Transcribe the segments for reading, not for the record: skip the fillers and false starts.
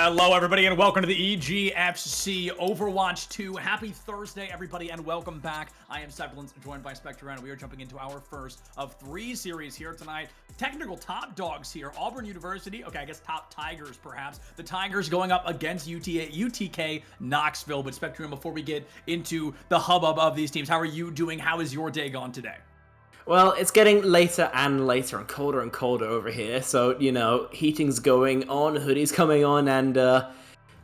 Hello, everybody, and welcome to the EGFC Overwatch 2. Happy Thursday, everybody, and welcome back. I am Seblins, joined by Spectre, and we are jumping into our first of 3 series here tonight. Technical top dogs here. Auburn University, okay, I guess top Tigers, perhaps. The Tigers going up against UTK Knoxville. But Spectre, before we get into the hubbub of these teams, how are you doing? How is your day gone today? Well, it's getting later and later and colder over here, so, you know, heating's going on, hoodies coming on, and,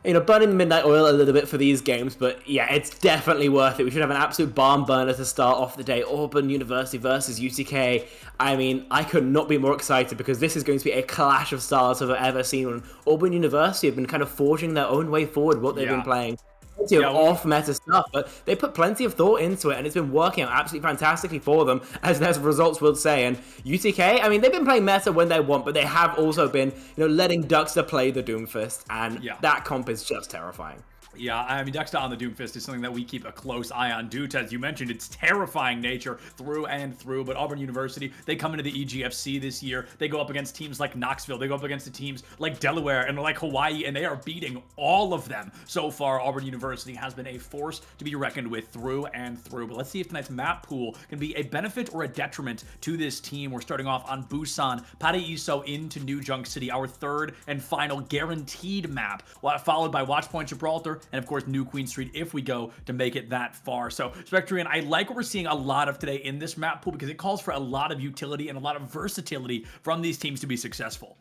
you know, burning the midnight oil a little bit for these games, but yeah, it's definitely worth it. We should have an absolute barn burner to start off the day. Auburn University versus UTK. I mean, I could not be more excited because this is going to be a clash of styles I've ever seen. When Auburn University have been kind of forging their own way forward, what they've been playing. Plenty of off-meta stuff, but they put plenty of thought into it, and it's been working out absolutely fantastically for them, as their results will say. And UTK, I mean, they've been playing meta when they want, but they have also been, you know, letting Duckster play the Doomfist, and that comp is just terrifying. Yeah, I mean, Dexter on the Doomfist is something that we keep a close eye on due to, as you mentioned, its terrifying nature through and through. But Auburn University, they come into the EGFC this year. They go up against teams like Knoxville. They go up against the teams like Delaware and like Hawaii, and they are beating all of them. So far, Auburn University has been a force to be reckoned with through and through. But let's see if tonight's map pool can be a benefit or a detriment to this team. We're starting off on Busan, Paraíso into New Junk City, our third and final guaranteed map, followed by Watchpoint Gibraltar, and of course New Queen Street if we go to make it that far. So Spectrian, I like what we're seeing a lot of today in this map pool because it calls for a lot of utility and a lot of versatility from these teams to be successful.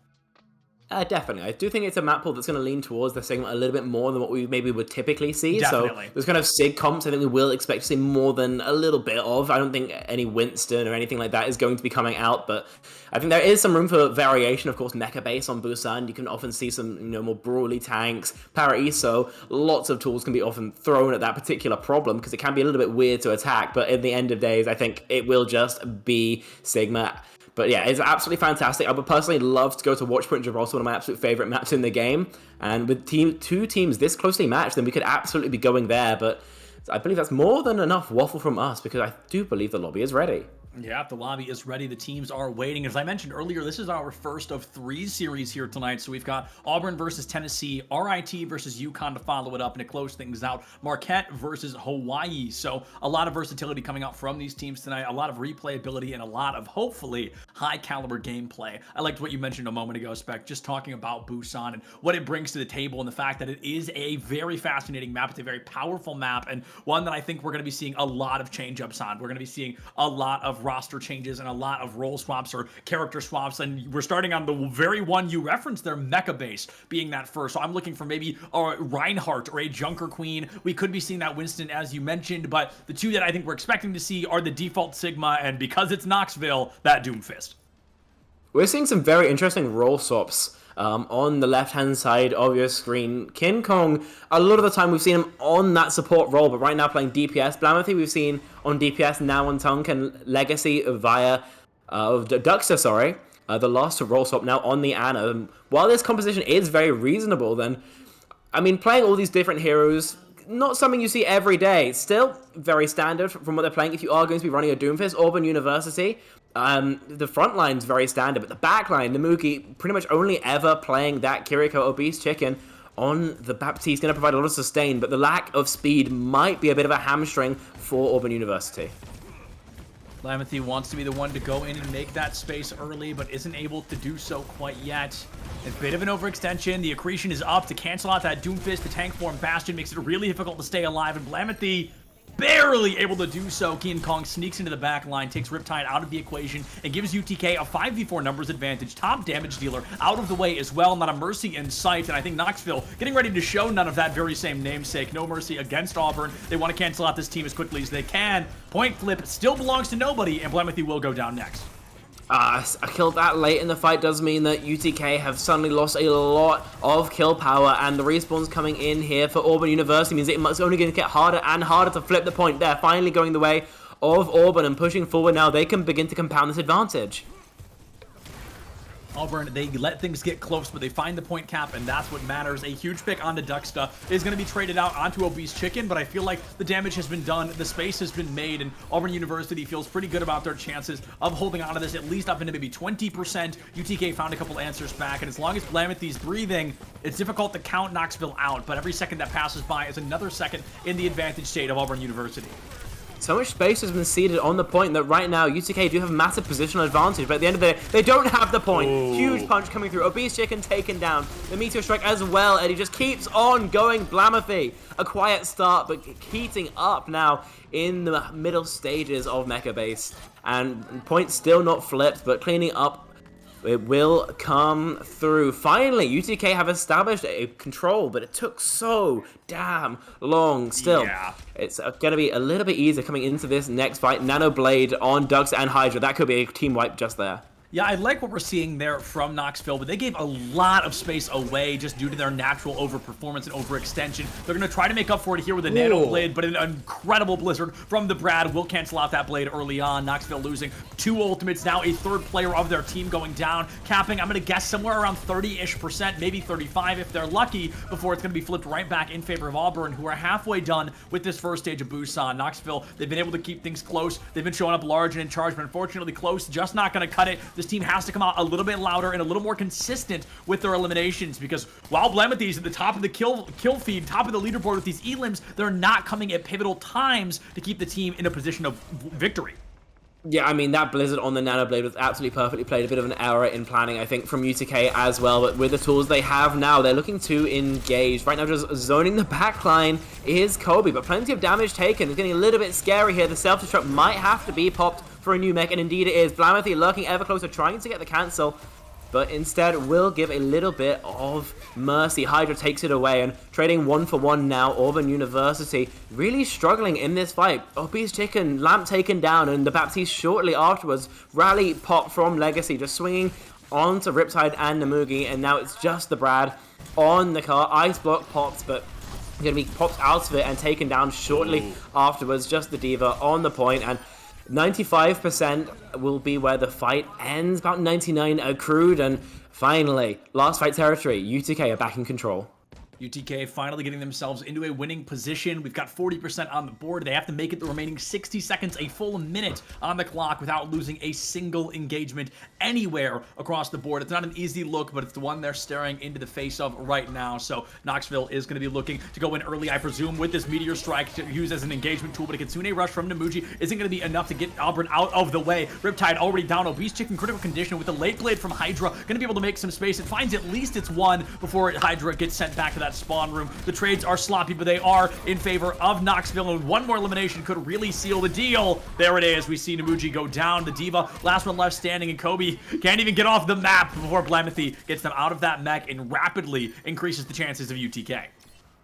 Definitely. I do think it's a map pool that's going to lean towards the segment a little bit more than what we maybe would typically see. Definitely. So there's kind of SIG comps I think we will expect to see more than a little bit of. I don't think any Winston or anything like that is going to be coming out, but I think there is some room for variation. Of course, Mecha Base on Busan, you can often see some, you know, more brawly tanks. Paraíso, lots of tools can be often thrown at that particular problem because it can be a little bit weird to attack, but in the end of days, I think it will just be Sigma. But yeah, it's absolutely fantastic. I would personally love to go to Watchpoint Gibraltar, one of my absolute favorite maps in the game. And with two teams this closely matched, then we could absolutely be going there. But I believe that's more than enough waffle from us because I do believe the lobby is ready. Yeah, the lobby is ready. The teams are waiting. As I mentioned earlier, this is our first of 3 series here tonight. So we've got Auburn versus Tennessee, RIT versus UConn to follow it up and to close things out, Marquette versus Hawaii. So a lot of versatility coming out from these teams tonight, a lot of replayability, and a lot of, hopefully, high-caliber gameplay. I liked what you mentioned a moment ago, Spec, just talking about Busan and what it brings to the table and the fact that it is a very fascinating map. It's a very powerful map and one that I think we're going to be seeing a lot of change-ups on. We're going to be seeing a lot of roster changes and a lot of role swaps or character swaps, and we're starting on the very one you referenced there, Mecha Base being that first. So I'm looking for maybe a Reinhardt or a Junker Queen. We could be seeing that Winston, as you mentioned, but the two that I think we're expecting to see are the default Sigma, and because it's Knoxville, that Doomfist. We're seeing some very interesting role swaps on the left-hand side of your screen. King Kong, a lot of the time we've seen him on that support role, but right now playing DPS. Blamathy we've seen on DPS, now on Tunk, and Legacy via Duckster, the last role swap now on the Ana. While this composition is very reasonable, then, I mean, playing all these different heroes, not something you see every day. Still very standard from what they're playing. If you are going to be running a Doomfist, Auburn University, the front line's very standard, but the back line, the Mookie, pretty much only ever playing that Kiriko Obese Chicken on the Baptiste, going to provide a lot of sustain, but the lack of speed might be a bit of a hamstring for Auburn University. Blamathy wants to be the one to go in and make that space early, but isn't able to do so quite yet. A bit of an overextension. The accretion is up to cancel out that Doomfist. The tank form Bastion makes it really difficult to stay alive, and Blamathy barely able to do so. King Kong sneaks into the back line, takes Riptide out of the equation, and gives UTK a 5v4 numbers advantage. Top damage dealer out of the way as well. Not a mercy in sight, and I think Knoxville getting ready to show none of that very same namesake. No mercy against Auburn. They want to cancel out this team as quickly as they can. Point flip still belongs to nobody, and Blamathy will go down next. A kill that late in the fight does mean that UTK have suddenly lost a lot of kill power, and the respawns coming in here for Auburn University means it's only going to get harder and harder to flip the point. They're finally going the way of Auburn and pushing forward now. They can begin to compound this advantage. Auburn, they let things get close, but they find the point cap, and that's what matters. A huge pick onto Ducksta is going to be traded out onto Obese Chicken, but I feel like the damage has been done, the space has been made, and Auburn University feels pretty good about their chances of holding on to this, at least up into maybe 20%. UTK found a couple answers back, and as long as Blamethy's breathing, it's difficult to count Knoxville out, but every second that passes by is another second in the advantage state of Auburn University. So much space has been ceded on the point that right now UTK do have massive positional advantage, but at the end of the day, they don't have the point. Ooh. Huge punch coming through. Obese Chicken taken down. The Meteor Strike as well, and he just keeps on going. Blamethy, a quiet start, but heating up now in the middle stages of Mecha Base. And point still not flipped, but cleaning up. It will come through. Finally, UTK have established a control, but it took so damn long. Still, it's going to be a little bit easier coming into this next fight. Nano Blade on Ducks and Hydra. That could be a team wipe just there. Yeah, I like what we're seeing there from Knoxville, but they gave a lot of space away just due to their natural overperformance and overextension. They're going to try to make up for it here with a Nano Blade, but an incredible Blizzard from the Brad will cancel out that Blade early on. Knoxville losing 2 ultimates, now a third player of their team going down, capping, I'm going to guess, somewhere around 30-ish%, maybe 35 if they're lucky, before it's going to be flipped right back in favor of Auburn, who are halfway done with this first stage of Busan. Knoxville, they've been able to keep things close. They've been showing up large and in charge, but unfortunately close, just not going to cut it. This team has to come out a little bit louder and a little more consistent with their eliminations, because while Blamethy's at the top of the kill feed, top of the leaderboard with these elims, they're not coming at pivotal times to keep the team in a position of victory. Yeah, I mean, that Blizzard on the Nano Blade was absolutely perfectly played. A bit of an error in planning, I think, from UTK as well. But with the tools they have now, they're looking to engage. Right now, just zoning the backline is Kobe, but plenty of damage taken. It's getting a little bit scary here. The self-destruct might have to be popped for a new mech, and indeed it is. Blamethy lurking ever closer, trying to get the cancel, but instead will give a little bit of mercy. Hydra takes it away, and trading 1-for-1 now. Auburn University really struggling in this fight. Obese Chicken, Lamp taken down, and the Baptiste shortly afterwards. Rally pop from Legacy, just swinging onto Riptide and Namugi, and now it's just the Brad on the car. Ice Block pops, but going to be popped out of it and taken down shortly afterwards. Just the Diva on the point, and 95% will be where the fight ends, about 99 accrued, and finally, last fight territory, UTK are back in control. UTK finally getting themselves into a winning position. We've got 40% on the board. They have to make it the remaining 60 seconds, a full minute on the clock without losing a single engagement anywhere across the board. It's not an easy look, but it's the one they're staring into the face of right now. So Knoxville is going to be looking to go in early, I presume, with this Meteor Strike to use as an engagement tool, but a Kitsune Rush from Namuji isn't going to be enough to get Auburn out of the way. Riptide already down. Obese Chicken critical condition with the late blade from Hydra. Going to be able to make some space. It finds at least its one before Hydra gets sent back to that spawn room. The trades are sloppy, but they are in favor of Knoxville, and one more elimination could really seal the deal. There it is. We see Namuji go down. The Diva, last one left standing, and Kobe can't even get off the map before Blamethy gets them out of that mech and rapidly increases the chances of UTK.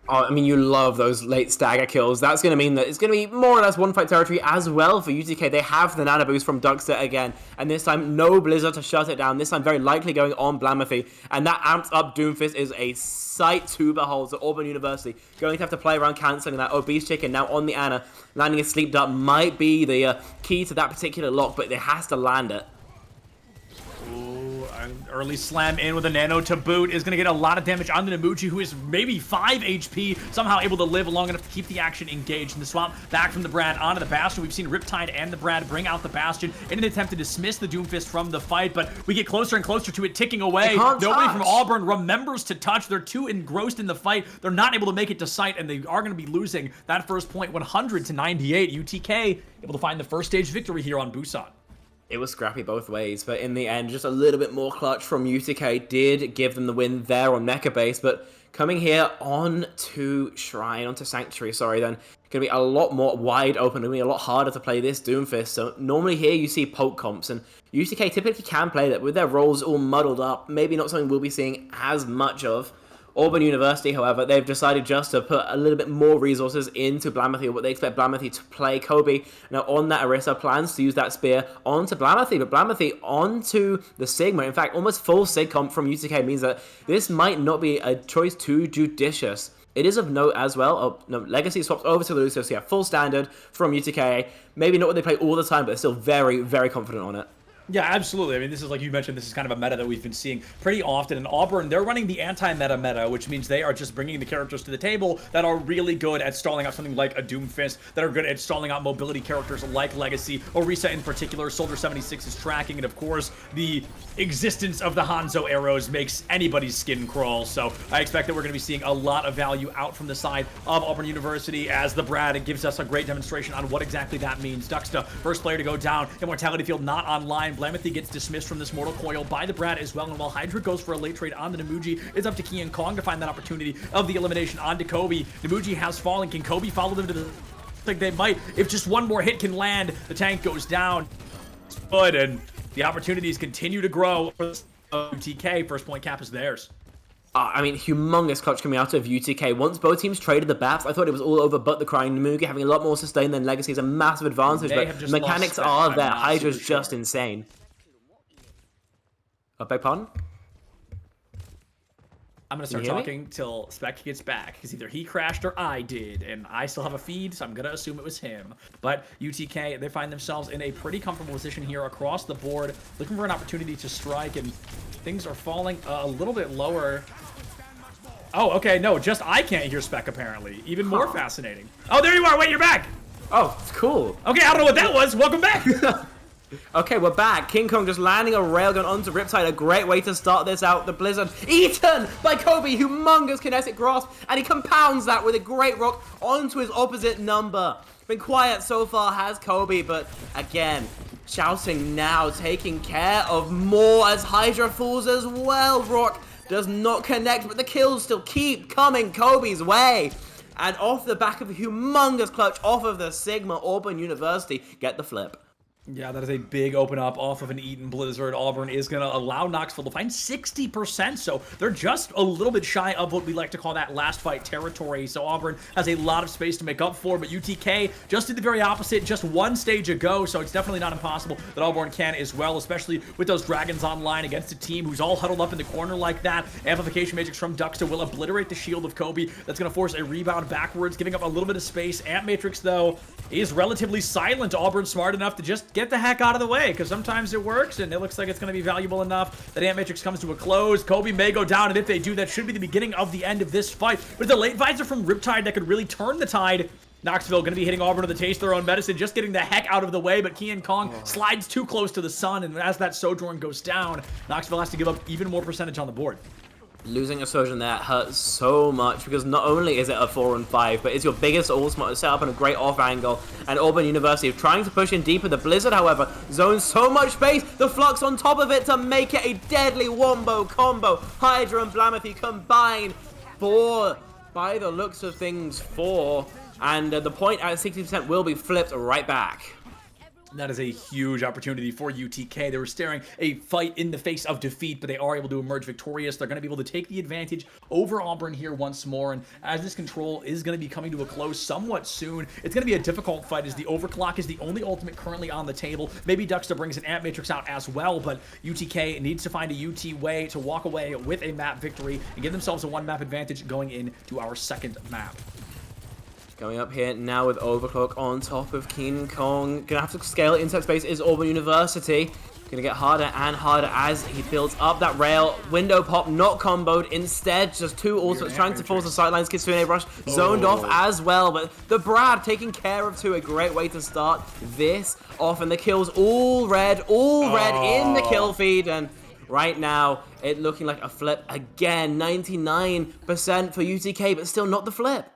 Oh, I mean, you love those late stagger kills. That's going to mean that it's going to be more or less one fight territory as well for UTK. They have the nano boost from Duckster again, and this time no Blizzard to shut it down. This time very likely going on Blamethy, and that amps up Doomfist is a sight to behold. So Auburn University going to have to play around cancelling that. Obese Chicken now on the Ana, landing a sleep dart might be the key to that particular lock, but it has to land it. Early slam in with a nano to boot is going to get a lot of damage on the Namuji, who is maybe 5 HP, somehow able to live long enough to keep the action engaged. And the swap back from the Brad onto the Bastion. We've seen Riptide and the Brad bring out the Bastion in an attempt to dismiss the Doomfist from the fight, but we get closer and closer to it ticking away. Nobody from Auburn remembers to touch. They're too engrossed in the fight. They're not able to make it to sight, and they are going to be losing that first point 100-98. UTK able to find the first stage victory here on Busan. It was scrappy both ways, but in the end, just a little bit more clutch from UTK did give them the win there on Mecha Base, but coming here onto Shrine, onto Sanctuary, sorry, then going to be a lot more wide open, going to be a lot harder to play this Doomfist. So normally here you see poke comps, and UTK typically can play that with their roles all muddled up, maybe not something we'll be seeing as much of. Auburn University, however, they've decided just to put a little bit more resources into Blamethy, what they expect Blamethy to play. Kobe, now on that Orisa, plans to use that spear onto Blamethy, but Blamethy onto the Sigma. In fact, almost full Sig comp from UTK means that this might not be a choice too judicious. It is of note as well. Oh, no, Legacy swaps over to Lucio, so yeah, full standard from UTK. Maybe not what they play all the time, but they're still very, very confident on it. Yeah, absolutely. I mean, this is like you mentioned, this is kind of a meta that we've been seeing pretty often. In Auburn, they're running the anti-meta meta, which means they are just bringing the characters to the table that are really good at stalling out something like a Doomfist, that are good at stalling out mobility characters like Legacy, Orisa in particular. Soldier 76 is tracking, and of course, the existence of the Hanzo arrows makes anybody's skin crawl. So I expect that we're going to be seeing a lot of value out from the side of Auburn University as the Brad. It gives us a great demonstration on what exactly that means. Duxta, first player to go down. Immortality Field not online. Blamethy gets dismissed from this Mortal Coil by the Brad as well, and while Hydra goes for a late trade on the Nemuji, it's up to Kian Kong to find that opportunity of the elimination onto Kobe. Nemuji has fallen. Can Kobe follow them to the... I think they might. If just one more hit can land, the tank goes down. Good, and the opportunities continue to grow. UTK, first point cap is theirs. I mean, humongous clutch coming out of UTK. Once both teams traded the baps, I thought it was all over but the Crying Nemugi. Having a lot more sustain than Legacy is a massive advantage, but mechanics are there. Hydra's just insane. I beg pardon? I'm going to start talking till Spec gets back, because either he crashed or I did, and I still have a feed, so I'm going to assume it was him. But UTK, they find themselves in a pretty comfortable position here across the board, looking for an opportunity to strike, and things are falling a little bit lower. Oh, okay, no, just I can't hear Spec, apparently. Even more fascinating. Oh, there you are! Wait, you're back! Oh, it's cool. Okay, I don't know what that was. Welcome back! Okay, we're back. King Kong just landing a railgun onto Riptide. A great way to start this out. The Blizzard eaten by Kobe. Humongous kinetic grasp. And he compounds that with a great rock onto his opposite number. Been quiet so far has Kobe, but again, shouting now, taking care of more as Hydra falls as well. Rock does not connect, but the kills still keep coming Kobe's way. And off the back of a humongous clutch off of the Sigma, Auburn University get the flip. Yeah, that is a big open up off of an Eaton Blizzard. Auburn is going to allow Knoxville to find 60%, so they're just a little bit shy of what we like to call that last fight territory. So Auburn has a lot of space to make up for, but UTK just did the very opposite just one stage ago, so it's definitely not impossible that Auburn can as well, especially with those Dragons online against a team who's all huddled up in the corner like that. Amplification Matrix from Duxta will obliterate the shield of Kobe. That's going to force a rebound backwards, giving up a little bit of space. Amp Matrix, though, is relatively silent. Auburn smart enough to just get the heck out of the way, because sometimes it works, and it looks like it's going to be valuable enough that Amp Matrix comes to a close. Kobe may go down, and if they do, that should be the beginning of the end of this fight. But the late visor from Riptide that could really turn the tide. Knoxville going to be hitting Auburn to the taste of their own medicine, just getting the heck out of the way, but Kian Kong slides too close to the sun, and as that Sojourn goes down, Knoxville has to give up even more percentage on the board. Losing a Sojourn there hurts so much, because not only is it a 4-on-5, but it's your biggest ultimate set up on a great off angle, and Auburn University trying to push in deeper. The Blizzard, however, zones so much space, the Flux on top of it to make it a deadly wombo combo. Hydra and Blamethy combine for, by the looks of things, 4, and the point at 60% will be flipped right back. That is a huge opportunity for UTK. They were staring a fight in the face of defeat, but they are able to emerge victorious. They're going to be able to take the advantage over Auburn here once more, and as this control is going to be coming to a close somewhat soon, it's going to be a difficult fight as the overclock is the only ultimate currently on the table. Maybe Duxta brings an Amp Matrix out as well, but UTK needs to find a UT way to walk away with a map victory and give themselves a 1-map advantage going into our second map. Going up here now with Overclock on top of King Kong. Gonna have to scale it. Inside space is Auburn University. Gonna get harder and harder as he builds up that rail. Window pop not comboed. Instead, just 2 ultimates trying to force the sidelines. Kitsune Rush zoned off as well. But the Brad taking care of 2. A great way to start this off. And the kills all red in the kill feed. And right now, it looking like a flip again. 99% for UTK, but still not the flip.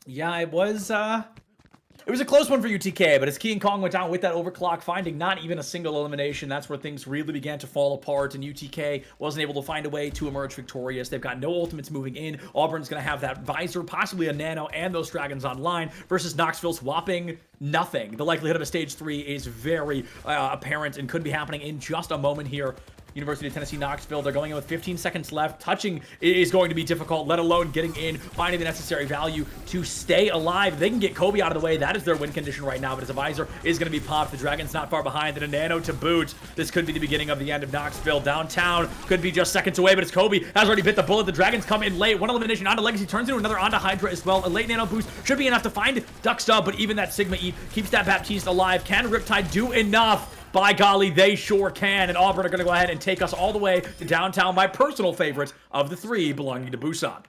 Yeah, it was a close one for UTK, but as Kian Kong went down with that overclock, finding not even a single elimination, that's where things really began to fall apart, and UTK wasn't able to find a way to emerge victorious. They've got no ultimates moving in. Auburn's going to have that visor, possibly a nano, and those Dragons online, versus Knoxville's whopping nothing. The likelihood of a stage 3 is very apparent and could be happening in just a moment here. University of Tennessee Knoxville, they're going in with 15 seconds left. Touching is going to be difficult, let alone getting in, finding the necessary value to stay alive. If they can get Kobe out of the way, that is their win condition right now, but his visor is going to be popped. The Dragon's not far behind, and a nano to boot. This could be the beginning of the end of Knoxville. Downtown could be just seconds away, but it's Kobe has already bit the bullet. The Dragons come in late. One elimination onto Legacy, turns into another onto Hydra as well. A late nano boost should be enough to find Duxta, but even that Sigma Eat keeps that Baptiste alive. Can Riptide do enough? By golly, they sure can. And Auburn are going to go ahead and take us all the way to downtown, my personal favorite of the three belonging to Busan.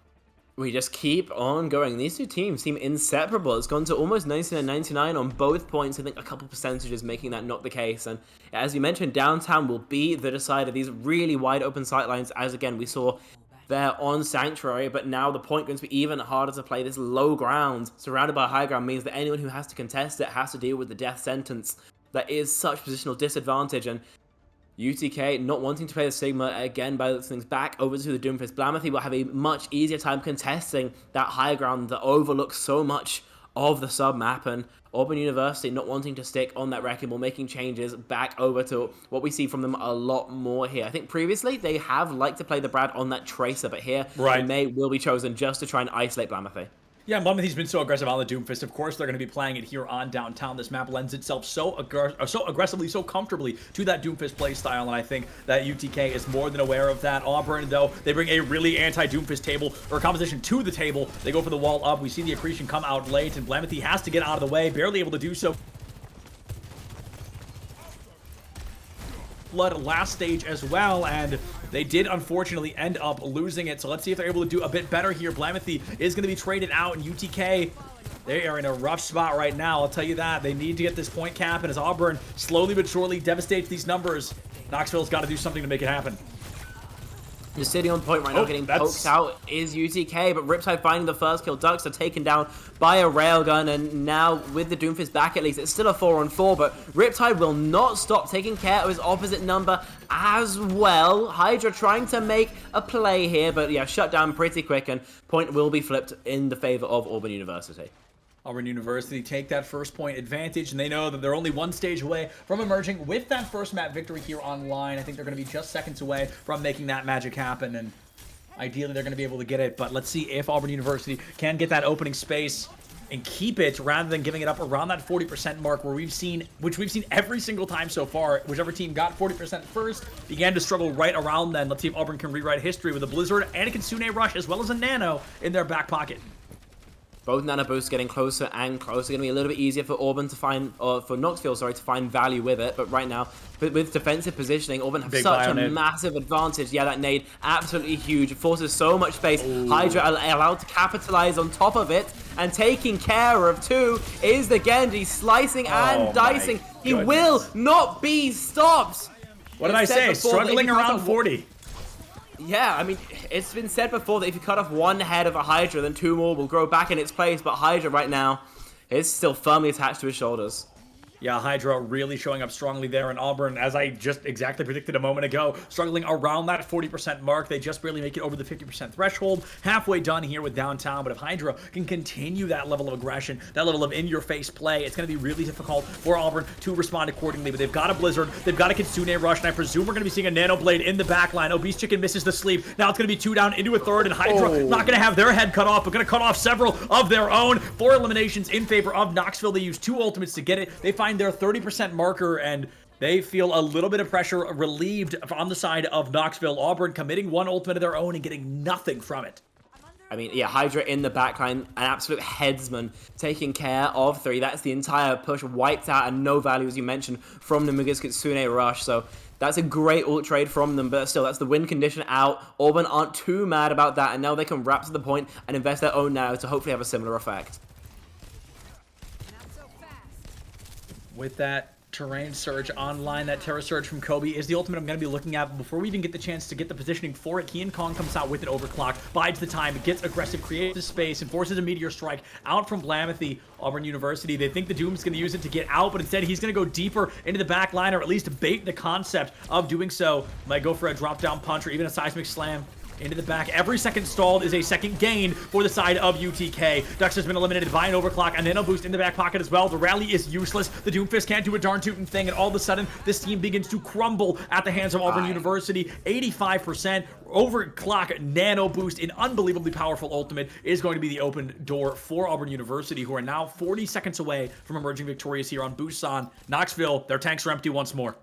We just keep on going. These two teams seem inseparable. It's gone to almost 99-99 on both points. I think a couple percentages making that not the case. And as you mentioned, downtown will be the decider. These really wide open sightlines, as again we saw there on Sanctuary, but now the point going to be even harder to play. This low ground surrounded by high ground means that anyone who has to contest it has to deal with the death sentence. That is such positional disadvantage, and UTK not wanting to play the Sigma again by things back over to the Doomfist. Blamethy will have a much easier time contesting that high ground that overlooks so much of the sub-map, and Auburn University not wanting to stick on that wrecking ball, making changes back over to what we see from them a lot more here. I think previously they have liked to play the Brad on that Tracer, but here they will be chosen just to try and isolate Blamethy. Yeah, Blamethy's been so aggressive on the Doomfist. Of course, they're going to be playing it here on downtown. This map lends itself so aggressively, so comfortably to that Doomfist playstyle, and I think that UTK is more than aware of that. Auburn, though, they bring a really anti-Doomfist table or composition to the table. They go for the wall up. We see the accretion come out late, and Blamethy has to get out of the way, barely able to do so. Blood last stage as well, and they did unfortunately end up losing it. So let's see if they're able to do a bit better here. Blamethy is going to be traded out, and UTK, they are in a rough spot right now. I'll tell you that. They need to get this point cap, and as Auburn slowly but surely devastates these numbers, Knoxville's got to do something to make it happen. Just sitting on point right now, getting poked out is UTK, but Riptide finding the first kill. Ducks are taken down by a railgun, and now with the Doomfist back at least, it's still a 4-on-4, but Riptide will not stop taking care of his opposite number as well. Hydra trying to make a play here, but yeah, shut down pretty quick, and point will be flipped in the favor of Auburn University. Auburn University take that first point advantage, and they know that they're only one stage away from emerging with that first map victory here online. I think they're going to be just seconds away from making that magic happen, and ideally they're going to be able to get it. But let's see if Auburn University can get that opening space and keep it rather than giving it up around that 40% mark which we've seen every single time so far. Whichever team got 40% first began to struggle right around then. Let's see if Auburn can rewrite history with a Blizzard and a Kitsune Rush as well as a Nano in their back pocket. Both nano boosts getting closer and closer. Going to be a little bit easier for Auburn to find, or for Knoxville, sorry, to find value with it. But right now, with defensive positioning, Auburn have such a massive advantage. Yeah, that nade, absolutely huge. It forces so much space. Ooh. Hydra allowed to capitalize on top of it. And taking care of two is the Genji, slicing and dicing. He will not be stopped. What did I say? Struggling around 40. Yeah, I mean, it's been said before that if you cut off one head of a Hydra, then two more will grow back in its place, but Hydra right now is still firmly attached to his shoulders. Yeah, Hydra really showing up strongly there, in Auburn, as I just exactly predicted a moment ago, struggling around that 40% mark. They just barely make it over the 50% threshold. Halfway done here with downtown, but if Hydra can continue that level of aggression, that level of in-your-face play, it's going to be really difficult for Auburn to respond accordingly. But they've got a Blizzard, they've got a Kitsune Rush, and I presume we're going to be seeing a Nano Blade in the back line. Obese Chicken misses the sleep. Now it's going to be two down into a third, and Hydra not going to have their head cut off, but going to cut off several of their own. 4 eliminations in favor of Knoxville. They use 2 ultimates to get it. They find their 30% marker, and they feel a little bit of pressure relieved on the side of Knoxville. Auburn committing 1 ultimate of their own and getting nothing from it. I mean, yeah, Hydra in the backline, an absolute headsman, taking care of 3. That's the entire push wiped out, and no value, as you mentioned, from the Mugi's Kitsune Rush. So that's a great ult trade from them, but still, that's the win condition out. Auburn aren't too mad about that, and now they can wrap to the point and invest their own now to hopefully have a similar effect. With that terrain surge online, that Terra Surge from Kobe is the ultimate I'm going to be looking at. Before we even get the chance to get the positioning for it, Kian Kong comes out with an overclock, bides the time, gets aggressive, creates the space, and forces a Meteor Strike out from Blamethy. Auburn University, they think the Doom's going to use it to get out, but instead he's going to go deeper into the back line, or at least bait the concept of doing so. Might go for a drop-down punch or even a seismic slam into the back. Every second stalled is a second gain for the side of UTK. Dux has been eliminated by an overclock, a nano boost in the back pocket as well. The rally is useless. The Doomfist can't do a darn tootin' thing, and all of a sudden, this team begins to crumble at the hands of Auburn University. 85% overclock nano boost, an unbelievably powerful ultimate, is going to be the open door for Auburn University, who are now 40 seconds away from emerging victorious here on Busan. Knoxville, their tanks are empty once more.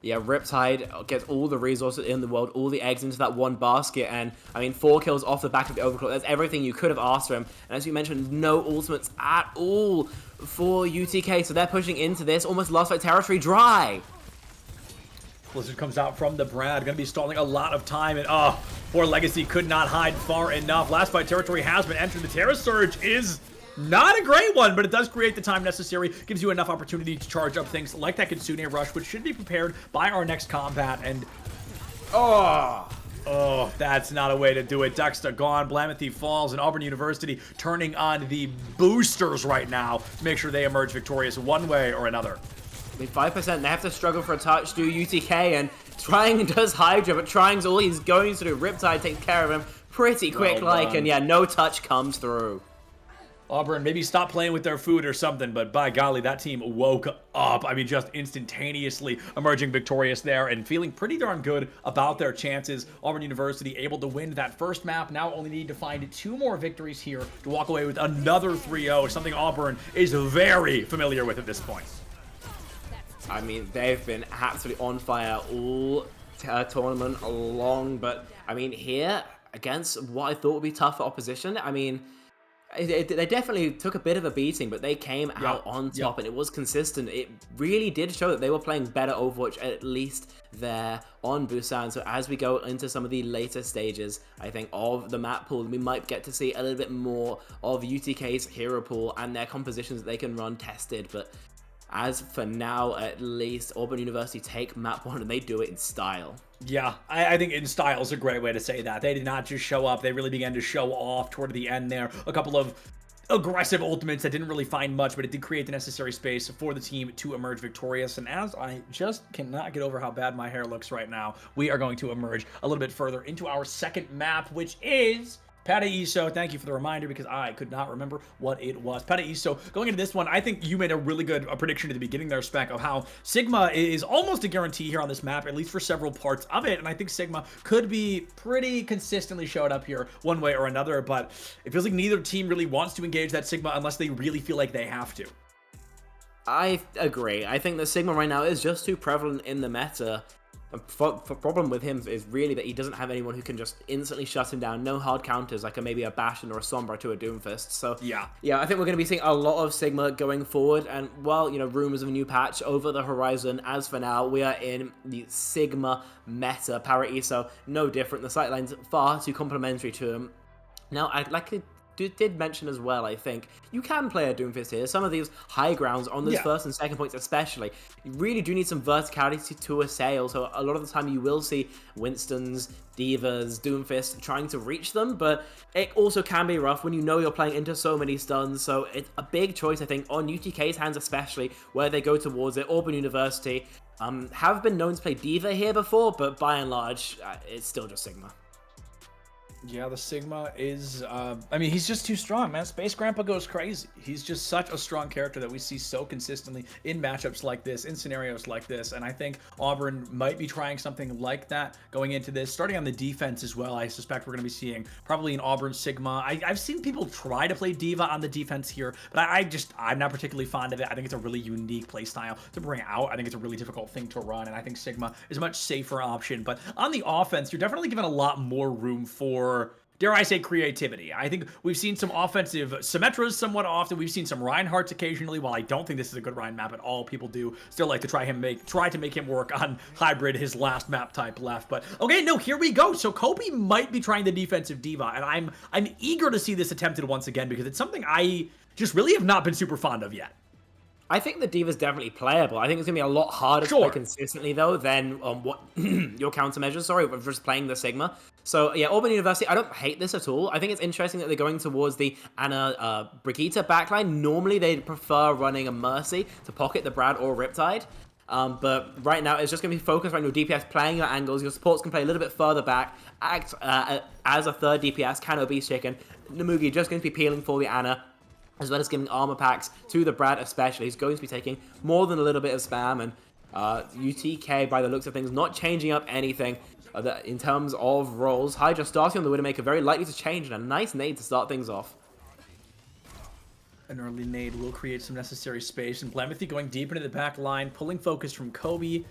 Yeah, Riptide gets all the resources in the world, all the eggs into that one basket, and I mean, 4 kills off the back of the overclock. That's everything you could have asked for him. And as you mentioned, no ultimates at all for UTK, so they're pushing into this almost lost fight territory dry. Blizzard comes out from the Brad, gonna be stalling a lot of time, and poor Legacy could not hide far enough. Last fight territory has been entered. The Terra Surge is not a great one, but it does create the time necessary, gives you enough opportunity to charge up things like that Kitsune Rush, which should be prepared by our next combat, and oh, that's not a way to do it. Ducksta gone, Blamethy falls, and Auburn University turning on the boosters right now to make sure they emerge victorious one way or another. I mean, 5%, they have to struggle for a touch, do UTK, and Trying does Hydra, but Trying's all he's going to do. Riptide takes care of him pretty quick, and yeah, no touch comes through. Auburn, maybe stop playing with their food or something, but by golly, that team woke up. I mean, just instantaneously emerging victorious there and feeling pretty darn good about their chances. Auburn University able to win that first map. Now only need to find 2 more victories here to walk away with another 3-0, something Auburn is very familiar with at this point. I mean, they've been absolutely on fire all tournament long, but I mean, here, against what I thought would be tougher opposition, I mean, they definitely took a bit of a beating, but they came out on top, and it was consistent. It really did show that they were playing better Overwatch, at least there on Busan. So as we go into some of the later stages, I think, of the map pool, we might get to see a little bit more of UTK's hero pool and their compositions that they can run tested. But as for now, at least, Auburn University take map 1 and they do it in style. Yeah, I think in style is a great way to say that. They did not just show up, they really began to show off toward the end there. A couple of aggressive ultimates that didn't really find much, but it did create the necessary space for the team to emerge victorious. And as I just cannot get over how bad my hair looks right now, we are going to emerge a little bit further into our second map, which is Paraiso. Thank you for the reminder, because I could not remember what it was. Paraiso, going into this one, I think you made a really good prediction at the beginning there, Spec, of how Sigma is almost a guarantee here on this map, at least for several parts of it. And I think Sigma could be pretty consistently showed up here one way or another, but it feels like neither team really wants to engage that Sigma unless they really feel like they have to. I agree. I think that Sigma right now is just too prevalent in the meta. The problem with him is really that he doesn't have anyone who can just instantly shut him down. No hard counters like maybe a Bastion or a Sombra to a Doomfist. So yeah, I think we're going to be seeing a lot of Sigma going forward. And well, you know, rumors of a new patch over the horizon. As for now, we are in the Sigma meta. Paraiso, no different. The sightline's far too complementary to him. Now, I'd like to did mention as well, I think, you can play a Doomfist here. Some of these high grounds on those first and second points especially, you really do need some verticality to assail, so a lot of the time you will see Winstons, Divas, Doomfist trying to reach them, but it also can be rough when you know you're playing into so many stuns, so it's a big choice, I think, on UTK's hands especially, where they go towards it. Auburn University have been known to play Diva here before, but by and large, it's still just Sigma. Yeah, the Sigma is, I mean, he's just too strong, man. Space Grandpa goes crazy. He's just such a strong character that we see so consistently in matchups like this, in scenarios like this, and I think Auburn might be trying something like that going into this. Starting on the defense as well, I suspect we're going to be seeing probably an Auburn Sigma. I've seen people try to play Diva on the defense here, but I'm not particularly fond of it. I think it's a really unique play style to bring out. I think it's a really difficult thing to run, and I think Sigma is a much safer option. But on the offense, you're definitely given a lot more room for, dare I say, creativity. I think we've seen some offensive Symmetras somewhat often. We've seen some Reinhardts occasionally. While I don't think this is a good Rein map at all, people do still like to try to make him work on Hybrid, his last map type left. But okay, no, here we go. So Kobe might be trying the defensive Diva, and I'm eager to see this attempted once again, because it's something I just really have not been super fond of yet. I think the Diva's definitely playable. I think it's going to be a lot harder to play consistently, though, than what your countermeasures, of just playing the Sigma. So, yeah, Auburn University, I don't hate this at all. I think it's interesting that they're going towards the Anna Brigitte backline. Normally, they'd prefer running a Mercy to pocket the Brad or Riptide. But right now, it's just going to be focused on your DPS, playing your angles. Your supports can play a little bit further back, act as a third DPS, can Obese Chicken. Namugi just going to be peeling for the Anna, as well as giving armor packs to the Brad especially. He's going to be taking more than a little bit of spam, and UTK, by the looks of things, not changing up anything in terms of roles. Hydra starting on the Widowmaker, very likely to change, and a nice nade to start things off. An early nade will create some necessary space, and Blamethy going deep into the back line, pulling focus from Kobe.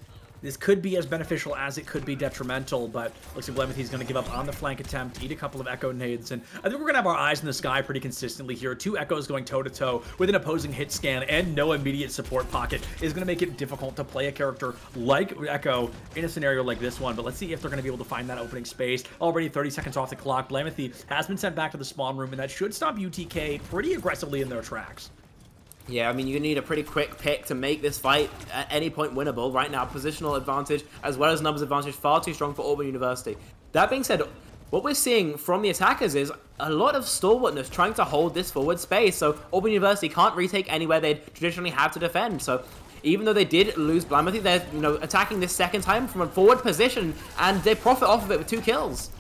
This could be as beneficial as it could be detrimental, but looks like Blemethy's going to give up on the flank attempt, eat a couple of Echo nades, and I think we're going to have our eyes in the sky pretty consistently here. 2 Echoes going toe-to-toe with an opposing hit scan and no immediate support pocket is going to make it difficult to play a character like Echo in a scenario like this one, but let's see if they're going to be able to find that opening space. Already 30 seconds off the clock. Blemethy has been sent back to the spawn room, and that should stop UTK pretty aggressively in their tracks. Yeah, I mean, you need a pretty quick pick to make this fight at any point winnable. Right now, positional advantage as well as numbers advantage far too strong for Auburn University. That being said, what we're seeing from the attackers is a lot of stalwartness trying to hold this forward space, so Auburn University can't retake anywhere they'd traditionally have to defend. So even though they did lose Blemethy, they're attacking this second time from a forward position, and they profit off of it with 2 kills.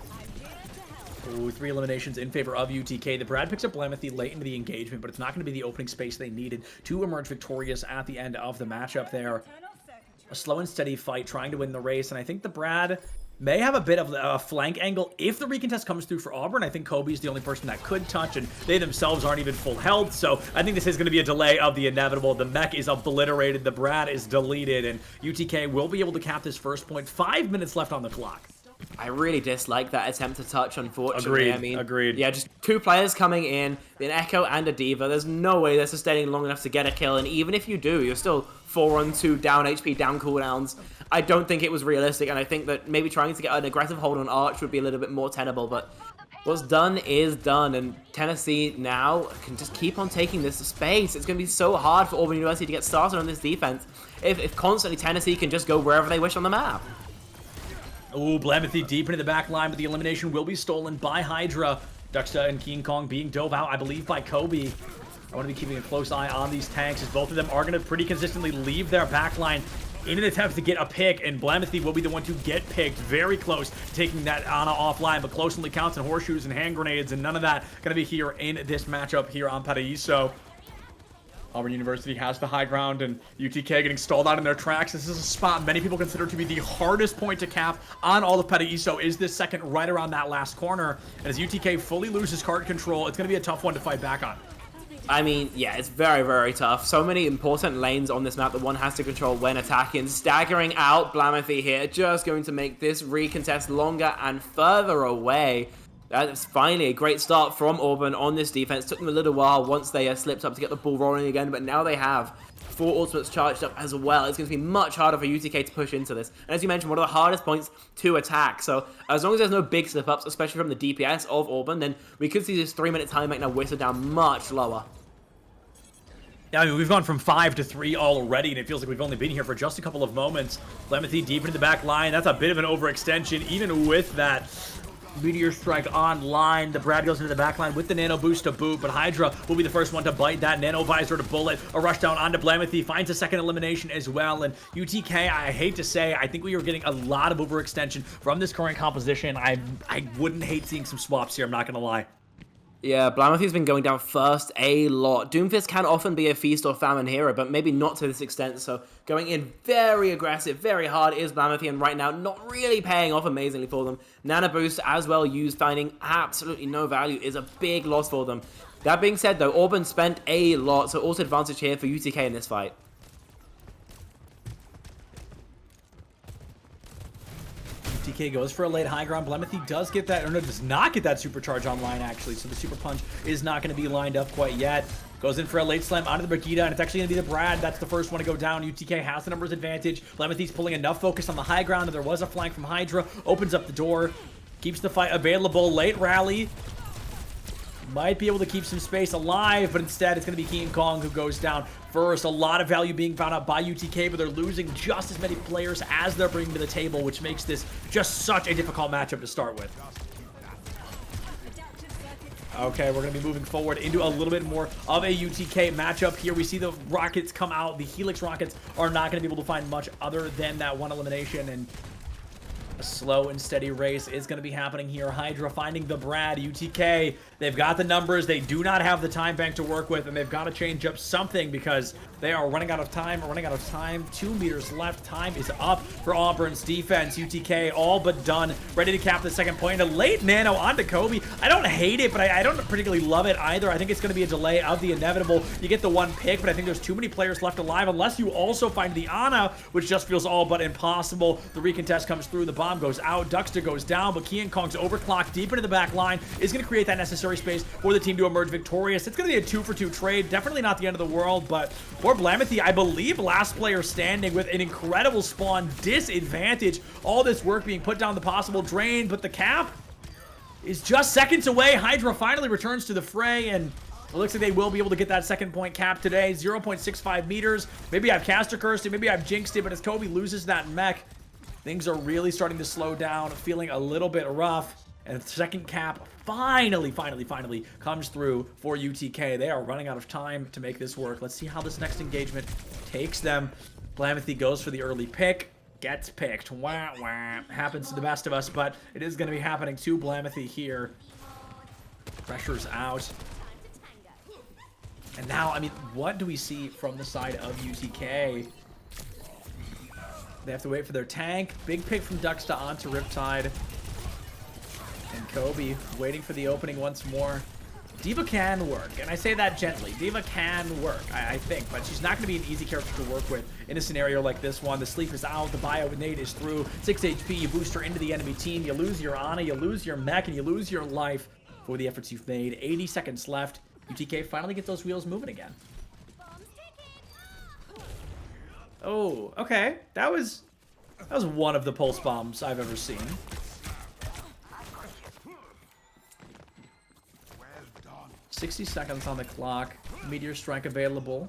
Ooh, 3 eliminations in favor of UTK. The Brad picks up Blemethy late into the engagement, but it's not going to be the opening space they needed to emerge victorious at the end of the matchup there. A slow and steady fight trying to win the race, and I think the Brad may have a bit of a flank angle if the recontest comes through for Auburn. I think Kobe's the only person that could touch, and they themselves aren't even full health, so I think this is going to be a delay of the inevitable. The mech is obliterated, the Brad is deleted, and UTK will be able to cap this first point. 5 minutes left on the clock. I really dislike that attempt to touch, unfortunately. Agreed. Yeah, just 2 players coming in, an Echo and a D.Va. There's no way they're sustaining long enough to get a kill, and even if you do, you're still 4-on-2 down HP, down cooldowns. I don't think it was realistic, and I think that maybe trying to get an aggressive hold on Arch would be a little bit more tenable, but what's done is done, and Tennessee now can just keep on taking this space. It's going to be so hard for Auburn University to get started on this defense if constantly Tennessee can just go wherever they wish on the map. Ooh, Blemethy deep into the back line, but the elimination will be stolen by Hydra. Duxta and King Kong being dove out, I believe, by Kobe. I want to be keeping a close eye on these tanks, as both of them are going to pretty consistently leave their back line in an attempt to get a pick, and Blemethy will be the one to get picked. Very close to taking that Ana offline, but close only counts in horseshoes and hand grenades, and none of that going to be here in this matchup here on Paraíso. Auburn University has the high ground, and UTK getting stalled out in their tracks. This is a spot many people consider to be the hardest point to cap on all of Paraíso, is this second right around that last corner. And as UTK fully loses card control, it's going to be a tough one to fight back on. I mean, yeah, it's very, very tough. So many important lanes on this map that one has to control when attacking. Staggering out Blemethy here, just going to make this recontest longer and further away. That's finally a great start from Auburn on this defense. Took them a little while once they slipped up to get the ball rolling again, but now they have 4 ultimates charged up as well. It's going to be much harder for UTK to push into this. And as you mentioned, one of the hardest points to attack. So as long as there's no big slip-ups, especially from the DPS of Auburn, then we could see this 3-minute timeout now whistle down much lower. Yeah, I mean, we've gone from 5 to 3 already, and it feels like we've only been here for just a couple of moments. Blemethy deep into the back line. That's a bit of an overextension, even with that Meteor Strike online. The Brad goes into the back line with the Nano Boost to boot, but Hydra will be the first one to bite that Nano Visor to bullet. A rush down onto Blemethy, finds a second elimination as well, and UTK, I hate to say, I think we are getting a lot of overextension from this current composition. I wouldn't hate seeing some swaps here, I'm not gonna lie. Yeah, Blemethy's been going down first a lot. Doomfist can often be a feast or famine hero, but maybe not to this extent, so going in very aggressive, very hard is Blemethy, and right now not really paying off amazingly for them. Nano Boost as well used, finding absolutely no value, is a big loss for them. That being said though, Auburn spent a lot, so also advantage here for UTK in this fight. UTK goes for a late high ground. Blemethy does get that, or no, does not get that supercharge online actually, so the super punch is not going to be lined up quite yet. Goes in for a late slam onto the Brigida, and it's actually going to be the Brad. That's the first one to go down. UTK has the numbers advantage. Blemethy's pulling enough focus on the high ground, and there was a flank from Hydra. Opens up the door, keeps the fight available. Late rally. Might be able to keep some space alive, but instead it's going to be King Kong who goes down first. A lot of value being found out by UTK, but they're losing just as many players as they're bringing to the table, which makes this just such a difficult matchup to start with. Okay, we're going to be moving forward into a little bit more of a UTK matchup here. We see the rockets come out. The Helix rockets are not going to be able to find much other than that one elimination, and A slow and steady race is going to be happening here. Hydra finding the Brad. UTK, they've got the numbers. They do not have the time bank to work with, and they've got to change up something because they are running out of time. 2 meters left. Time is up for Auburn's defense. UTK all but done. Ready to cap the second point. A late nano onto Kobe. I don't hate it, but I don't particularly love it either. I think it's going to be a delay of the inevitable. You get the one pick, but I think there's too many players left alive unless you also find the Ana, which just feels all but impossible. The recontest comes through. The bomb goes out. Duckster goes down, but Kian Kong's overclock deep into the back line is going to create that necessary space for the team to emerge victorious. It's going to be a 2-for-2 trade. Definitely not the end of the world, but for Blamethy, I believe last player standing with an incredible spawn disadvantage. All this work being put down the possible drain, but the cap is just seconds away. Hydra finally returns to the fray, and it looks like they will be able to get that second point cap today. 0.65 meters. Maybe I've caster cursed it, maybe I've jinxed it, but as Kobe loses that mech, things are really starting to slow down, feeling a little bit rough. And the second cap finally comes through for UTK. They are running out of time to make this work. Let's see how this next engagement takes them. Blamethy goes for the early pick. Gets picked. Wah, wah. Happens to the best of us, but it is going to be happening to Blamethy here. Pressure's out. And now, I mean, what do we see from the side of UTK? They have to wait for their tank. Big pick from Ducksta onto Riptide. And Kobe waiting for the opening once more. D.Va can work, and I say that gently. D.Va can work, I think, but she's not going to be an easy character to work with in a scenario like this one. The sleep is out, the bio nade is through. 6 HP, you boost her into the enemy team. You lose your Ana, you lose your mech, and you lose your life for the efforts you've made. 80 seconds left. UTK finally get those wheels moving again. Oh, okay. That was one of the pulse bombs I've ever seen. 60 seconds on the clock. Meteor Strike available.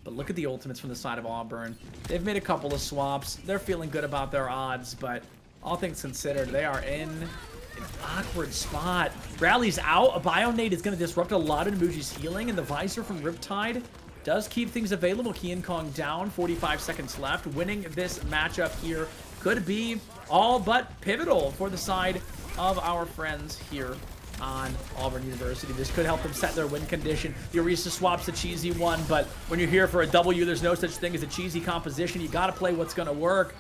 But look at the ultimates from the side of Auburn. They've made a couple of swaps. They're feeling good about their odds, but all things considered, they are in an awkward spot. Bradley's out. A Bionade is going to disrupt a lot of Namuji's healing, and the Visor from Riptide does keep things available. Kian Kong down. 45 seconds left. Winning this matchup here could be all but pivotal for the side of our friends here on Auburn University. This could help them set their win condition. The Orisa swaps the cheesy one, but when you're here for a W, there's no such thing as a cheesy composition. You got to play what's going to work.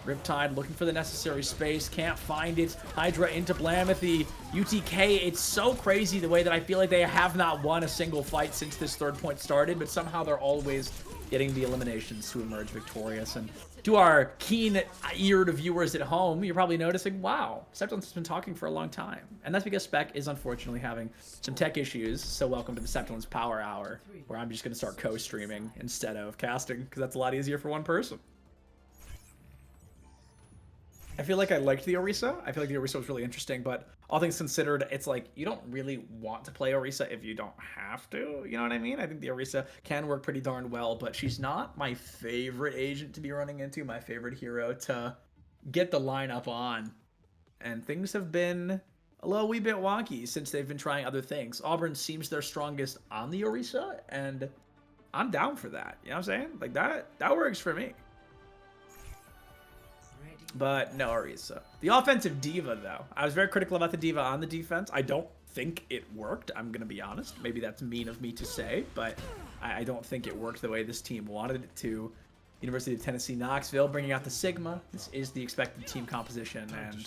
Riptide looking for the necessary space, can't find it. Hydra into Blamethy. UTK, it's so crazy the way that I feel like they have not won a single fight since this third point started, but somehow they're always getting the eliminations to emerge victorious. And to our keen-eared viewers at home, you're probably noticing, wow, Septulence has been talking for a long time. And that's because Spec is unfortunately having some tech issues, so welcome to the Septulence Power Hour, where I'm just going to start co-streaming instead of casting, because that's a lot easier for one person. I feel like I liked the Orisa. I feel like the Orisa was really interesting, but all things considered, it's like you don't really want to play Orisa if you don't have to. You know what I mean? I think the Orisa can work pretty darn well, but she's not my favorite agent to be running into, my favorite hero to get the lineup on. And things have been a wee bit wonky since they've been trying other things. Auburn seems their strongest on the Orisa, and I'm down for that. You know what I'm saying? Like that works for me. But no Orisa. The offensive D.Va, though. I was very critical about the D.Va on the defense. I don't think it worked, I'm going to be honest. Maybe that's mean of me to say, but I don't think it worked the way this team wanted it to. University of Tennessee, Knoxville, bringing out the Sigma. This is the expected team composition, and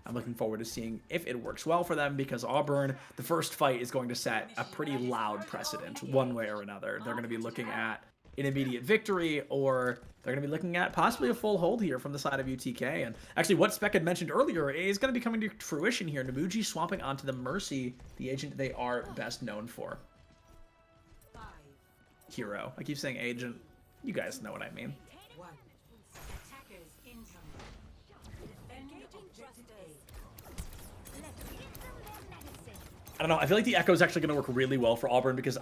I'm looking forward to seeing if it works well for them, because Auburn, the first fight is going to set a pretty loud precedent one way or another. They're going to be looking at an immediate victory, or they're going to be looking at possibly a full hold here from the side of UTK. And actually what Spec had mentioned earlier is going to be coming to fruition here. Namuji swapping onto the Mercy, the agent they are best known for. Hero. I keep saying agent. You guys know what I mean. I don't know. I feel like the Echo is actually going to work really well for Auburn, because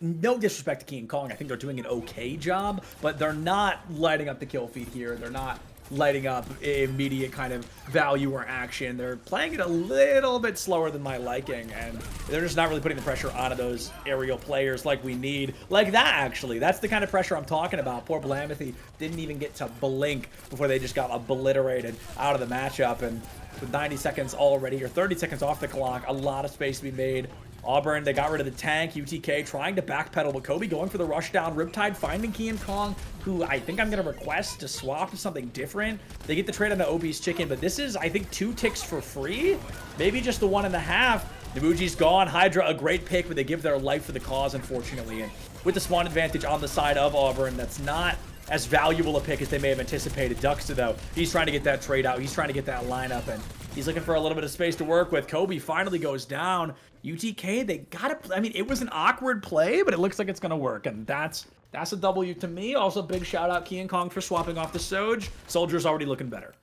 no disrespect to King Kong, I think they're doing an okay job, but they're not lighting up the kill feed here. They're not lighting up immediate kind of value or action. They're playing it a little bit slower than my liking, and they're just not really putting the pressure onto those aerial players like we need. Like that, actually. That's the kind of pressure I'm talking about. Poor Blamethy didn't even get to blink before they just got obliterated out of the matchup, and with 90 seconds already, or 30 seconds off the clock, a lot of space to be made. Auburn, they got rid of the tank. UTK trying to backpedal, but Kobe going for the rush down. Riptide finding Kian Kong, who I think I'm going to request to swap to something different. They get the trade on the obese chicken, but this is, I think, 2 ticks for free. Maybe just the 1.5. Namuji's gone. Hydra, a great pick, but they give their life for the cause, unfortunately. And with the spawn advantage on the side of Auburn, that's not as valuable a pick as they may have anticipated. Duxta, though, he's trying to get that trade out. He's trying to get that lineup, and he's looking for a little bit of space to work with. Kobe finally goes down. UTK, they got to, I mean, it was an awkward play, but it looks like it's going to work, and that's a W to me. Also, big shout out Kian Kong for swapping off the Soj. Soldier's already looking better.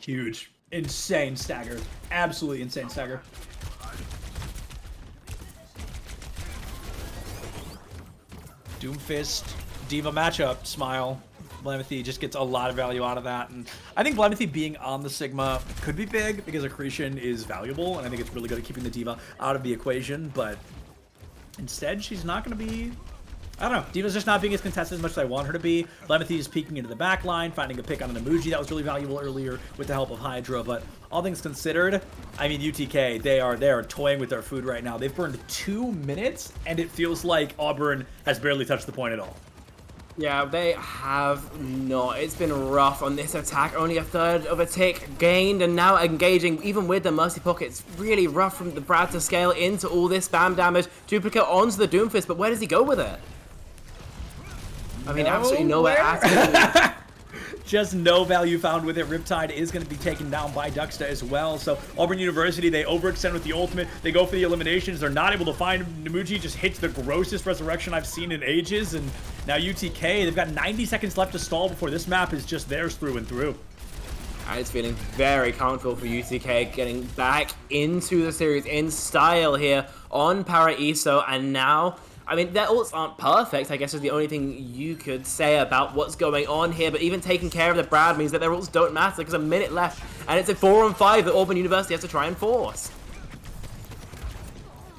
Huge. Insane stagger. Absolutely insane stagger. Doomfist, Diva matchup, smile. Blamethy just gets a lot of value out of that, and I think Blamethy being on the Sigma could be big because accretion is valuable, and I think it's really good at keeping the Diva out of the equation, but instead she's not going to be, I don't know, Diva's just not being as contested as much as I want her to be. Blamethy is peeking into the back line, finding a pick on an emoji that was really valuable earlier with the help of Hydra, but all things considered, I mean, UTK, they are toying with their food right now. They've burned 2 minutes, and it feels like Auburn has barely touched the point at all. Yeah, they have not. It's been rough on this attack. Only a third of a tick gained, and now engaging, even with the Mercy Pocket, it's really rough from the Brad to scale into all this spam damage. Duplicate onto the Doomfist, but where does he go with it? I mean, absolutely nowhere at all. Just no value found with it. Riptide is going to be taken down by Duxta as well. So Auburn University, they overextend with the ultimate. They go for the eliminations. They're not able to find Namuji. Just hits the grossest resurrection I've seen in ages. And now UTK, they've got 90 seconds left to stall before this map is just theirs through and through. It's feeling very comfortable for UTK getting back into the series in style here on Paraiso, and now, I mean, their ults aren't perfect, I guess is the only thing you could say about what's going on here, but even taking care of the Brad means that their ults don't matter because a minute left, and it's a 4-on-5 that Auburn University has to try and force.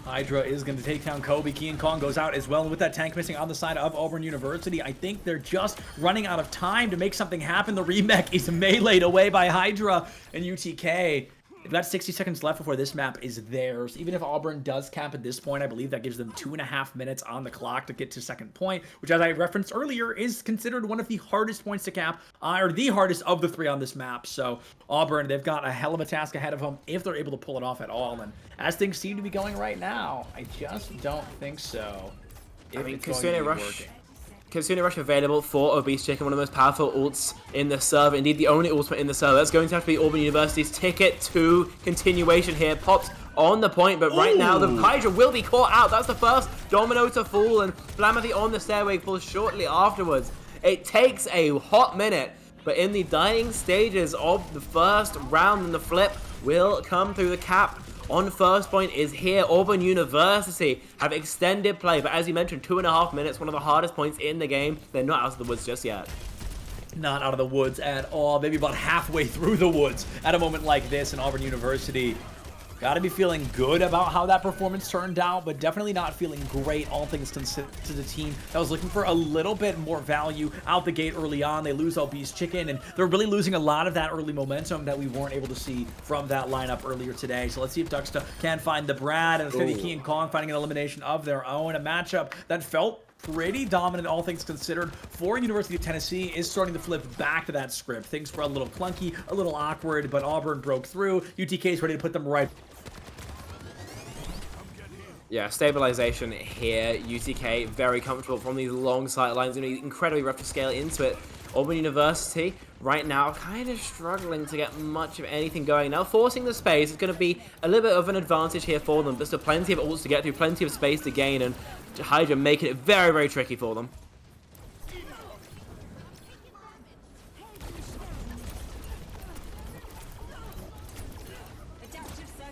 Hydra is going to take down Kobe. Kian Kong goes out as well, and with that tank missing on the side of Auburn University, I think they're just running out of time to make something happen. The remech is meleeed away by Hydra, and UTK, they've got 60 seconds left before this map is theirs. Even if Auburn does cap at this point, I believe that gives them 2.5 minutes on the clock to get to second point, which, as I referenced earlier, is considered one of the hardest points to cap, or the hardest of the 3 on this map. So Auburn, they've got a hell of a task ahead of them if they're able to pull it off at all. And as things seem to be going right now, I just don't think so. I mean, Kitsune Rush available for Obese Chicken, one of the most powerful ults in the server, indeed the only ultimate in the server. That's going to have to be Auburn University's ticket to continuation here. Pops on the point, but right now the Hydra will be caught out. That's the first domino to fall, and Blamethy on the stairway falls shortly afterwards. It takes a hot minute, but in the dying stages of the first round, and the flip will come through the cap. On first point is here. Auburn University have extended play, but as you mentioned, 2.5 minutes, one of the hardest points in the game. They're not out of the woods just yet. Not out of the woods at all. Maybe about halfway through the woods at a moment like this, in Auburn University got to be feeling good about how that performance turned out, but definitely not feeling great, all things considered, to the team that was looking for a little bit more value out the gate early on. They lose Obese Chicken, and they're really losing a lot of that early momentum that we weren't able to see from that lineup earlier today. So let's see if Duxta can find the Brad, and it's going to be Kian Kong finding an elimination of their own. A matchup that felt pretty dominant, all things considered, for University of Tennessee is starting to flip back to that script. Things were a little clunky, a little awkward, but Auburn broke through. UTK is ready to put them right. Yeah, stabilization here. UTK very comfortable from these long sight lines. Going to be incredibly rough to scale into it. Auburn University right now kind of struggling to get much of anything going. Now forcing the space is going to be a little bit of an advantage here for them. But still plenty of ults to get through, plenty of space to gain, and Hydra making it very, very tricky for them.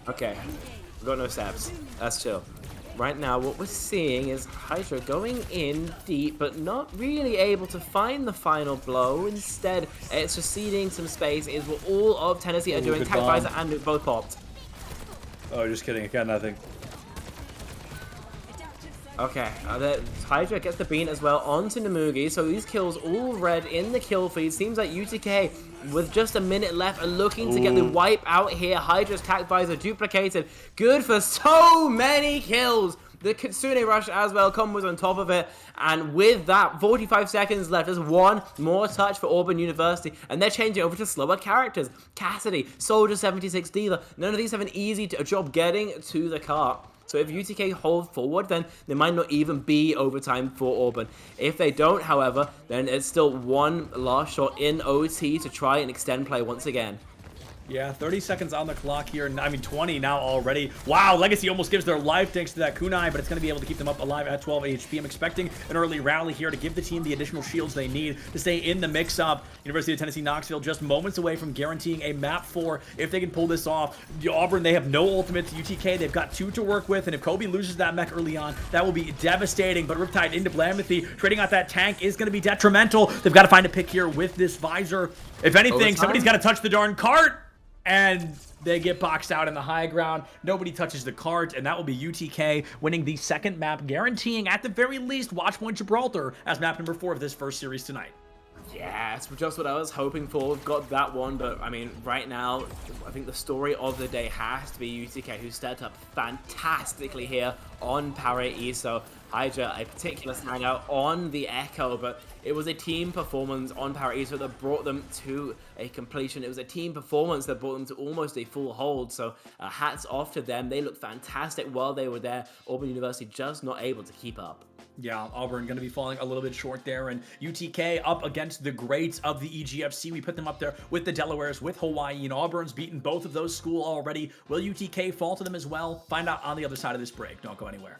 Okay, we've got no stabs. That's chill. right now what we're seeing is Hydra going in deep, but not really able to find the final blow. Instead, it's just ceding some space, is what all of Tennessee are doing. Tactizer and Nuke both popped. Oh, just kidding. It got nothing. Okay, Hydra gets the bean as well onto Namugi, so these kills all red in the kill feed. Seems like UTK, with just a minute left, are looking to get the wipe out here. Hydra's Tac Visor duplicated. Good for so many kills. The Kitsune Rush as well combos on top of it, and with that, 45 seconds left. There's one more touch for Auburn University, and they're changing over to slower characters. Cassidy, Soldier 76 Dealer, none of these have an easy job getting to the cart. So if UTK hold forward, then there might not even be overtime for Auburn. If they don't, however, then it's still one last shot in OT to try and extend play once again. Yeah, 30 seconds on the clock here. I mean, 20 now already. Wow, Legacy almost gives their life thanks to that kunai, but it's going to be able to keep them up alive at 12 HP. I'm expecting an early rally here to give the team the additional shields they need to stay in the mix-up. University of Tennessee Knoxville just moments away from guaranteeing a map 4 if they can pull this off. Auburn, they have no ultimate to UTK. They've got 2 to work with, and if Kobe loses that mech early on, that will be devastating. But Riptide into Blamothy, trading out that tank is going to be detrimental. They've got to find a pick here with this visor. If anything, somebody's got to touch the darn cart. And they get boxed out in the high ground. Nobody touches the cart, and that will be UTK winning the second map, guaranteeing at the very least Watchpoint Gibraltar as map number 4 of this first series tonight. Yeah, it's just what I was hoping for. We've got that one, but I mean, right now, I think the story of the day has to be UTK, who stepped up fantastically here on Para So Hydra, a particular standout on the Echo, but it was a team performance on Para-ESO that brought them to a completion. It was a team performance that brought them to almost a full hold, so hats off to them. They looked fantastic while they were there. Auburn University just not able to keep up. Yeah, Auburn going to be falling a little bit short there, and UTK up against the greats of the EGFC. We put them up there with the Delawares, with Hawaii, and Auburn's beaten both of those schools already. Will UTK fall to them as well? Find out on the other side of this break. Don't go anywhere.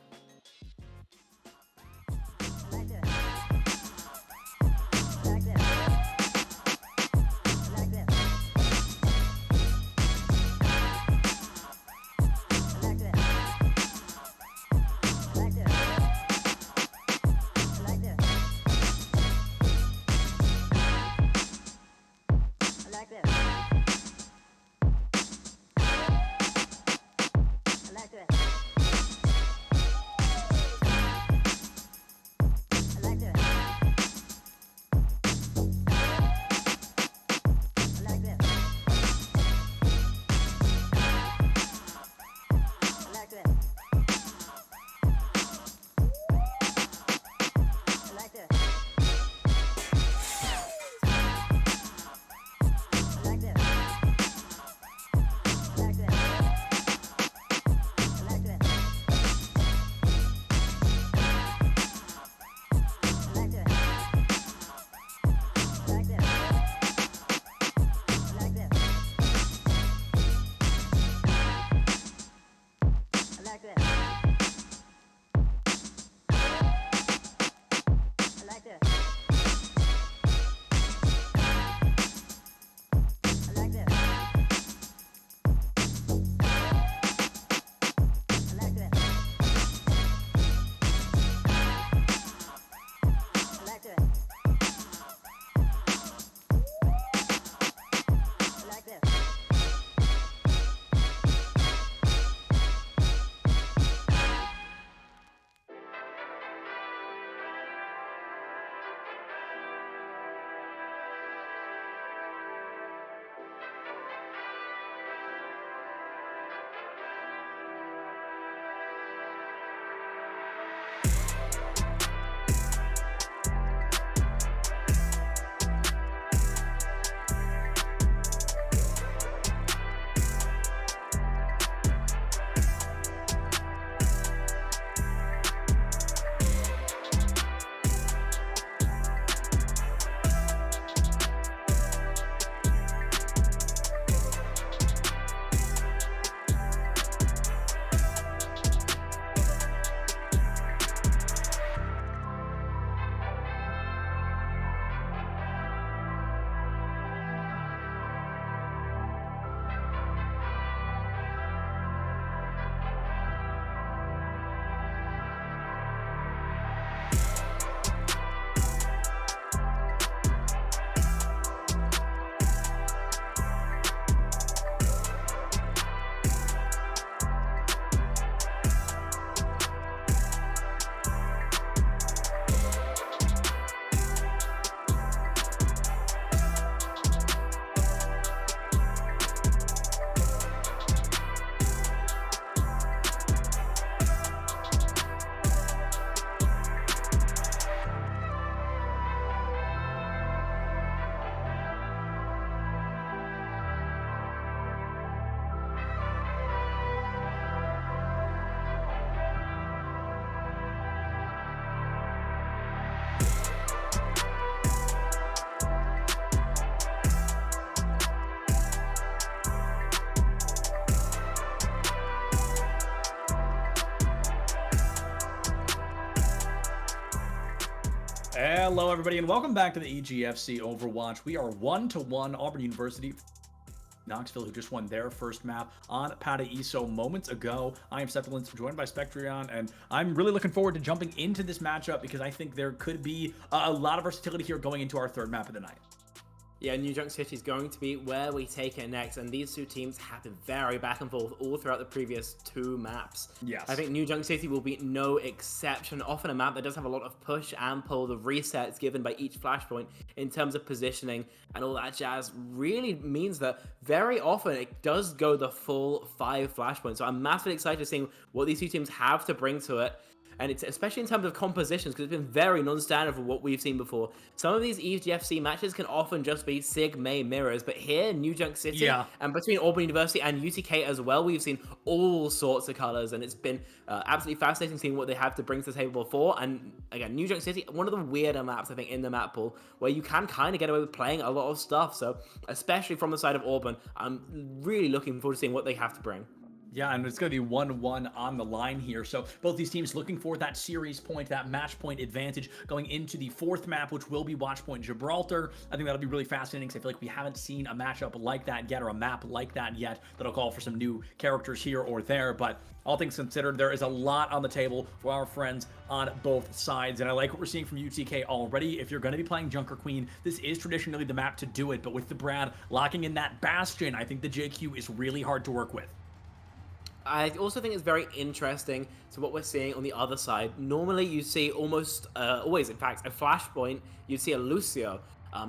Hello, everybody, and welcome back to the EGFC Overwatch. We are 1-1 Auburn University. Knoxville, who just won their first map on Paraíso moments ago. I am Sepulence, joined by Spectrion, and I'm really looking forward to jumping into this matchup because I think there could be a lot of versatility here going into our third map of the night. Yeah, New Junk City is going to be where we take it next, and these two teams have been very back and forth all throughout the previous two maps. Yes. I think New Junk City will be no exception. Often a map that does have a lot of push and pull, the resets given by each flashpoint in terms of positioning and all that jazz really means that very often it does go the full 5 flashpoints. So I'm massively excited to see what these two teams have to bring to it. And it's especially in terms of compositions, because it's been very non-standard for what we've seen before. Some of these EGFC matches can often just be Sig May mirrors, but here, New Junk City, and between Auburn University and UTK as well, we've seen all sorts of colors, and it's been absolutely fascinating seeing what they have to bring to the table before. And again, New Junk City, one of the weirder maps, I think, in the map pool, where you can kind of get away with playing a lot of stuff. So, especially from the side of Auburn, I'm really looking forward to seeing what they have to bring. Yeah, and it's going to be 1-1 on the line here. So both these teams looking for that series point, that match point advantage going into the fourth map, which will be Watch Point Gibraltar. I think that'll be really fascinating because I feel like we haven't seen a matchup like that yet, or a map like that yet, that'll call for some new characters here or there. But all things considered, there is a lot on the table for our friends on both sides. And I like what we're seeing from UTK already. If you're going to be playing Junker Queen, this is traditionally the map to do it. But with the Brad locking in that Bastion, I think the JQ is really hard to work with. I also think it's very interesting to what we're seeing on the other side. Normally, you see almost always, in fact, a flashpoint. You see a Lucio,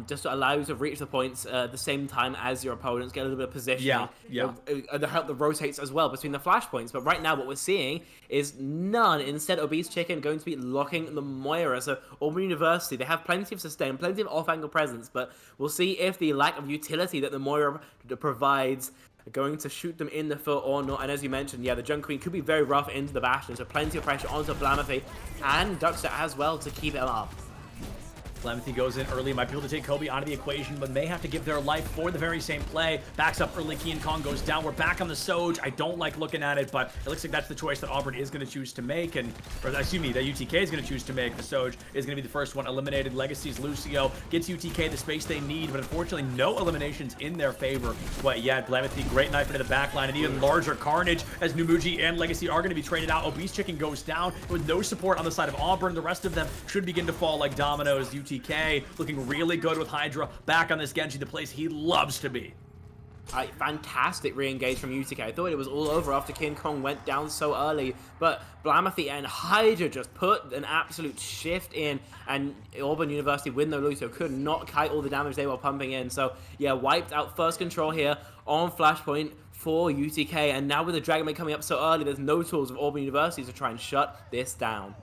just to allow you to reach the points at the same time as your opponents, get a little bit of positioning. The help that rotates as well between the flashpoints. But right now, what we're seeing is none. Instead, Obese Chicken going to be locking the Moira. So Auburn University, they have plenty of sustain, plenty of off-angle presence, but we'll see if the lack of utility that the Moira provides going to shoot them in the foot or not. And as you mentioned, yeah, the Junk Queen could be very rough into the Bastion, so plenty of pressure onto Blamothy and Duckster as well to keep it up. Blamothy goes in early, might be able to take Kobe out of the equation, but may have to give their life for the very same play. Backs up early, King Kong goes down. We're back on the Soj. I don't like looking at it, but it looks like that's the choice that Auburn is going to choose to make, or excuse me, that UTK is going to choose to make. The Soj is going to be the first one eliminated. Legacy's Lucio gets UTK the space they need, but unfortunately no eliminations in their favor. But yet, Blamothy, great knife into the back line, and even larger carnage as Numuji and Legacy are going to be traded out. Obese Chicken goes down with no support on the side of Auburn. The rest of them should begin to fall like dominoes. UTK looking really good with Hydra back on this Genji, the place he loves to be. Fantastic re-engage from UTK. I thought it was all over after King Kong went down so early, but Blamothy and Hydra just put an absolute shift in, and Auburn University with no Lucio could not kite all the damage they were pumping in. So yeah, wiped out first control here on Flashpoint for UTK, and now with the Dragon Maid coming up so early, there's no tools of Auburn University to try and shut this down.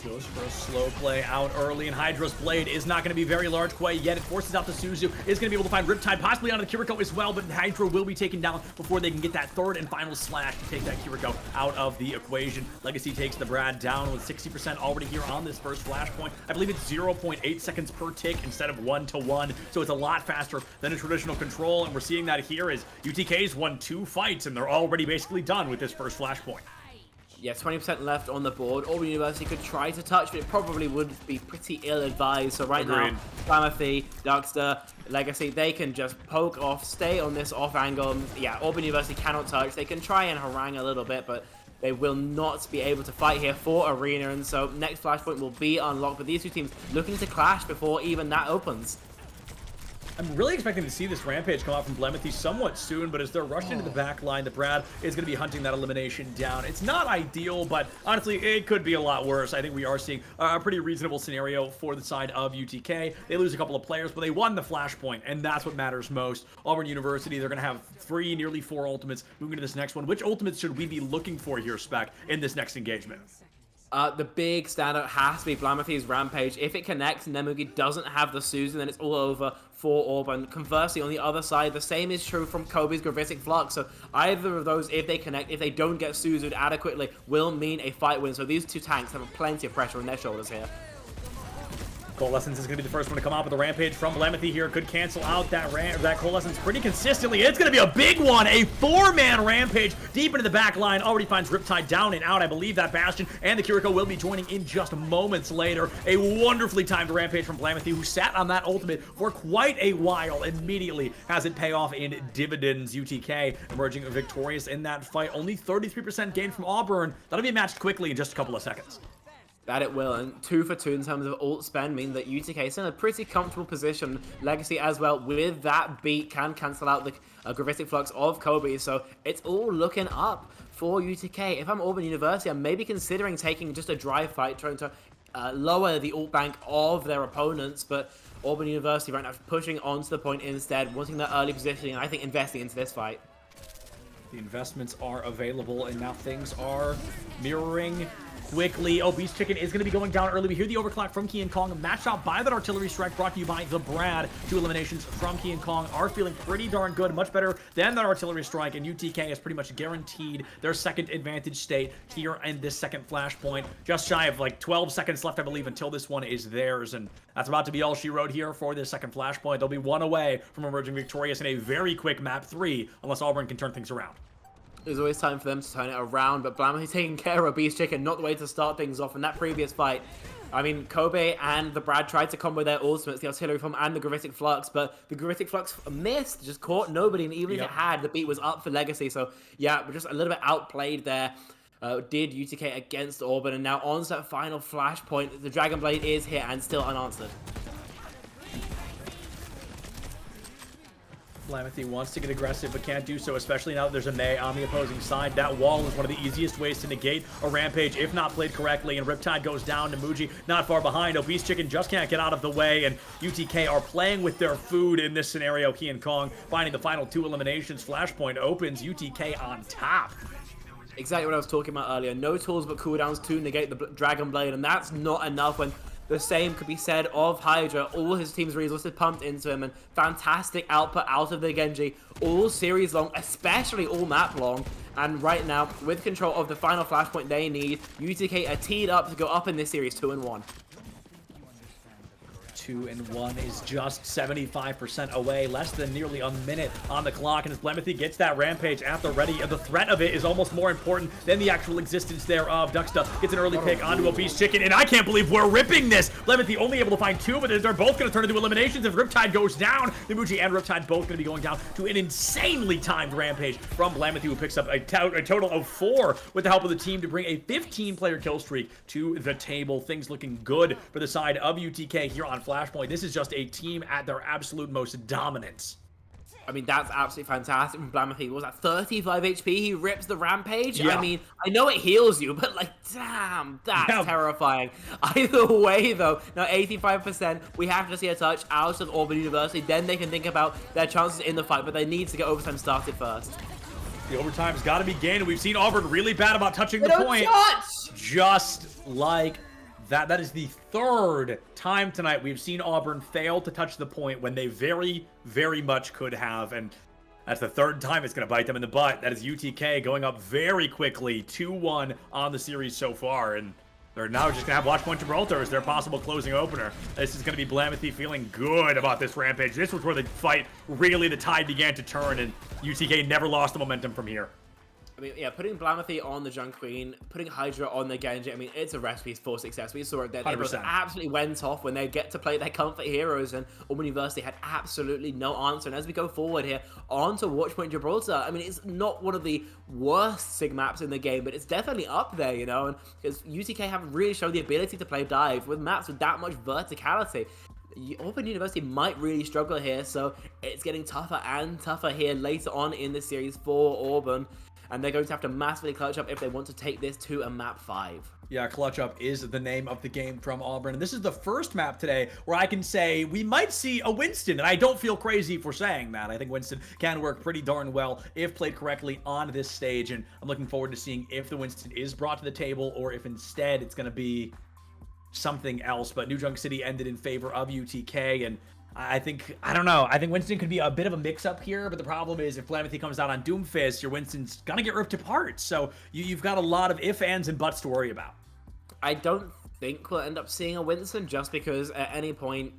Goes for a slow play out early, and Hydra's Blade is not going to be very large quite yet. It forces out the Suzu. Is going to be able to find Riptide, possibly onto the Kiriko as well, but Hydra will be taken down before they can get that third and final slash to take that Kiriko out of the equation. Legacy takes the Brad down with 60% already here on this first flashpoint. I believe it's 0.8 seconds per tick instead of 1-to-1, so it's a lot faster than a traditional control, and we're seeing that here as UTK's won 2 fights, and they're already basically done with this first flashpoint. Yeah, 20% left on the board. Auburn University could try to touch, but it probably would be pretty ill-advised. So right now, Blamothy, Duckster, Legacy, they can just poke off, stay on this off angle. Yeah, Auburn University cannot touch. They can try and harangue a little bit, but they will not be able to fight here for Arena. And so next flashpoint will be unlocked, but these two teams looking to clash before even that opens. I'm really expecting to see this Rampage come out from Blamothy somewhat soon, but as they're rushed into the back line, the Brad is going to be hunting that elimination down. It's not ideal, but honestly, it could be a lot worse. I think we are seeing a pretty reasonable scenario for the side of UTK. They lose a couple of players, but they won the Flashpoint, and that's what matters most. Auburn University, they're going to have 3, nearly 4 ultimates moving to this next one. Which ultimates should we be looking for here, Spec, in this next engagement? The big standout has to be Blamothy's Rampage. If it connects and Nemugi doesn't have the Suzu, then it's all over for Auburn. Conversely, on the other side, the same is true from Kobe's Gravitic Flux. So either of those, if they connect, if they don't get Suzu'd adequately, will mean a fight win. So these two tanks have plenty of pressure on their shoulders here. Coalescence is going to be the first one to come out, but the Rampage from Blamothy here could cancel out that Coalescence pretty consistently. It's going to be a big one. A 4-man Rampage deep into the back line. Already finds Riptide down and out. I believe that Bastion and the Kiriko will be joining in just moments later. A wonderfully timed Rampage from Blamothy, who sat on that ultimate for quite a while. Immediately has it pay off in dividends. UTK emerging victorious in that fight. Only 33% gain from Auburn. That'll be matched quickly in just a couple of seconds. That it will, and 2 for 2 in terms of ult spend mean that UTK is in a pretty comfortable position. Legacy as well, with that beat, can cancel out the Gravitic Flux of Kobe, so it's all looking up for UTK. If I'm Auburn University, I'm maybe considering taking just a dry fight, trying to lower the ult bank of their opponents, but Auburn University right now is pushing onto the point instead, wanting that early positioning, and I think investing into this fight. The investments are available, and now things are mirroring quickly. Oh, Beast Chicken is going to be going down early. We hear the overclock from Kian Kong, matched out by that artillery strike brought to you by the Brad. 2 eliminations from Kian Kong are feeling pretty darn good, much better than that artillery strike, and UTK has pretty much guaranteed their second advantage state here in this second flashpoint. Just shy of like 12 seconds left, I believe, until this one is theirs, and that's about to be all she wrote here for this second flashpoint. They'll be 1 away from emerging victorious in a very quick map 3, unless Auburn can turn things around. There's always time for them to turn it around, but Blamothy taking care of Beast Chicken, not the way to start things off in that previous fight. I mean, Kobe and the Brad tried to combo their ultimates, the Artillery Form and the Gravitic Flux, but the Gravitic Flux missed, just caught nobody, and even if it had, the beat was up for Legacy, so yeah, we're just a little bit outplayed there. Did UTK against Auburn, and now on to that final flashpoint. The Dragon Blade is here and still unanswered. Blamothy wants to get aggressive, but can't do so, especially now that there's a Mei on the opposing side. That wall is one of the easiest ways to negate a Rampage if not played correctly, and Riptide goes down to Muji, not far behind. Obese Chicken just can't get out of the way, and UTK are playing with their food in this scenario. Kian Kong finding the final 2 eliminations. Flashpoint opens, UTK on top. Exactly what I was talking about earlier. No tools but cooldowns to negate the Dragon Blade, and that's not enough when the same could be said of Hydra. All his team's resources pumped into him, and fantastic output out of the Genji all series long, especially all map long. And right now, with control of the final flashpoint they need, UTK are teed up to go up in this series 2-1. 2-1 is just 75% away, less than nearly a minute on the clock, and as Blamothy gets that Rampage at the ready, the threat of it is almost more important than the actual existence thereof. Ducksta gets an early pick onto Obese Chicken, and I can't believe we're ripping this. Blamothy only able to find 2, but they're both going to turn into eliminations if Riptide goes down. Nimuji and Riptide both going to be going down to an insanely timed Rampage from Blamothy, who picks up a total of 4 with the help of the team to bring a 15-player kill streak to the table. Things looking good for the side of UTK here on Flashpoint. This is just a team at their absolute most dominance. I mean, that's absolutely fantastic from Blamothy. What was that, 35 HP? He rips the Rampage? Yeah. I mean, I know it heals you, but like, damn, that's terrifying. Either way, though, now 85%, we have to see a touch out of Auburn University. Then they can think about their chances in the fight, but they need to get overtime started first. The overtime's got to be gained, and we've seen Auburn really bad about touching the point. Just like that. That is the 3rd time tonight we've seen Auburn fail to touch the point when they very, very much could have, and that's the 3rd time it's going to bite them in the butt. That is UTK going up very quickly, 2-1 on the series so far, and they're now just going to have Watch Point Gibraltar as their possible closing opener. This is going to be Blamothy feeling good about this Rampage. This was where the fight, really the tide began to turn, and UTK never lost the momentum from here. I mean, yeah, putting Blamothy on the Junk Queen, putting Hydra on the Genji, I mean, it's a recipe for success. We saw it then. 100%. It was absolutely went off when they get to play their comfort heroes, and Auburn University had absolutely no answer. And as we go forward here, on to Watchpoint Gibraltar, I mean, it's not one of the worst SIG maps in the game, but it's definitely up there, you know, and because UTK haven't really shown the ability to play dive with maps with that much verticality. Auburn University might really struggle here, so it's getting tougher and tougher here later on in the series for Auburn. And they're going to have to massively clutch up if they want to take this to a map 5. Yeah, clutch up is the name of the game from Auburn. And this is the first map today where I can say we might see a Winston. And I don't feel crazy for saying that. I think Winston can work pretty darn well if played correctly on this stage. And I'm looking forward to seeing if the Winston is brought to the table or if instead it's going to be something else. But New Junk City ended in favor of UTK, and I don't know. I think Winston could be a bit of a mix-up here, but the problem is if Blamothy comes out on Doomfist, your Winston's gonna get ripped apart. So you've got a lot of ifs, ands, and buts to worry about. I don't think we'll end up seeing a Winston, just because at any point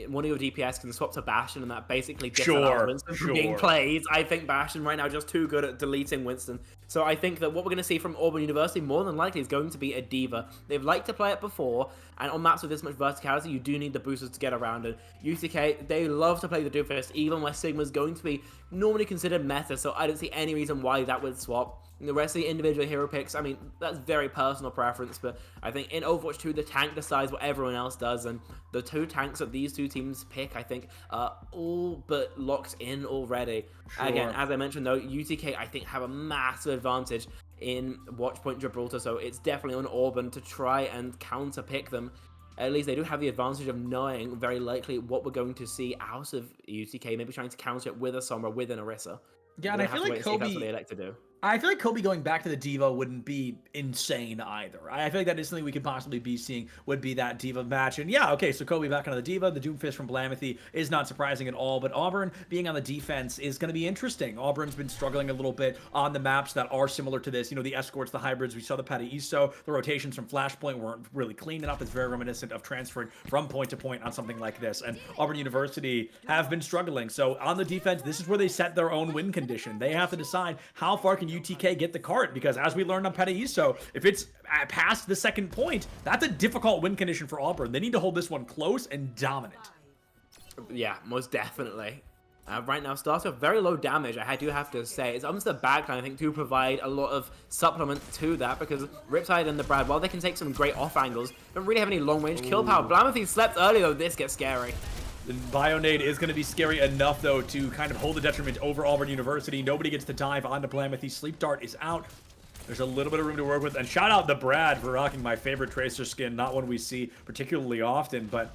one of your DPS can swap to Bastion, and that basically disallows Winston from being played. I think Bastion right now just too good at deleting Winston. So I think that what we're going to see from Auburn University more than likely is going to be a D.Va. They've liked to play it before, and on maps with this much verticality, you do need the boosters to get around. And UTK, they love to play the Doomfist, even where Sigma's going to be normally considered meta, so I don't see any reason why that would swap. The rest of the individual hero picks, I mean, that's very personal preference, but I think in Overwatch 2, the tank decides what everyone else does, and the two tanks that these two teams pick, I think, are all but locked in already. Sure. Again, as I mentioned though, UTK, I think, have a massive advantage in Watchpoint Gibraltar, so it's definitely on Auburn to try and counter-pick them. At least they do have the advantage of knowing very likely what we're going to see out of UTK, maybe trying to counter it with a Sombra, with an Orisa. Yeah, and I feel like Kobe, that's what they elect to do. I feel like Kobe going back to the D.Va wouldn't be insane either. I feel like that is something we could possibly be seeing, would be that D.Va match. And yeah, okay, so Kobe back on the D.Va, the Doomfist from Blamethy is not surprising at all, but Auburn being on the defense is going to be interesting. Auburn's been struggling a little bit on the maps that are similar to this. You know, the escorts, the hybrids, we saw the Pataiso, the rotations from Flashpoint weren't really clean enough. It's very reminiscent of transferring from point to point on something like this. And Auburn University have been struggling. So on the defense, this is where they set their own win condition. They have to decide how far can UTK get the cart, because as we learned on Pataiso, if it's past the second point, that's a difficult win condition for Auburn. They need to hold this one close and dominant. Yeah, most definitely. Right now, starts with very low damage, I do have to say. It's almost the backline, I think, to provide a lot of supplement to that, because Riptide and the Brad, while they can take some great off angles, don't really have any long-range kill power. Blamethy slept early, though. This gets scary. The Bionade is going to be scary enough, though, to kind of hold the detriment over Auburn University. Nobody gets to dive onto Blamethy. Sleep Dart is out. There's a little bit of room to work with. And shout out the Brad for rocking my favorite Tracer skin. Not one we see particularly often, but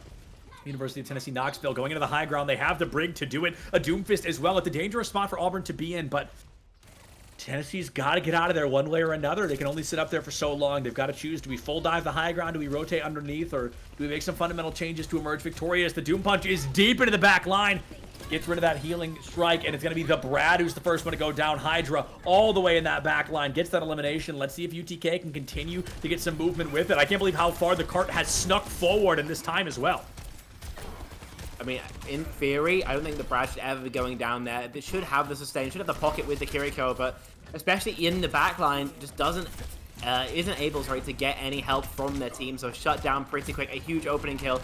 University of Tennessee Knoxville going into the high ground. They have the Brig to do it. A Doomfist as well. It's a dangerous spot for Auburn to be in, but Tennessee's got to get out of there one way or another. They can only sit up there for so long. They've got to choose. Do we full dive the high ground? Do we rotate underneath? Or do we make some fundamental changes to emerge victorious? The Doom Punch is deep into the back line. Gets rid of that healing strike, and it's going to be the Brad who's the first one to go down. Hydra all the way in that back line. Gets that elimination. Let's see if UTK can continue to get some movement with it. I can't believe how far the cart has snuck forward in this time as well. I mean, in theory, I don't think the Brad should ever be going down there. They should have the sustain, should have the pocket with the Kiriko, but especially in the backline, just isn't able, to get any help from their team. So shut down pretty quick. A huge opening kill.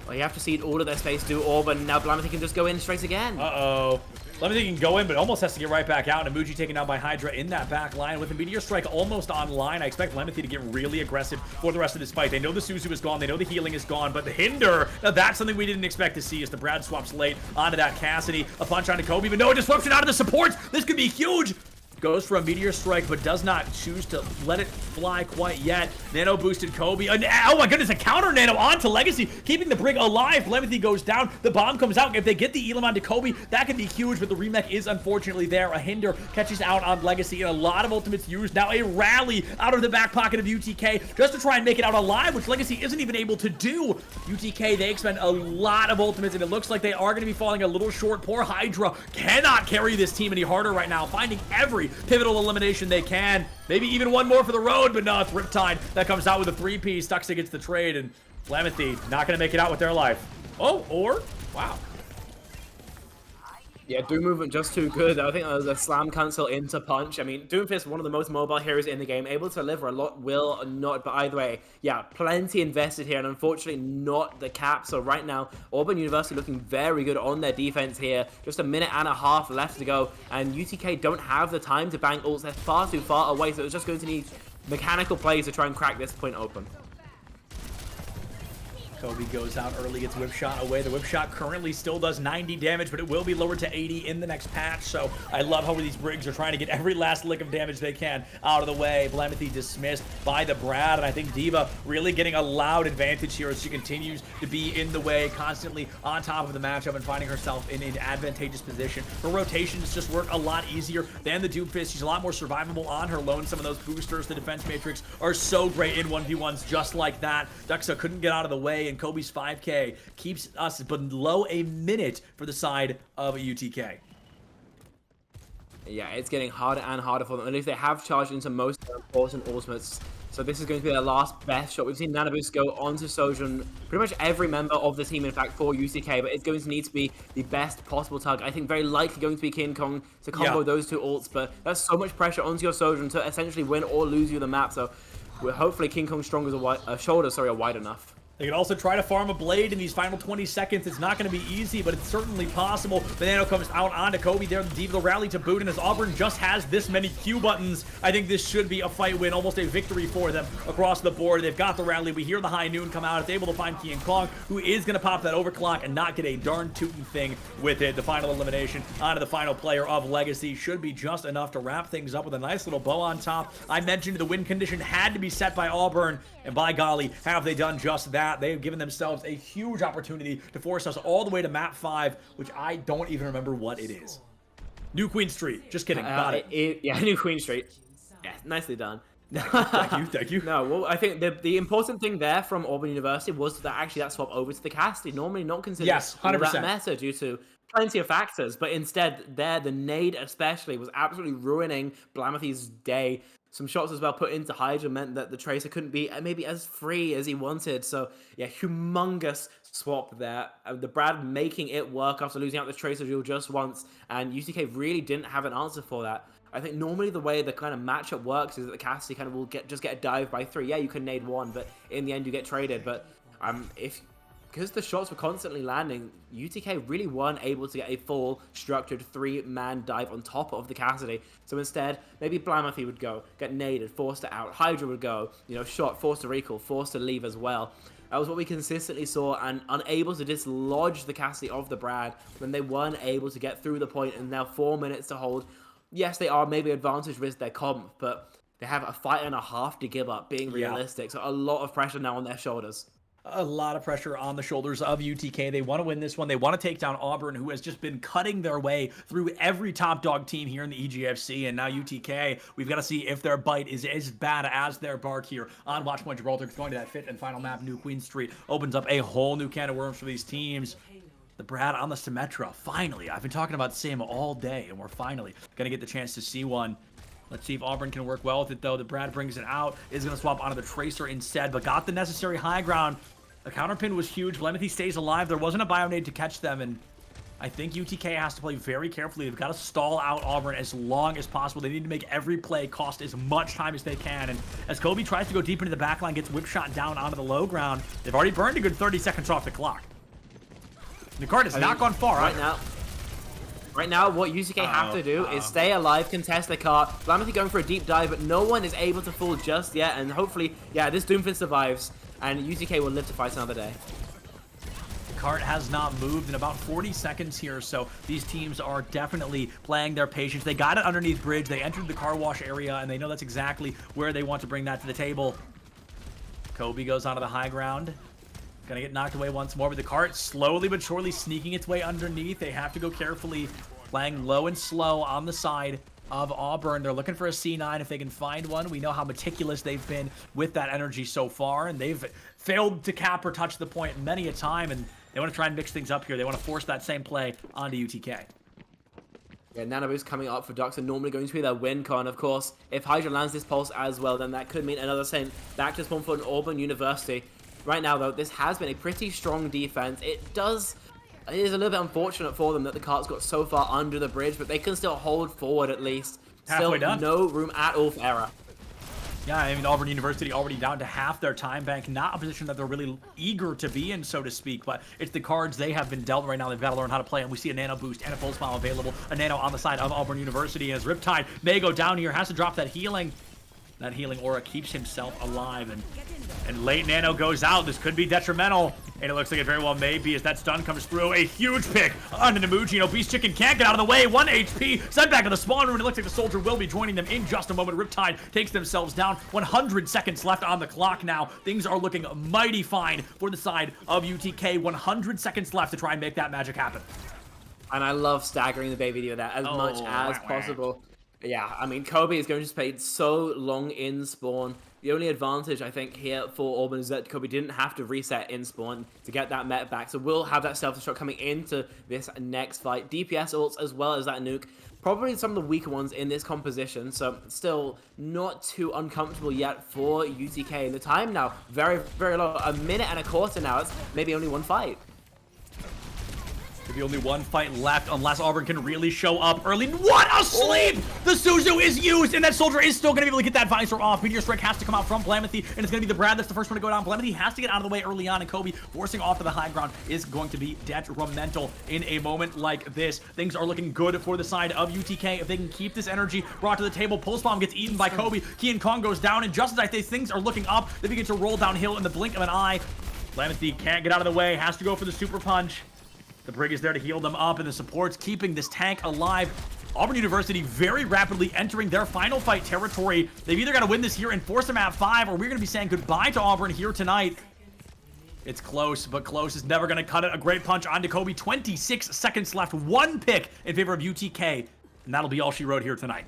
Well, you have to cede all of their space to Auburn. Now Blamethy can just go in straight again. Uh-oh. Blamethy can go in, but almost has to get right back out. And Muji taken down by Hydra in that back line. With the Meteor Strike almost online, I expect Blamethy to get really aggressive for the rest of this fight. They know the Suzu is gone. They know the healing is gone. But the Hinder, now that's something we didn't expect to see as the Brad swaps late onto that Cassidy. A punch onto Kobe, but no disruption out of the supports. This could be huge. Goes for a Meteor Strike, but does not choose to let it fly quite yet. Nano boosted Kobe. Oh my goodness, a counter Nano onto Legacy, keeping the Brig alive. Blamethy goes down. The bomb comes out. If they get the Elam onto Kobe, that could be huge, but the remake is unfortunately there. A Hinder catches out on Legacy, and a lot of ultimates used. Now a rally out of the back pocket of UTK just to try and make it out alive, which Legacy isn't even able to do. UTK, they expend a lot of ultimates, and it looks like they are going to be falling a little short. Poor Hydra cannot carry this team any harder right now, finding every pivotal elimination they can. Maybe even one more for the road, but no, it's Riptide that comes out with a 3-piece. Tuxa gets the trade, and Blamethy not going to make it out with their life. Oh, or? Wow. Yeah, Doom movement just too good. I think that was a slam cancel into punch. I mean, Doomfist, one of the most mobile heroes in the game, able to deliver a lot, will not. But either way, yeah, plenty invested here, and unfortunately not the cap. So right now, Auburn University looking very good on their defense here. Just a minute and a half left to go, and UTK don't have the time to bang ults. They're far too far away, so it's just going to need mechanical plays to try and crack this point open. Kobe goes out early, gets whip shot away. The whip shot currently still does 90 damage, but it will be lowered to 80 in the next patch. So I love how these Brigs are trying to get every last lick of damage they can out of the way. Blamethy dismissed by the Brad, and I think D.Va really getting a loud advantage here as she continues to be in the way, constantly on top of the matchup and finding herself in an advantageous position. Her rotations just work a lot easier than the Doomfist. She's a lot more survivable on her lone. Some of those boosters, the defense matrix, are so great in 1v1s just like that. Duxa couldn't get out of the way, and Kobe's 5K keeps us below a minute for the side of UTK. Yeah, it's getting harder and harder for them. At least they have charged into most important ultimates So this is going to be their last best shot. We've seen Nanoboost go onto Sojourn, pretty much every member of the team, in fact, for UCK, but it's going to need to be the best possible target. I think very likely going to be King Kong to combo those two ults, but that's so much pressure onto your Sojourn to essentially win or lose you the map, so hopefully King Kong's shoulders are wide enough. They can also try to farm a Blade in these final 20 seconds. It's not going to be easy, but it's certainly possible. Banano comes out onto Kobe there. The Diva rally to boot, and as Auburn just has this many Q buttons, I think this should be a fight win, almost a victory for them across the board. They've got the rally. We hear the high noon come out. It's able to find King Kong, who is going to pop that overclock and not get a darn tootin' thing with it. The final elimination onto the final player of Legacy should be just enough to wrap things up with a nice little bow on top. I mentioned the win condition had to be set by Auburn, and by golly, have they done just that. They have given themselves a huge opportunity to force us all the way to map 5, which I don't even remember what it is. New Queen Street. Just kidding. Got it. Yeah, New Queen Street. Yeah, nicely done. Thank you. No, well, I think the important thing there from Auburn University was that actually that swap over to the Cassidy. Normally not considered yes, 100%. that meta due to plenty of factors, but instead there, the nade especially was absolutely ruining Blamethy's day. Some shots as well put into Hydra meant that the Tracer couldn't be maybe as free as he wanted. So, yeah, humongous swap there. The Brad making it work after losing out the Tracer duel just once, and UCK really didn't have an answer for that. I think normally the way the kind of matchup works is that the Cassidy kind of will just get a dive by 3. Yeah, you can nade 1, but in the end you get traded. But because the shots were constantly landing, UTK really weren't able to get a full structured 3-man dive on top of the Cassidy. So instead, maybe Blamethy would go, get naded, forced to out. Hydra would go, shot, forced to recall, forced to leave as well. That was what we consistently saw, and unable to dislodge the Cassidy of the Brad when they weren't able to get through the point, and now 4 minutes to hold. Yes, they are maybe advantaged with their comp, but they have a fight and a half to give up, being realistic. So a lot of pressure now on their shoulders. A lot of pressure on the shoulders of UTK. They want to win this one. They want to take down Auburn, who has just been cutting their way through every top dog team here in the EGFC. And now UTK, we've got to see if their bite is as bad as their bark here on Watchpoint Gibraltar. Going to that 5th and final map, New Queen Street, opens up a whole new can of worms for these teams. The Brad on the Symmetra, finally. I've been talking about Sim all day, and we're finally going to get the chance to see one. Let's see if Auburn can work well with it, though. The Brad brings it out, is going to swap onto the Tracer instead, but got the necessary high ground. The counterpin was huge. Blamethy stays alive. There wasn't a Bionade to catch them, and I think UTK has to play very carefully. They've got to stall out Auburn as long as possible. They need to make every play cost as much time as they can, and as Kobe tries to go deep into the backline, gets whip shot down onto the low ground, they've already burned a good 30 seconds off the clock. The card has not gone far Right now, what UCK have to do is stay alive, contest the cart. Blamethy going for a deep dive, but no one is able to fool just yet. And hopefully, this Doomfist survives, and UCK will live to fight another day. The cart has not moved in about 40 seconds here, so these teams are definitely playing their patience. They got it underneath bridge. They entered the car wash area, and they know that's exactly where they want to bring that to the table. Kobe goes onto the high ground. Gonna get knocked away once more, but the cart slowly but surely sneaking its way underneath. They have to go carefully, playing low and slow on the side of Auburn. They're looking for a C9 if they can find one. We know how meticulous they've been with that energy so far, and they've failed to cap or touch the point many a time, and they want to try and mix things up here. They want to force that same play onto UTK. Yeah, Nanoboost coming up for Ducks are normally going to be their win con. Of course, if Hydra lands this pulse as well, then that could mean another same back to spawn for an Auburn University. Right now, though, this has been a pretty strong defense. It is a little bit unfortunate for them that the cart's got so far under the bridge, but they can still hold forward at least. Halfway done. No room at all for error. Yeah, I mean, Auburn University already down to half their time bank. Not a position that they're really eager to be in, so to speak, but it's the cards they have been dealt right now. They've got to learn how to play, and we see a Nano boost and a full smile available. A Nano on the side of Auburn University, and as Riptide may go down here, has to drop that healing. That healing aura keeps himself alive, and late Nano goes out. This could be detrimental, and it looks like it very well may be as that stun comes through. A huge pick onto Namuji, and Obese Chicken can't get out of the way. 1 HP, sent back to the spawn room, and it looks like the soldier will be joining them in just a moment. Riptide takes themselves down. 100 seconds left on the clock now. Things are looking mighty fine for the side of UTK. 100 seconds left to try and make that magic happen. And I love staggering the baby deal there as much as possible. Yeah, I mean, Kobe is going to spend so long in spawn. The only advantage, I think, here for Auburn is that Kobe didn't have to reset in spawn to get that meta back. So we'll have that self-destruct coming into this next fight. DPS ults as well as that nuke. Probably some of the weaker ones in this composition. So still not too uncomfortable yet for UTK. And the time now, very, very low. A minute and a quarter now. It's maybe only one fight. Maybe only one fight left unless Auburn can really show up early. What a sleep! The Suzu is used, and that soldier is still going to be able to get that visor off. Meteor Strike has to come out from Blamothy, and it's going to be the Brad that's the first one to go down. Blamothy has to get out of the way early on, and Kobe forcing off to the high ground is going to be detrimental in a moment like this. Things are looking good for the side of UTK if they can keep this energy brought to the table. Pulse Bomb gets eaten by Kobe. Kian Kong goes down, and just as I think things are looking up, they begin to roll downhill in the blink of an eye. Blamothy can't get out of the way, has to go for the super punch. The Brig is there to heal them up, and the support's keeping this tank alive. Auburn University very rapidly entering their final fight territory. They've either got to win this here and force them at 5, or we're going to be saying goodbye to Auburn here tonight. It's close, but close is never going to cut it. A great punch onto Kobe. 26 seconds left. One pick in favor of UTK, and that'll be all she wrote here tonight.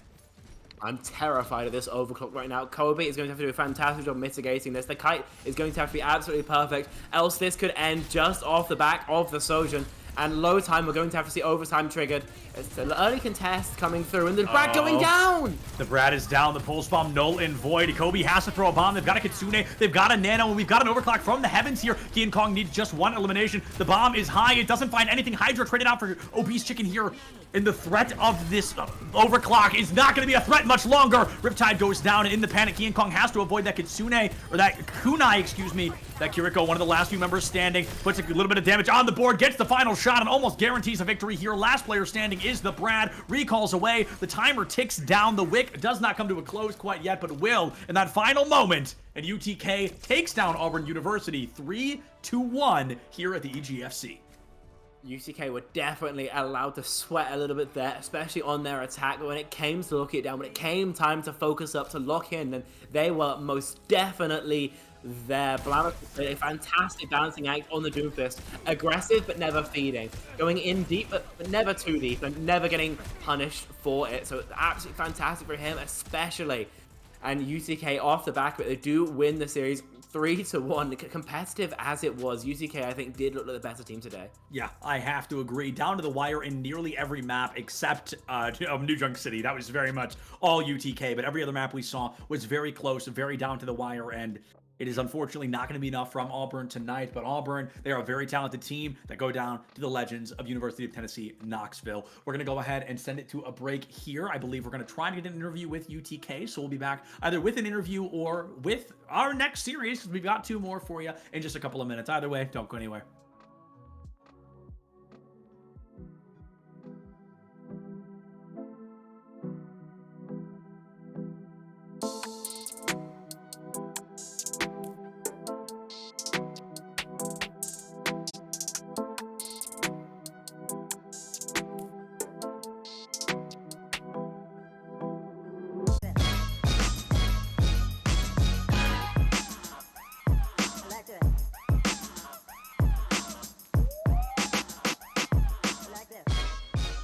I'm terrified of this overclock right now. Kobe is going to have to do a fantastic job mitigating this. The kite is going to have to be absolutely perfect, else this could end just off the back of the Sojourn. And low time, we're going to have to see overtime triggered. It's an early contest coming through, and the Brad going down! The Brad is down, the Pulse Bomb null and void. Kobe has to throw a bomb. They've got a Kitsune, they've got a Nano, and we've got an overclock from the heavens here. Kian Kong needs just one elimination. The bomb is high, it doesn't find anything. Hydra traded out for Obese Chicken here. And the threat of this overclock is not going to be a threat much longer. Riptide goes down, and in the panic, Kian Kong has to avoid that Kitsune, or that Kunai, excuse me. That Kiriko, one of the last few members standing, puts a little bit of damage on the board, gets the final shot, and almost guarantees a victory here. Last player standing is the Brad. Recalls away. The timer ticks down. The wick does not come to a close quite yet, but will in that final moment. And UTK takes down Auburn University 3-1 here at the EGFC. UTK were definitely allowed to sweat a little bit there, especially on their attack. But when it came to locking it down, when it came time to focus up, to lock in, then they were most definitely there. Blamothy did a fantastic balancing act on the Doomfist. Aggressive, but never feeding. Going in deep, but never too deep, and never getting punished for it. So it's absolutely fantastic for him, especially. And UTK off the back of it, they do win the series 3-1. Competitive as it was, UTK, I think, did look like the better team today. Yeah, I have to agree. Down to the wire in nearly every map except New Junk City. That was very much all UTK, but every other map we saw was very close, very down to the wire, and it is unfortunately not going to be enough from Auburn tonight, but Auburn, they are a very talented team that go down to the legends of University of Tennessee, Knoxville. We're going to go ahead and send it to a break here. I believe we're going to try to get an interview with UTK, so we'll be back either with an interview or with our next series, because we've got 2 more for you in just a couple of minutes. Either way, don't go anywhere.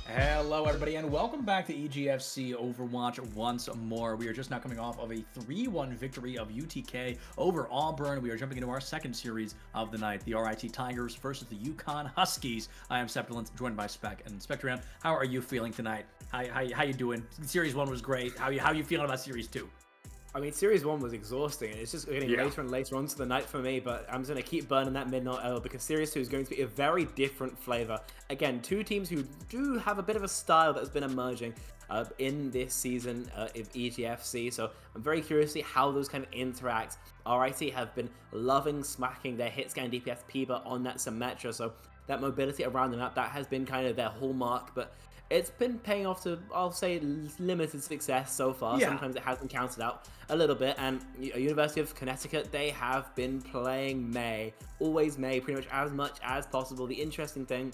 Hello everybody and welcome back to EGFC Overwatch once more. We are just now coming off of a 3-1 victory of UTK over Auburn. We are jumping into our second series of the night, the RIT Tigers versus the UConn Huskies. I am Sepulent, joined by Spec and Spectrian. How are you feeling tonight? How you doing? Series 1 was great. How you feeling about Series 2? I mean, Series 1 was exhausting, and it's just getting later and later on to the night for me, but I'm just going to keep burning that midnight oil because Series 2 is going to be a very different flavor. Again, 2 teams who do have a bit of a style that has been emerging in this season of EGFC, so I'm very curious to see how those kind of interact. RIT have been loving smacking their hit scan DPS Piba on that Symmetra, so that mobility around the map, that has been kind of their hallmark, but it's been paying off to, I'll say, limited success so far. Yeah. Sometimes it has been counted out a little bit. And University of Connecticut, they have been playing May. Always May, pretty much as possible. The interesting thing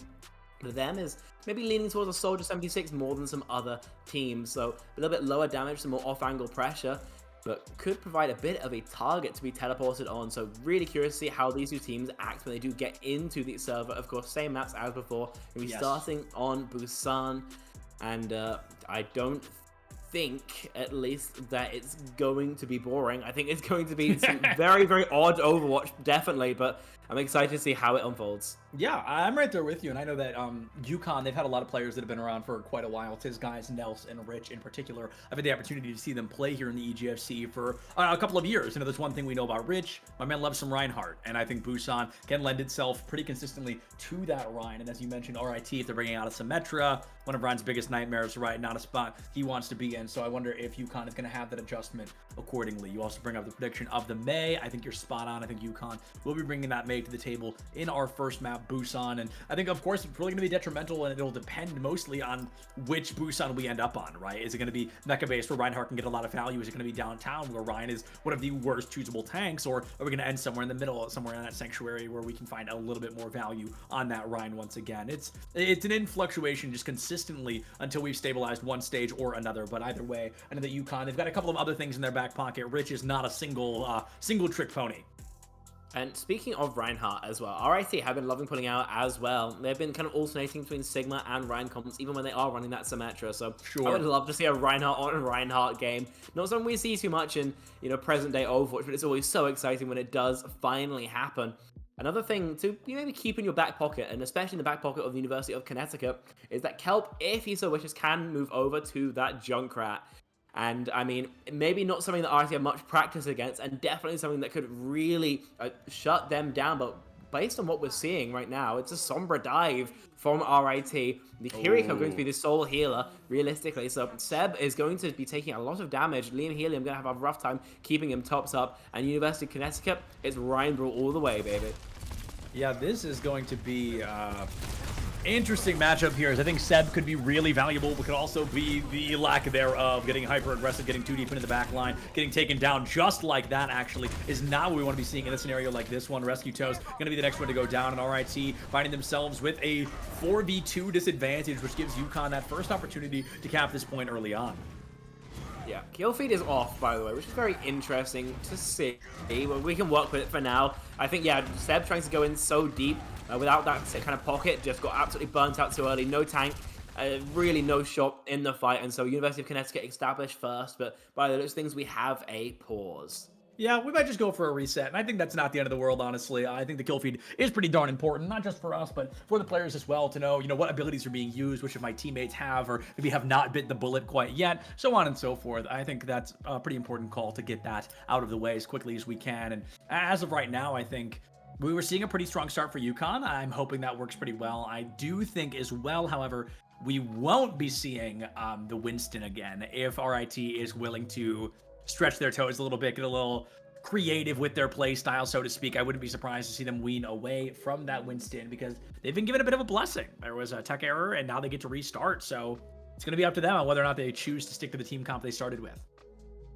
for them is maybe leaning towards a Soldier 76 more than some other teams. So a little bit lower damage, some more off-angle pressure, but could provide a bit of a target to be teleported on. So really curious to see how these 2 teams act when they do get into the server. Of course, same maps as before. We'll be starting on Busan, and I don't think, at least, that it's going to be boring. I think it's going to be some very, very odd Overwatch, definitely, but I'm excited to see how it unfolds. Yeah, I'm right there with you, and I know that UConn, they've had a lot of players that have been around for quite a while. Tiz guys, Nels and Rich in particular. I've had the opportunity to see them play here in the EGFC for a couple of years. You know, there's one thing we know about Rich. My man loves some Reinhardt, and I think Busan can lend itself pretty consistently to that Ryan. And as you mentioned, RIT, if they're bringing out a Symmetra, one of Ryan's biggest nightmares, right? Not a spot he wants to be in. So I wonder if UConn is going to have that adjustment accordingly. You also bring up the prediction of the May. I think you're spot on. I think UConn will be bringing that May to the table in our first map, Busan. And I think, of course, it's really going to be detrimental, and it'll depend mostly on which Busan we end up on, right? Is it going to be mecha-based where Reinhardt can get a lot of value? Is it going to be downtown where Ryan is one of the worst choosable tanks? Or are we going to end somewhere in the middle, somewhere in that sanctuary where we can find a little bit more value on that Ryan once again? It's an in-fluctuation just consistently until we've stabilized one stage or another. But either way, I know that UConn, they've got a couple of other things in their back pocket. Rich is not a single trick pony. And speaking of Reinhardt as well, RIT have been loving putting out as well. They've been kind of alternating between Sigma and Ryan comps, even when they are running that Symmetra. So sure. I would love to see a Reinhardt on Reinhardt game. Not something we see too much in, present day Overwatch, but it's always so exciting when it does finally happen. Another thing to maybe keep in your back pocket, and especially in the back pocket of the University of Connecticut, is that Kelp, if he so wishes, can move over to that Junkrat. And, I mean, maybe not something that RIT have much practice against, and definitely something that could really shut them down. But based on what we're seeing right now, it's a Sombra dive from RIT. The Kiriko going to be the sole healer, realistically. So Seb is going to be taking a lot of damage. Liam Helium going to have a rough time keeping him tops up. And University of Connecticut, it's Ryan Brawl all the way, baby. Yeah, this is going to be interesting matchup here, as I think Seb could be really valuable, but could also be the lack thereof. Getting hyper-aggressive, getting too deep into the back line, getting taken down just like that, actually, is not what we want to be seeing in a scenario like this one. Rescue Toes going to be the next one to go down, and RIT finding themselves with a 4v2 disadvantage, which gives UConn that first opportunity to cap this point early on. Yeah, kill feed is off, by the way, which is very interesting to see. But we can work with it for now. I think, yeah, Seb trying to go in so deep without that kind of pocket just got absolutely burnt out too early. No tank, really no shot in the fight. And so University of Connecticut established first. But by those things, we have a pause. Yeah, we might just go for a reset, and I think that's not the end of the world, honestly. I think the kill feed is pretty darn important, not just for us, but for the players as well, to know, what abilities are being used, which of my teammates have, or maybe have not bit the bullet quite yet, so on and so forth. I think that's a pretty important call to get that out of the way as quickly as we can, and as of right now, I think we were seeing a pretty strong start for UConn. I'm hoping that works pretty well. I do think as well, however, we won't be seeing the Winston again if RIT is willing to stretch their toes a little bit, get a little creative with their play style, so to speak. I wouldn't be surprised to see them wean away from that Winston, because they've been given a bit of a blessing. There was a tech error, and now they get to restart, so it's going to be up to them on whether or not they choose to stick to the team comp they started with.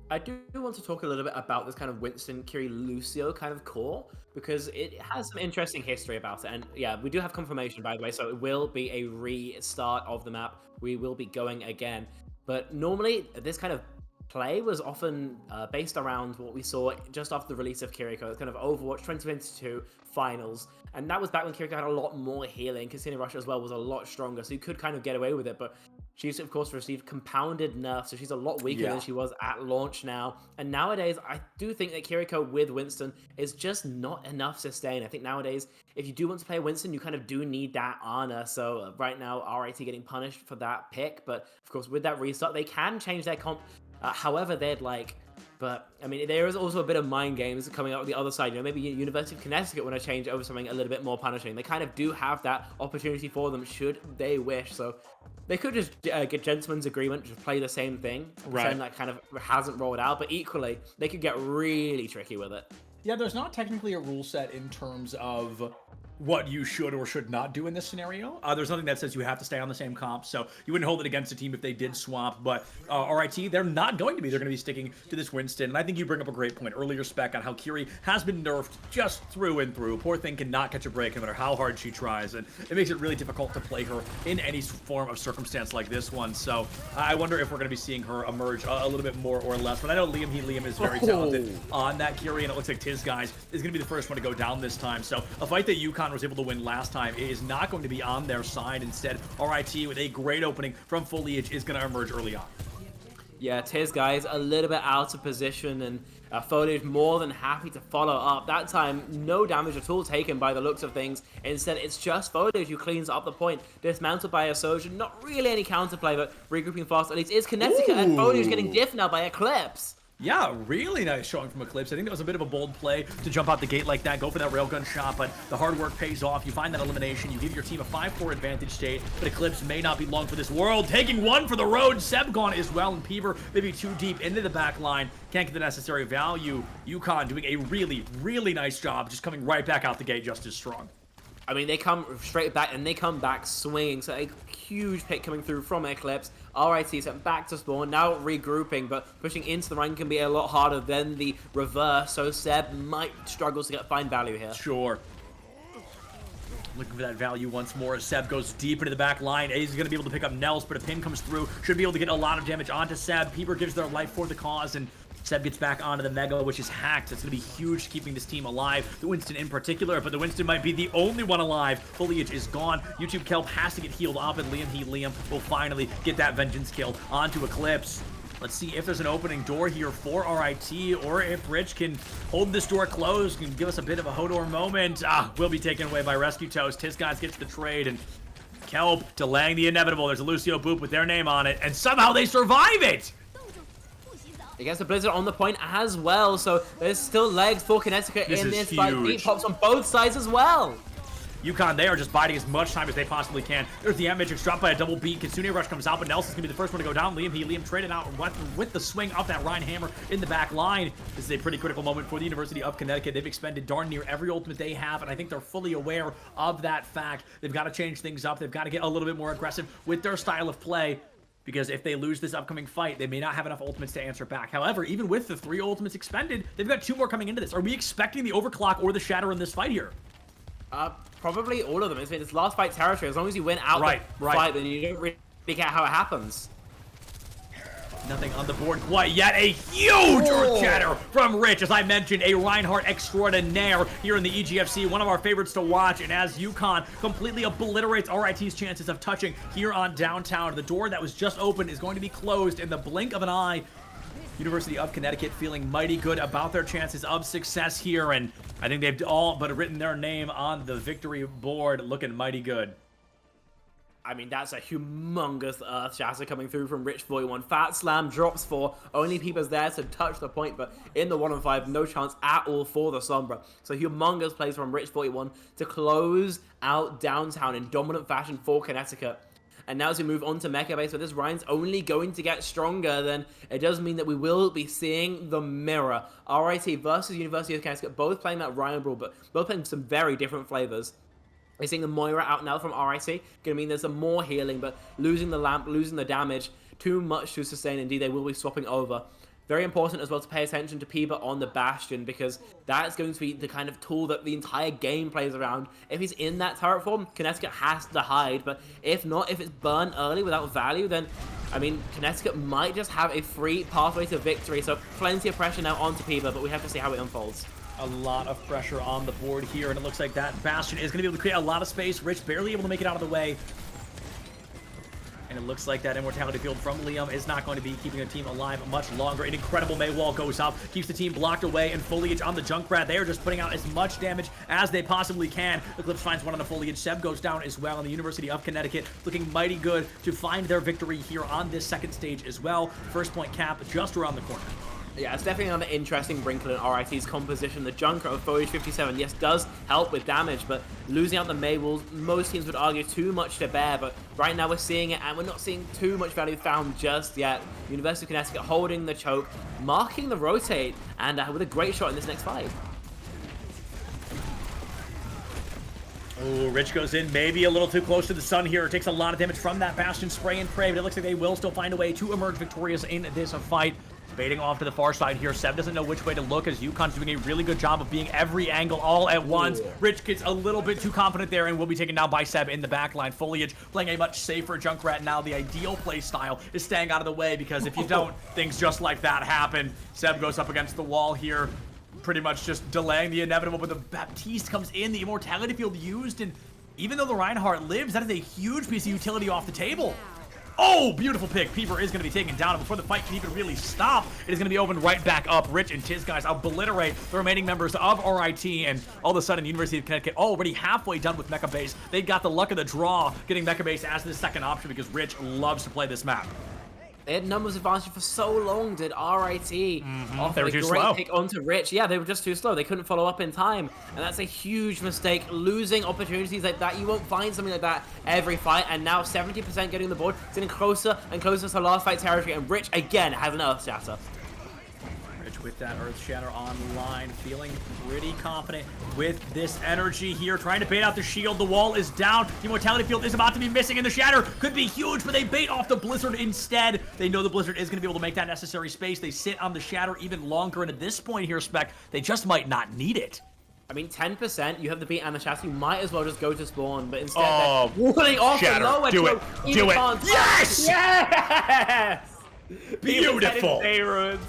I do want to talk a little bit about this kind of Winston, Kiri, Lucio kind of core, because it has some interesting history about it. And yeah, we do have confirmation, by the way, so it will be a restart of the map. We will be going again. But normally, this kind of play was often based around what we saw just after the release of Kiriko, kind of Overwatch 2022 finals. And that was back when Kiriko had a lot more healing. Casino Rush as well was a lot stronger, so you could kind of get away with it. But she's, of course, received compounded nerfs, so she's a lot weaker than she was at launch now. And nowadays, I do think that Kiriko with Winston is just not enough sustain. I think nowadays, if you do want to play Winston, you kind of do need that Ana. So right now, RIT getting punished for that pick. But, of course, with that restart, they can change their comp however they'd like. But, I mean, there is also a bit of mind games coming out of the other side. Maybe University of Connecticut want to change over something a little bit more punishing. They kind of do have that opportunity for them should they wish. So they could just get gentleman's agreement, just play the same thing. Right. That kind of hasn't rolled out. But equally, they could get really tricky with it. Yeah, there's not technically a rule set in terms of what you should or should not do in this scenario. There's nothing that says you have to stay on the same comp, so you wouldn't hold it against a team if they did swap, but RIT, they're not going to be. They're going to be sticking to this Winston, and I think you bring up a great point earlier, Spec, on how Kiri has been nerfed just through and through. Poor thing cannot catch a break no matter how hard she tries, and it makes it really difficult to play her in any form of circumstance like this one, so I wonder if we're going to be seeing her emerge a little bit more or less, but I know Liam is very talented on that Kiri, and it looks like Tiz guys is going to be the first one to go down this time, so a fight that UConn was able to win last time is not going to be on their side. Instead, RIT with a great opening from Foliage is going to emerge early on. Yeah, Tiz guys a little bit out of position, and Foliage more than happy to follow up. That time, no damage at all taken by the looks of things. Instead, it's just Foliage who cleans up the point. Dismantled by a Sojourn. Not really any counterplay, but regrouping fast. At least is Connecticut, and Foliage getting diff now by Eclipse. Yeah, really nice showing from Eclipse. I think that was a bit of a bold play to jump out the gate like that, go for that railgun shot, but the hard work pays off. You find that elimination, you give your team a 5-4 advantage state, but Eclipse may not be long for this world. Taking one for the road, Seb gone as well, and Peever maybe too deep into the back line. Can't get the necessary value. UConn doing a really, really nice job, just coming right back out the gate just as strong. I mean, they come straight back, and they come back swinging. So a huge pick coming through from Eclipse. RIT sent back to spawn, now regrouping, but pushing into the rank can be a lot harder than the reverse. So Seb might struggle to find value here. Sure. Looking for that value once more as Seb goes deep into the back line. He's going to be able to pick up Nels, but a pin comes through. Should be able to get a lot of damage onto Seb. Peeper gives their life for the cause, and Seb gets back onto the Mega, which is hacked. It's going to be huge keeping this team alive. The Winston in particular, but the Winston might be the only one alive. Foliage is gone. YouTube Kelp has to get healed off, and Liam will finally get that Vengeance kill onto Eclipse. Let's see if there's an opening door here for RIT, or if Rich can hold this door closed and give us a bit of a Hodor moment. Will be taken away by Rescue Toast. Tisguys gets the trade, and Kelp delaying the inevitable. There's a Lucio Boop with their name on it, and somehow they survive it! He gets the Blizzard on the point as well, so there's still legs for Connecticut in this fight. Beat pops on both sides as well. UConn, they are just biding as much time as they possibly can. There's the Matrix dropped by a double beat. Kitsune Rush comes out, but Nelson's going to be the first one to go down. Liam traded out with the swing of that Rhine Hammer in the back line. This is a pretty critical moment for the University of Connecticut. They've expended darn near every ultimate they have, and I think they're fully aware of that fact. They've got to change things up. They've got to get a little bit more aggressive with their style of play, because if they lose this upcoming fight, they may not have enough ultimates to answer back. However, even with the 3 ultimates expended, they've got 2 more coming into this. Are we expecting the overclock or the shatter in this fight here? Probably all of them. It's last fight territory. As long as you win out the fight, then you don't really get how it happens. Nothing on the board quite yet. A huge Earth Shatter from Rich. As I mentioned, a Reinhardt extraordinaire here in the EGFC. One of our favorites to watch. And as UConn completely obliterates RIT's chances of touching here on downtown, the door that was just opened is going to be closed in the blink of an eye. University of Connecticut feeling mighty good about their chances of success here. And I think they've all but written their name on the victory board, looking mighty good. I mean, that's a humongous Earth Shatter coming through from Rich 41. Fat Slam drops 4. Only Peeper's there to touch the point, but in the 1-on-5, no chance at all for the Sombra. So humongous plays from Rich 41 to close out downtown in dominant fashion for Connecticut. And now as we move on to Mecha Base, where this Ryan's only going to get stronger, then it does mean that we will be seeing the mirror. RIT versus University of Connecticut, both playing that Ryan Brawl, but both playing some very different flavors. We're seeing the Moira out now from RIT. Gonna mean there's some more healing, but losing the lamp, losing the damage, too much to sustain. Indeed, they will be swapping over. Very important as well to pay attention to Peeper on the Bastion, because that's going to be the kind of tool that the entire game plays around. If he's in that turret form, Connecticut has to hide, but if not, if it's burned early without value, then, I mean, Connecticut might just have a free pathway to victory. So plenty of pressure now onto Peeper, but we have to see how it unfolds. A lot of pressure on the board here, and it looks like that Bastion is going to be able to create a lot of space. Rich barely able to make it out of the way. And it looks like that Immortality Field from Liam is not going to be keeping the team alive much longer. An incredible Maywall goes up, keeps the team blocked away, and Foliage on the Junkrat. They are just putting out as much damage as they possibly can. Eclipse finds one on the Foliage. Seb goes down as well, and the University of Connecticut looking mighty good to find their victory here on this second stage as well. First point cap just around the corner. Yeah, it's definitely another interesting wrinkle in RIT's composition. The Junker of Foliage 57, yes, does help with damage, but losing out the Maywalls, most teams would argue too much to bear, but right now we're seeing it, and we're not seeing too much value found just yet. University of Connecticut holding the choke, marking the rotate, and with a great shot in this next fight. Oh, Rich goes in, maybe a little too close to the sun here. It takes a lot of damage from that Bastion spray and pray, but it looks like they will still find a way to emerge victorious in this fight. Baiting off to the far side here. Seb doesn't know which way to look, as UConn's doing a really good job of being every angle all at once. Rich gets a little bit too confident there and will be taken down by Seb in the backline. Foliage playing a much safer Junkrat now. The ideal play style is staying out of the way, because if you don't, things just like that happen. Seb goes up against the wall here, pretty much just delaying the inevitable, but the Baptiste comes in, the Immortality Field used, and even though the Reinhardt lives, that is a huge piece of utility off the table. Oh, beautiful pick. Peeper is going to be taken down. And before the fight can even really stop, it is going to be opened right back up. Rich and Tiz, guys, obliterate the remaining members of RIT. And all of a sudden, University of Connecticut already halfway done with Mecha Base. They got the luck of the draw getting Mecha Base as the second option because Rich loves to play this map. They had numbers advantage for so long, did RIT. They were too great slow. pick onto Rich. Yeah, they were just too slow. They couldn't follow up in time. And that's a huge mistake. Losing opportunities like that. You won't find something like that every fight. And now 70% getting the board. It's getting closer and closer to last fight territory. And Rich, again, has an Earth Shatter. Rich with that Earth Shatter online, feeling pretty confident with this energy here, trying to bait out the shield. The wall is down. The Immortality Field is about to be missing, and the Shatter could be huge, but they bait off the Blizzard instead. They know the Blizzard is going to be able to make that necessary space. They sit on the Shatter even longer, and at this point here, Spec, they just might not need it. I mean, 10%, you have the beat and the Shatter, you might as well just go to spawn, but instead they're walling off Shatter. the lower. Do it. Do it. Yes! Yes! Beautiful. Runes.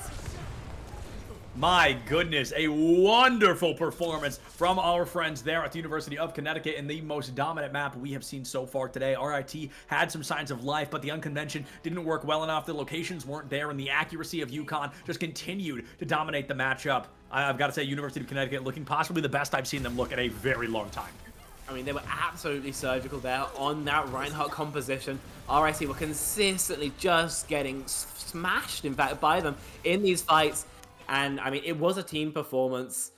My goodness, a wonderful performance from our friends there at the University of Connecticut in the most dominant map we have seen so far today. RIT had some signs of life, but the unconvention didn't work well enough. The locations weren't there, and the accuracy of UConn just continued to dominate the matchup. I've got to say, University of Connecticut looking possibly the best I've seen them look at a very long time. I mean, they were absolutely surgical there on that Reinhardt composition. RIT were consistently just getting smashed, in fact, by them in these fights. And, I mean, it was a team performance.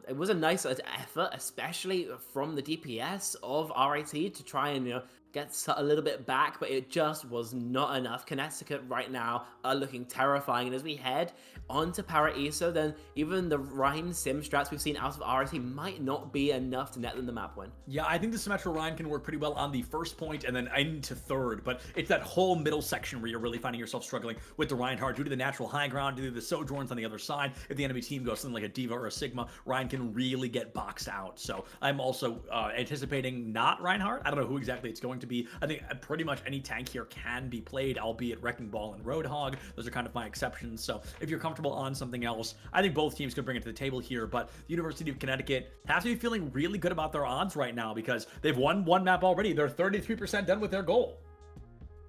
It was a nice effort, especially from the DPS of RIT to try and, get a little bit back, but it just was not enough. Connecticut right now are looking terrifying, and as we head onto Para-ESO, then even the Rhine sim strats we've seen out of RIT might not be enough to net them the map win. Yeah, I think the Symmetra Rhine can work pretty well on the first point and then into third, but it's that whole middle section where you're really finding yourself struggling with the Reinhardt due to the natural high ground, due to the Sojourns on the other side. If the enemy team goes something like a Diva or a Sigma, Rhine can really get boxed out. So I'm also anticipating not Reinhardt. I don't know who exactly it's going to be. I think pretty much any tank here can be played, albeit Wrecking Ball and Roadhog. Those are kind of my exceptions. So if you're comfortable on something else, I think both teams could bring it to the table here. But the University of Connecticut have to be feeling really good about their odds right now because they've won one map already. They're 33% done with their goal.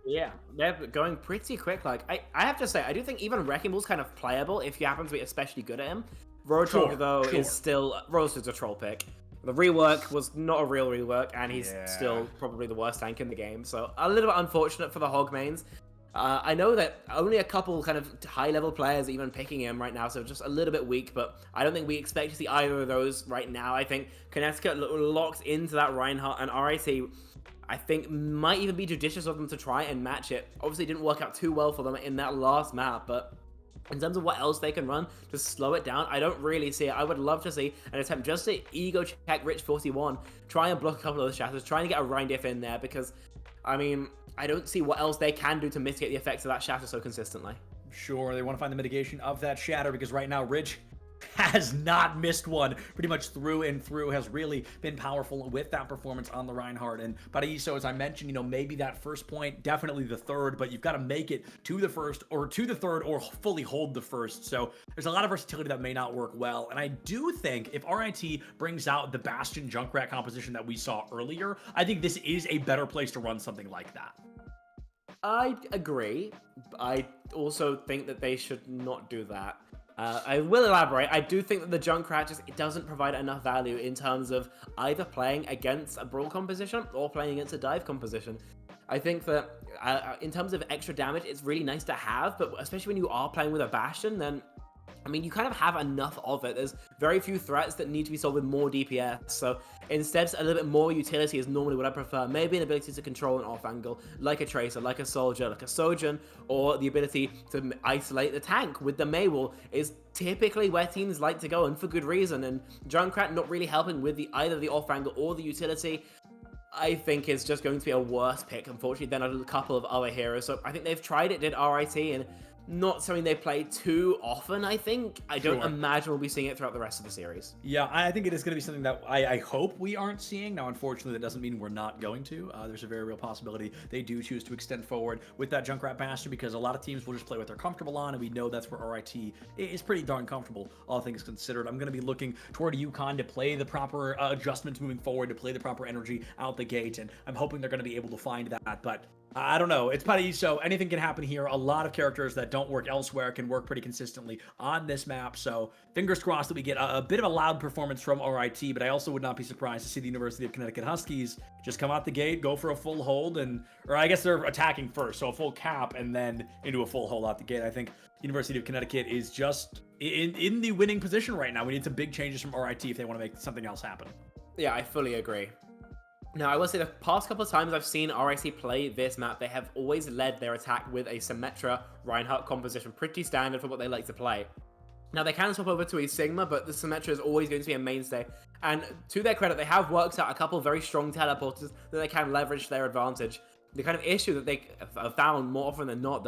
Yeah, they're going pretty quick. Like, I have to say, I do think even Wrecking Ball's kind of playable if you happen to be especially good at him. Roadhog, though, is still... Roadhog's a troll pick. The rework was not a real rework, and he's still probably the worst tank in the game. So a little bit unfortunate for the Hog mains. I know that only a couple kind of high-level players are even picking him right now, so just a little bit weak, but I don't think we expect to see either of those right now. I think Connecticut locked into that Reinhardt, and RIT, I think, might even be judicious of them to try and match it. Obviously, it didn't work out too well for them in that last map, but... in terms of what else they can run to slow it down, I don't really see it. I would love to see an attempt just to ego check Rich 41, try and block a couple of the shatters, try and get a Rhine diff in there because, I mean, I don't see what else they can do to mitigate the effects of that shatter so consistently. Sure, they want to find the mitigation of that shatter because right now Rich has not missed one pretty much through and through, has really been powerful with that performance on the Reinhardt. And Para-ESO, as I mentioned, maybe that first point, definitely the third, but you've got to make it to the first or to the third or fully hold the first. So there's a lot of versatility that may not work well. And I do think if RIT brings out the Bastion Junkrat composition that we saw earlier, I think this is a better place to run something like that. I agree. I also think that they should not do that. I will elaborate. I do think that the Junkrat it doesn't provide enough value in terms of either playing against a Brawl composition or playing against a Dive composition. I think that in terms of extra damage, it's really nice to have, but especially when you are playing with a Bastion, then I mean, you kind of have enough of it. There's very few threats that need to be solved with more DPS. So instead, a little bit more utility is normally what I prefer. Maybe an ability to control an off angle, like a Tracer, like a Soldier, like a Sojourn, or the ability to isolate the tank with the Maywall is typically where teams like to go, and for good reason. And Junkrat not really helping with either the off angle or the utility, I think is just going to be a worse pick, unfortunately, than a couple of other heroes. So I think they've tried it, did RIT, and not something they play too often, I think. I don't imagine we'll be seeing it throughout the rest of the series. Yeah, I think it is going to be something that I hope we aren't seeing. Now, unfortunately, that doesn't mean we're not going to. There's a very real possibility they do choose to extend forward with that Junkrat Bastion because a lot of teams will just play what they're comfortable on, and we know that's where RIT is pretty darn comfortable, all things considered. I'm going to be looking toward UConn to play the proper adjustments moving forward, to play the proper energy out the gate, and I'm hoping they're going to be able to find that, but I don't know. It's Paraiso. Anything can happen here. A lot of characters that don't work elsewhere can work pretty consistently on this map. So fingers crossed that we get a bit of a loud performance from RIT, but I also would not be surprised to see the University of Connecticut Huskies just come out the gate, go for a full hold, or I guess they're attacking first, so a full cap and then into a full hold out the gate. I think University of Connecticut is just in the winning position right now. We need some big changes from RIT if they want to make something else happen. Yeah, I fully agree. Now, I will say the past couple of times I've seen RIT play this map, they have always led their attack with a Symmetra Reinhardt composition, pretty standard for what they like to play. Now, they can swap over to a Sigma, but the Symmetra is always going to be a mainstay. And to their credit, they have worked out a couple of very strong teleporters that they can leverage to their advantage. The kind of issue that they have found more often than not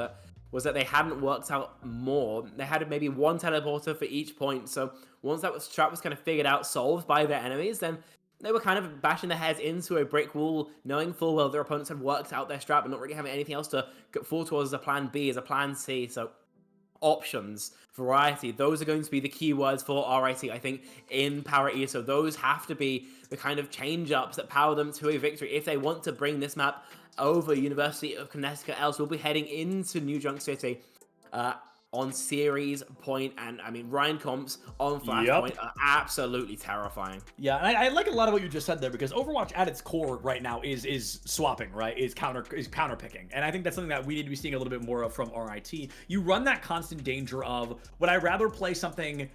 was that they hadn't worked out more. They had maybe one teleporter for each point, so once that strat was kind of figured out, solved by their enemies, then they were kind of bashing their heads into a brick wall, knowing full well their opponents had worked out their strat, but not really having anything else to fall towards as a plan B, as a plan C. So options, variety, those are going to be the key words for RIT, I think, in Paraiso. So those have to be the kind of change-ups that power them to a victory if they want to bring this map over University of Connecticut. Else we'll be heading into New Junk City on Series Point, and I mean, Ryan comps on Flashpoint are absolutely terrifying. Yeah, and I like a lot of what you just said there, because Overwatch at its core right now is swapping, right? Is counter picking, and I think that's something that we need to be seeing a little bit more of from RIT. You run that constant danger of, would I rather play something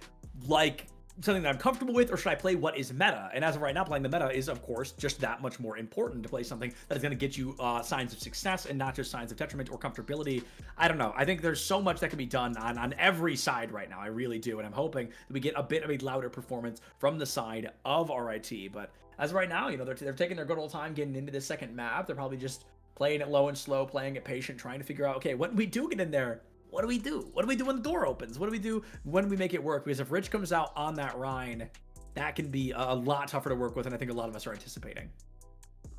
like something that I'm comfortable with, or should I play what is meta? And as of right now, playing the meta is, of course, just that much more important, to play something that is going to get you signs of success and not just signs of detriment or comfortability. I don't know. I think there's so much that can be done on every side right now. I really do. And I'm hoping that we get a bit of a louder performance from the side of RIT. But as of right now, you know, they're taking their good old time getting into this second map. They're probably just playing it low and slow, playing it patient, trying to figure out, okay, when we do get in there, what do we do? What do we do when the door opens? What do we do when we make it work? Because if Rich comes out on that Rhine, that can be a lot tougher to work with, and I think a lot of us are anticipating.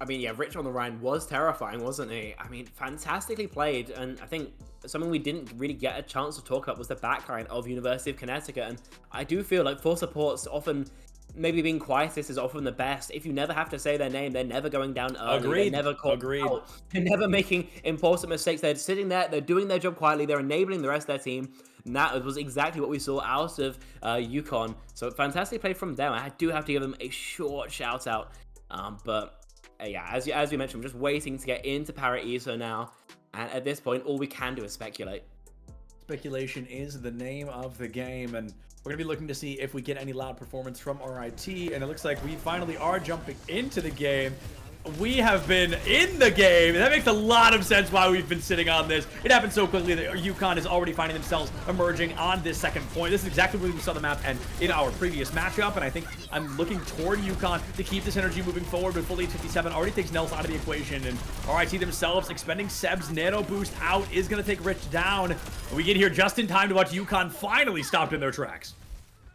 I mean, yeah, Rich on the Rhine was terrifying, wasn't he? I mean, fantastically played, and I think something we didn't really get a chance to talk about was the backline of University of Connecticut, and I do feel like for supports, often maybe being quietest is often the best. If you never have to say their name, they're never going down early. Agreed. They're never caught out. They're never making important mistakes. They're sitting there, they're doing their job quietly, they're enabling the rest of their team. And that was exactly what we saw out of UConn. So fantastic play from them. I do have to give them a short shout out. Yeah, as we mentioned, we're just waiting to get into Paraiso now. And at this point, all we can do is speculate. Speculation is the name of the game, and we're going to be looking to see if we get any loud performance from RIT, and it looks like we finally are jumping into the game. We have been in the game, and that makes a lot of sense why we've been sitting on this. It happened so quickly that UConn is already finding themselves emerging on this second point. This is exactly where we saw the map and in our previous matchup, and I think I'm looking toward UConn to keep this energy moving forward, but fully 57 already takes Nels out of the equation, and RIT themselves expending Seb's nano boost out is going to take Rich down. We get here just in time to watch UConn finally stopped in their tracks.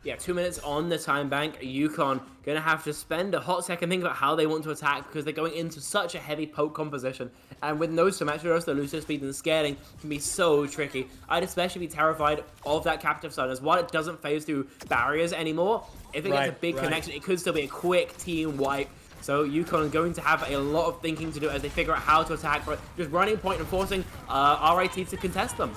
Yeah, 2 minutes on the time bank. UConn going to have to spend a hot second thinking about how they want to attack, because they're going into such a heavy poke composition. And with no Symmetros, the looser speed and scaling can be so tricky. I'd especially be terrified of that Captive Sun, as while it doesn't phase through barriers anymore, if it gets a big connection, it could still be a quick team wipe. So UConn are going to have a lot of thinking to do as they figure out how to attack, but just running point and forcing RIT to contest them.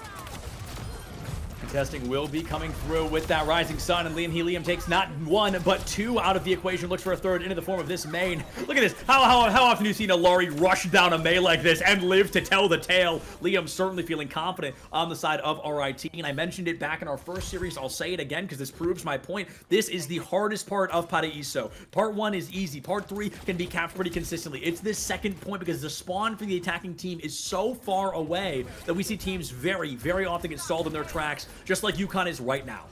Contesting will be coming through with that Rising Sun, and Liam takes not one, but two out of the equation. Looks for a third into the form of this main. Look at this. How often have you seen a Laurie rush down a Mei like this and live to tell the tale? Liam certainly feeling confident on the side of RIT, and I mentioned it back in our first series. I'll say it again because this proves my point. This is the hardest part of Paraiso. Part 1 is easy. Part 3 can be capped pretty consistently. It's this second point because the spawn for the attacking team is so far away that we see teams very, very often get stalled in their tracks, just like UConn is right now.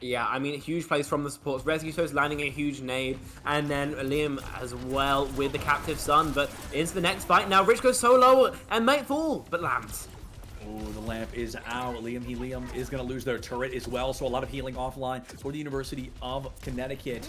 Yeah, I mean, huge plays from the supports. Rescue's landing a huge nade, and then Liam as well with the Captive Sun, but into the next fight. Now Rich goes solo and might fall, but lands. Oh, the lamp is out. Liam is going to lose their turret as well, so a lot of healing offline for the University of Connecticut.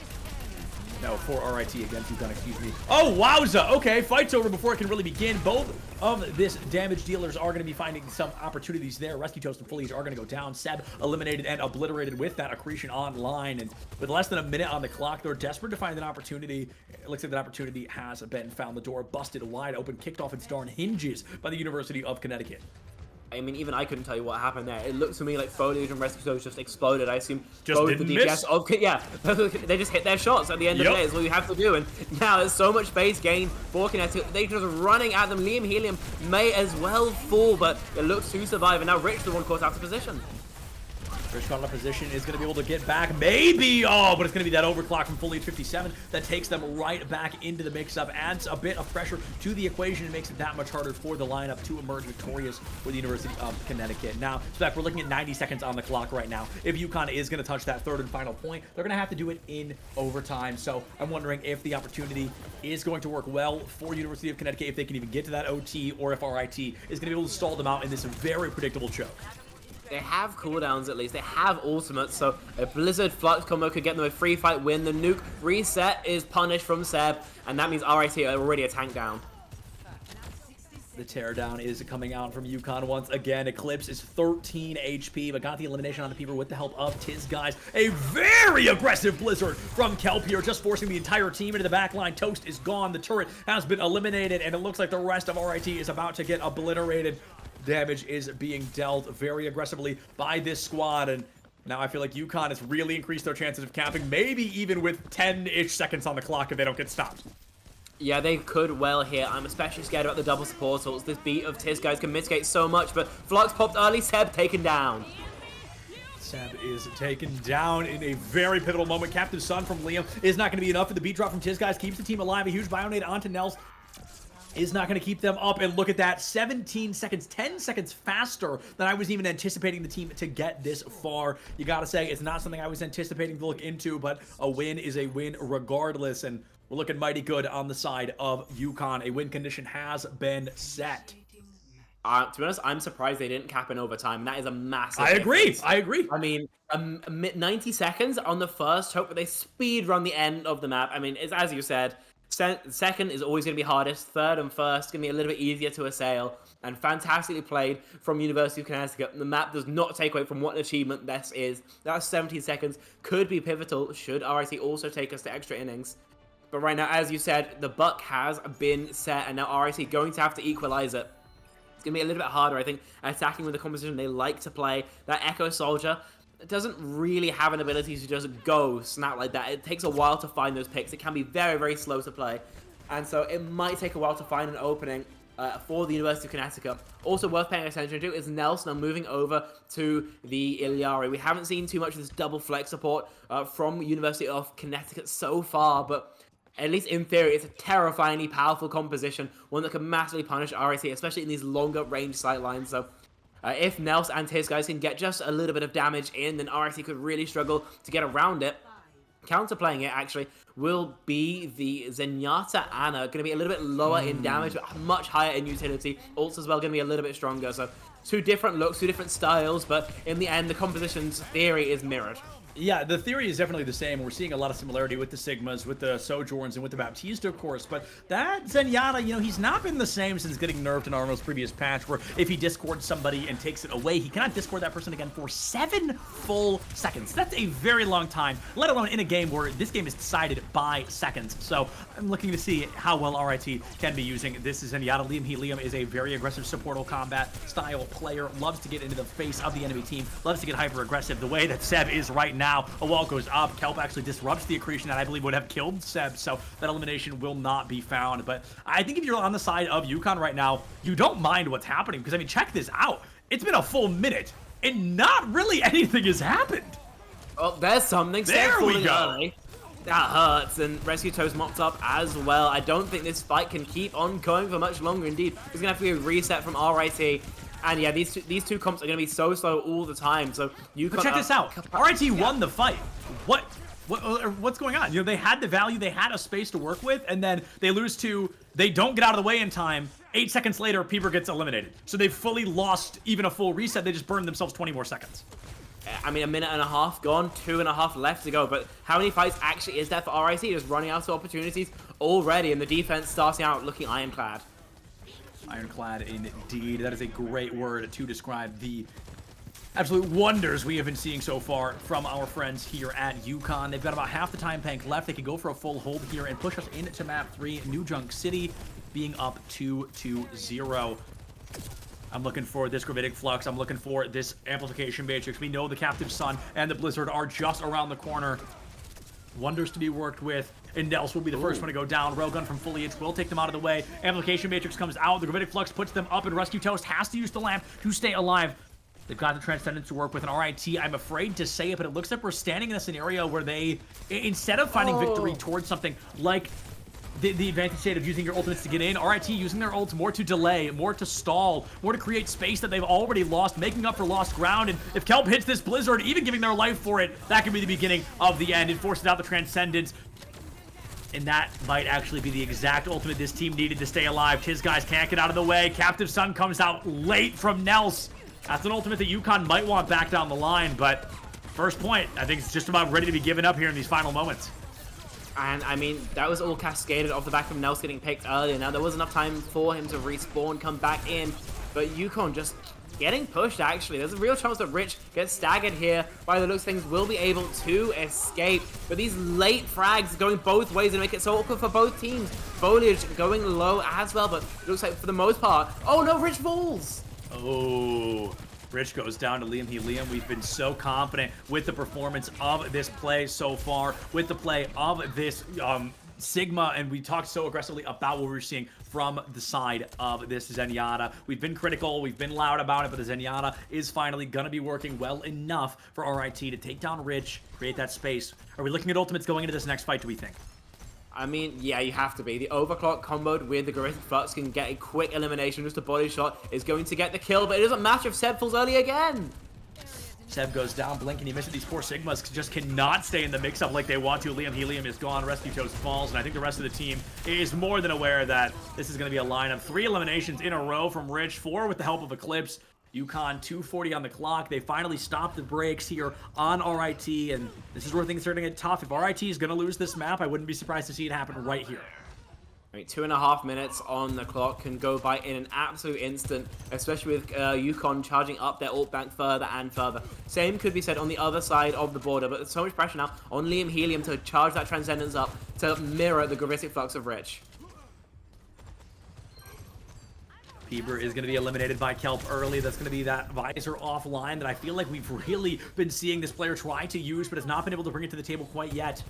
No, for RIT against UConn, excuse me. Oh, wowza! Okay, fight's over before it can really begin. Both of this damage dealers are going to be finding some opportunities there. Rescue Toast and Foliage are going to go down. Seb eliminated and obliterated with that accretion online. And with less than a minute on the clock, they're desperate to find an opportunity. It looks like that opportunity has been found. The door busted wide open, kicked off its darn hinges by the University of Connecticut. I mean, even I couldn't tell you what happened there. It looked to me like Foliage and Rescue Toast just exploded. I assume just both the didn't DPS miss. Yeah, they just hit their shots at the end of the day. Is all you have to do. And now there's so much base gain for Connecticut. They're just running at them. Liam Helium may as well fall, but it looks to survive. And now Rich, the one caught out of position. Rich caught out of position, is going to be able to get back, maybe, oh, but it's going to be that overclock from Foliage 57 that takes them right back into the mix-up, adds a bit of pressure to the equation, and makes it that much harder for the lineup to emerge victorious for the University of Connecticut. Now, Spec, we're looking at 90 seconds on the clock right now. If UConn is going to touch that third and final point, they're going to have to do it in overtime, so I'm wondering if the opportunity is going to work well for University of Connecticut, if they can even get to that OT, or if RIT is going to be able to stall them out in this very predictable choke. They have cooldowns at least. They have ultimates, so a Blizzard Flux combo could get them a free fight win. The nuke reset is punished from Seb, and that means RIT are already a tank down. The teardown is coming out from UConn once again. Eclipse is 13 HP, but got the elimination on the Peeper with the help of Tiz guys. A very aggressive Blizzard from Kelp here, just forcing the entire team into the back line. Toast is gone. The turret has been eliminated, and it looks like the rest of RIT is about to get obliterated. Damage is being dealt very aggressively by this squad, and now I feel like UConn has really increased their chances of capping, maybe even with 10-ish seconds on the clock if they don't get stopped. Yeah, they could well here. I'm especially scared about the double supportals. This beat of Tiz guys can mitigate so much, but Flux popped early, Seb taken down. Seb is taken down in a very pivotal moment. Captain Sun from Liam is not going to be enough for the beat drop from Tiz guys. Keeps the team alive. A huge bionade onto Nels is not going to keep them up, and look at that, 17 seconds, 10 seconds faster than I was even anticipating the team to get this far. You got to say, it's not something I was anticipating to look into, but a win is a win regardless, and we're looking mighty good on the side of UConn. A win condition has been set. To be honest, I'm surprised they didn't cap in overtime. That is a massive difference. I agree. I mean, 90 seconds on the first hope, but they speed run the end of the map. I mean, it's as you said, second is always going to be hardest. Third and first going to be a little bit easier to assail. And fantastically played from University of Connecticut. The map does not take away from what an achievement this is. That 17 seconds could be pivotal should RIT also take us to extra innings. But right now, as you said, the buck has been set, and now RIT going to have to equalize it. It's going to be a little bit harder, I think, attacking with the composition they like to play. That Echo Soldier doesn't really have an ability to just go snap like that. It takes a while to find those picks. It can be very, very slow to play. And so it might take a while to find an opening for the University of Connecticut. Also worth paying attention to is Nelson now moving over to the Iliari. We haven't seen too much of this double flex support from University of Connecticut so far, but at least in theory, it's a terrifyingly powerful composition, one that can massively punish RIT, especially in these longer range sight lines. So if Nels and his guys can get just a little bit of damage in, then RIT could really struggle to get around it. Counterplaying it, actually, will be the Zenyatta Ana. Going to be a little bit lower in damage, but much higher in utility. Ults as well going to be a little bit stronger. So two different looks, two different styles, but in the end, the composition's theory is mirrored. Yeah, the theory is definitely the same. We're seeing a lot of similarity with the Sigmas, with the Sojourns, and with the Baptista, of course. But that Zenyatta, you know, he's not been the same since getting nerfed in Arnold's previous patch, where if he discords somebody and takes it away, he cannot discord that person again for 7 full seconds. That's a very long time, let alone in a game where this game is decided by seconds. So I'm looking to see how well RIT can be using this Zenyatta. Liam is a very aggressive supportal combat style player, loves to get into the face of the enemy team, loves to get hyper aggressive the way that Seb is right now. A wall goes up. Kelp actually disrupts the accretion that I believe would have killed Seb, so that elimination will not be found. But I think if you're on the side of UConn right now, you don't mind what's happening, because, I mean, check this out. It's been a full minute, and not really anything has happened. Oh, there's something. There we go. Early. That hurts, and Rescue Toast mopped up as well. I don't think this fight can keep on going for much longer. Indeed, there's going to have to be a reset from RIT. And yeah, these two comps are going to be so slow all the time. So you check this out. RIT won the fight. What's going on? You know, they had the value, they had a space to work with, and then they lose to, they don't get out of the way in time. 8 seconds later, Peeper gets eliminated. So they've fully lost even a full reset. They just burned themselves 20 more seconds. I mean, a minute and a half gone, 2.5 left to go, but how many fights actually is there for RIT? Just running out of opportunities already, and the defense starting out looking ironclad. Ironclad indeed. That is a great word to describe the absolute wonders we have been seeing so far from our friends here at UConn. They've got about half the time bank left. They can go for a full hold here and push us into map 3, New Junk City, being up 2-0. I'm looking for this Gravitic Flux. I'm looking for this Amplification Matrix. We know the Captive Sun and the Blizzard are just around the corner. Wonders to be worked with. And Nels will be the first one to go down. Railgun from Foliage will take them out of the way. Amplification Matrix comes out. The Gravitic Flux puts them up, and Rescue Toast has to use the lamp to stay alive. They've got the Transcendence to work with an RIT. I'm afraid to say it, but it looks like we're standing in a scenario where they, instead of finding victory towards something like the advantage state of using your ultimates to get in, RIT using their ults more to delay, more to stall, more to create space that they've already lost, making up for lost ground. And if Kelp hits this Blizzard, even giving their life for it, that could be the beginning of the end. It forces out the Transcendence. And that might actually be the exact ultimate this team needed to stay alive. Tiz guys can't get out of the way. Captive Sun comes out late from Nels. That's an ultimate that UConn might want back down the line, but first point, I think it's just about ready to be given up here in these final moments. And, I mean, that was all cascaded off the back of Nels getting picked earlier. Now, there was enough time for him to respawn, come back in, but UConn just getting pushed, actually. There's a real chance that Rich gets staggered here. By the looks of things, will be able to escape. But these late frags going both ways and make it so awkward for both teams. Foliage going low as well, but it looks like for the most part... Oh, no, Rich falls! Oh, Rich goes down to Liam Helium. We've been so confident with the performance of this play so far, with the play of this Sigma, and we talked so aggressively about what we're seeing from the side of this Zenyatta. We've been critical, we've been loud about it, but the Zenyatta is finally going to be working well enough for RIT to take down Rich, create that space. Are we looking at ultimates going into this next fight, do we think? I mean, yeah, you have to be. The overclock comboed with the Gravitic Flux can get a quick elimination. Just a body shot is going to get the kill, but it doesn't matter if Seb falls early again. Seb goes down, blink, and he misses. These poor Sigmas just cannot stay in the mix-up like they want to. Liam Helium is gone, Rescue Toast falls, and I think the rest of the team is more than aware that this is going to be a lineup. 3 eliminations in a row from Rich, 4 with the help of Eclipse. UConn 2:40 on the clock. They finally stopped the breaks here on RIT, and this is where things are going to get tough. If RIT is going to lose this map, I wouldn't be surprised to see it happen right here. I mean, 2.5 minutes on the clock can go by in an absolute instant, especially with UConn charging up their ult bank further and further. Same could be said on the other side of the border, but there's so much pressure now on Liam Helium to charge that Transcendence up to mirror the Gravitic Flux of Rich. Bieber is going to be eliminated by Kelp early. That's going to be that visor offline that I feel like we've really been seeing this player try to use, but has not been able to bring it to the table quite yet.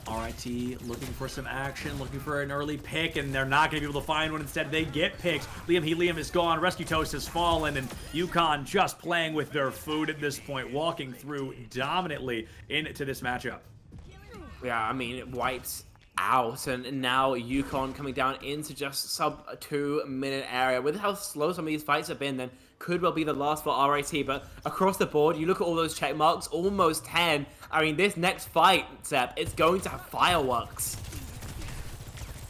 RIT looking for some action, looking for an early pick, and they're not going to be able to find one. Instead, they get picks. Liam Helium is gone. Rescue Toast has fallen, and UConn just playing with their food at this point, walking through dominantly into this matchup. Yeah, I mean, it wipes out, and now UConn coming down into just sub 2-minute area. With how slow some of these fights have been, then could well be the last for RIT, but across the board, you look at all those check marks, almost 10. I mean, this next fight, Seb, it's going to have fireworks.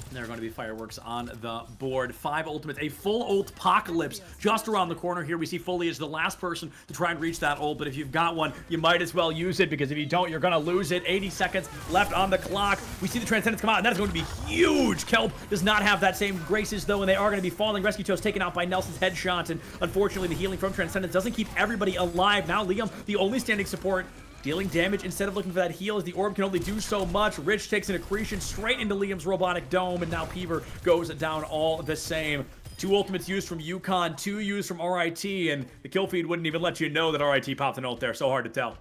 There are going to be fireworks on the board. 5 ultimates, a full ult apocalypse just around the corner here. We see Foliage, the last person to try and reach that ult, but if you've got one, you might as well use it, because if you don't, you're going to lose it. 80 seconds left on the clock. We see the Transcendence come out, and that is going to be huge. Kelp does not have that same graces, though, and they are going to be falling. Rescue Toast taken out by Nelson's headshot, and unfortunately, the healing from Transcendence doesn't keep everybody alive. Now, Liam, the only standing support, dealing damage instead of looking for that heal, as the orb can only do so much. Rich takes an accretion straight into Liam's robotic dome, and now Peever goes down all the same. 2 ultimates used from UConn, 2 used from RIT, and the kill feed wouldn't even let you know that RIT popped an ult there. So hard to tell.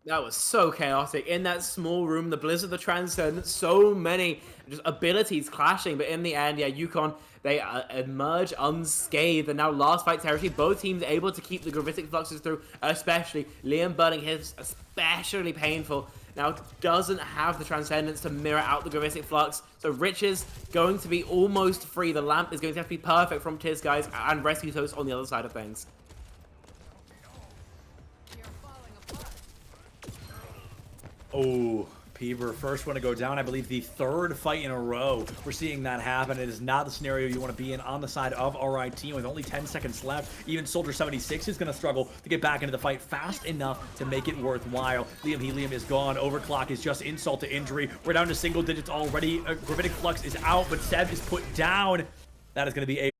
That was so chaotic. In that small room, the Blizzard, the Transcendence, so many just abilities clashing. But in the end, yeah, UConn, they emerge unscathed. And now last fight territory, both teams able to keep the Gravitic Fluxes through, especially Liam burning his, especially painful. Now doesn't have the Transcendence to mirror out the Gravitic Flux. So Rich is going to be almost free. The lamp is going to have to be perfect from Tiz guys, and Rescue Toast on the other side of things. Oh, Peever, first one to go down, I believe the third fight in a row. We're seeing that happen. It is not the scenario you want to be in on the side of RIT with only 10 seconds left. Even Soldier 76 is going to struggle to get back into the fight fast enough to make it worthwhile. Liam Helium is gone. Overclock is just insult to injury. We're down to single digits already. Gravitic Flux is out, but Seb is put down. That is going to be a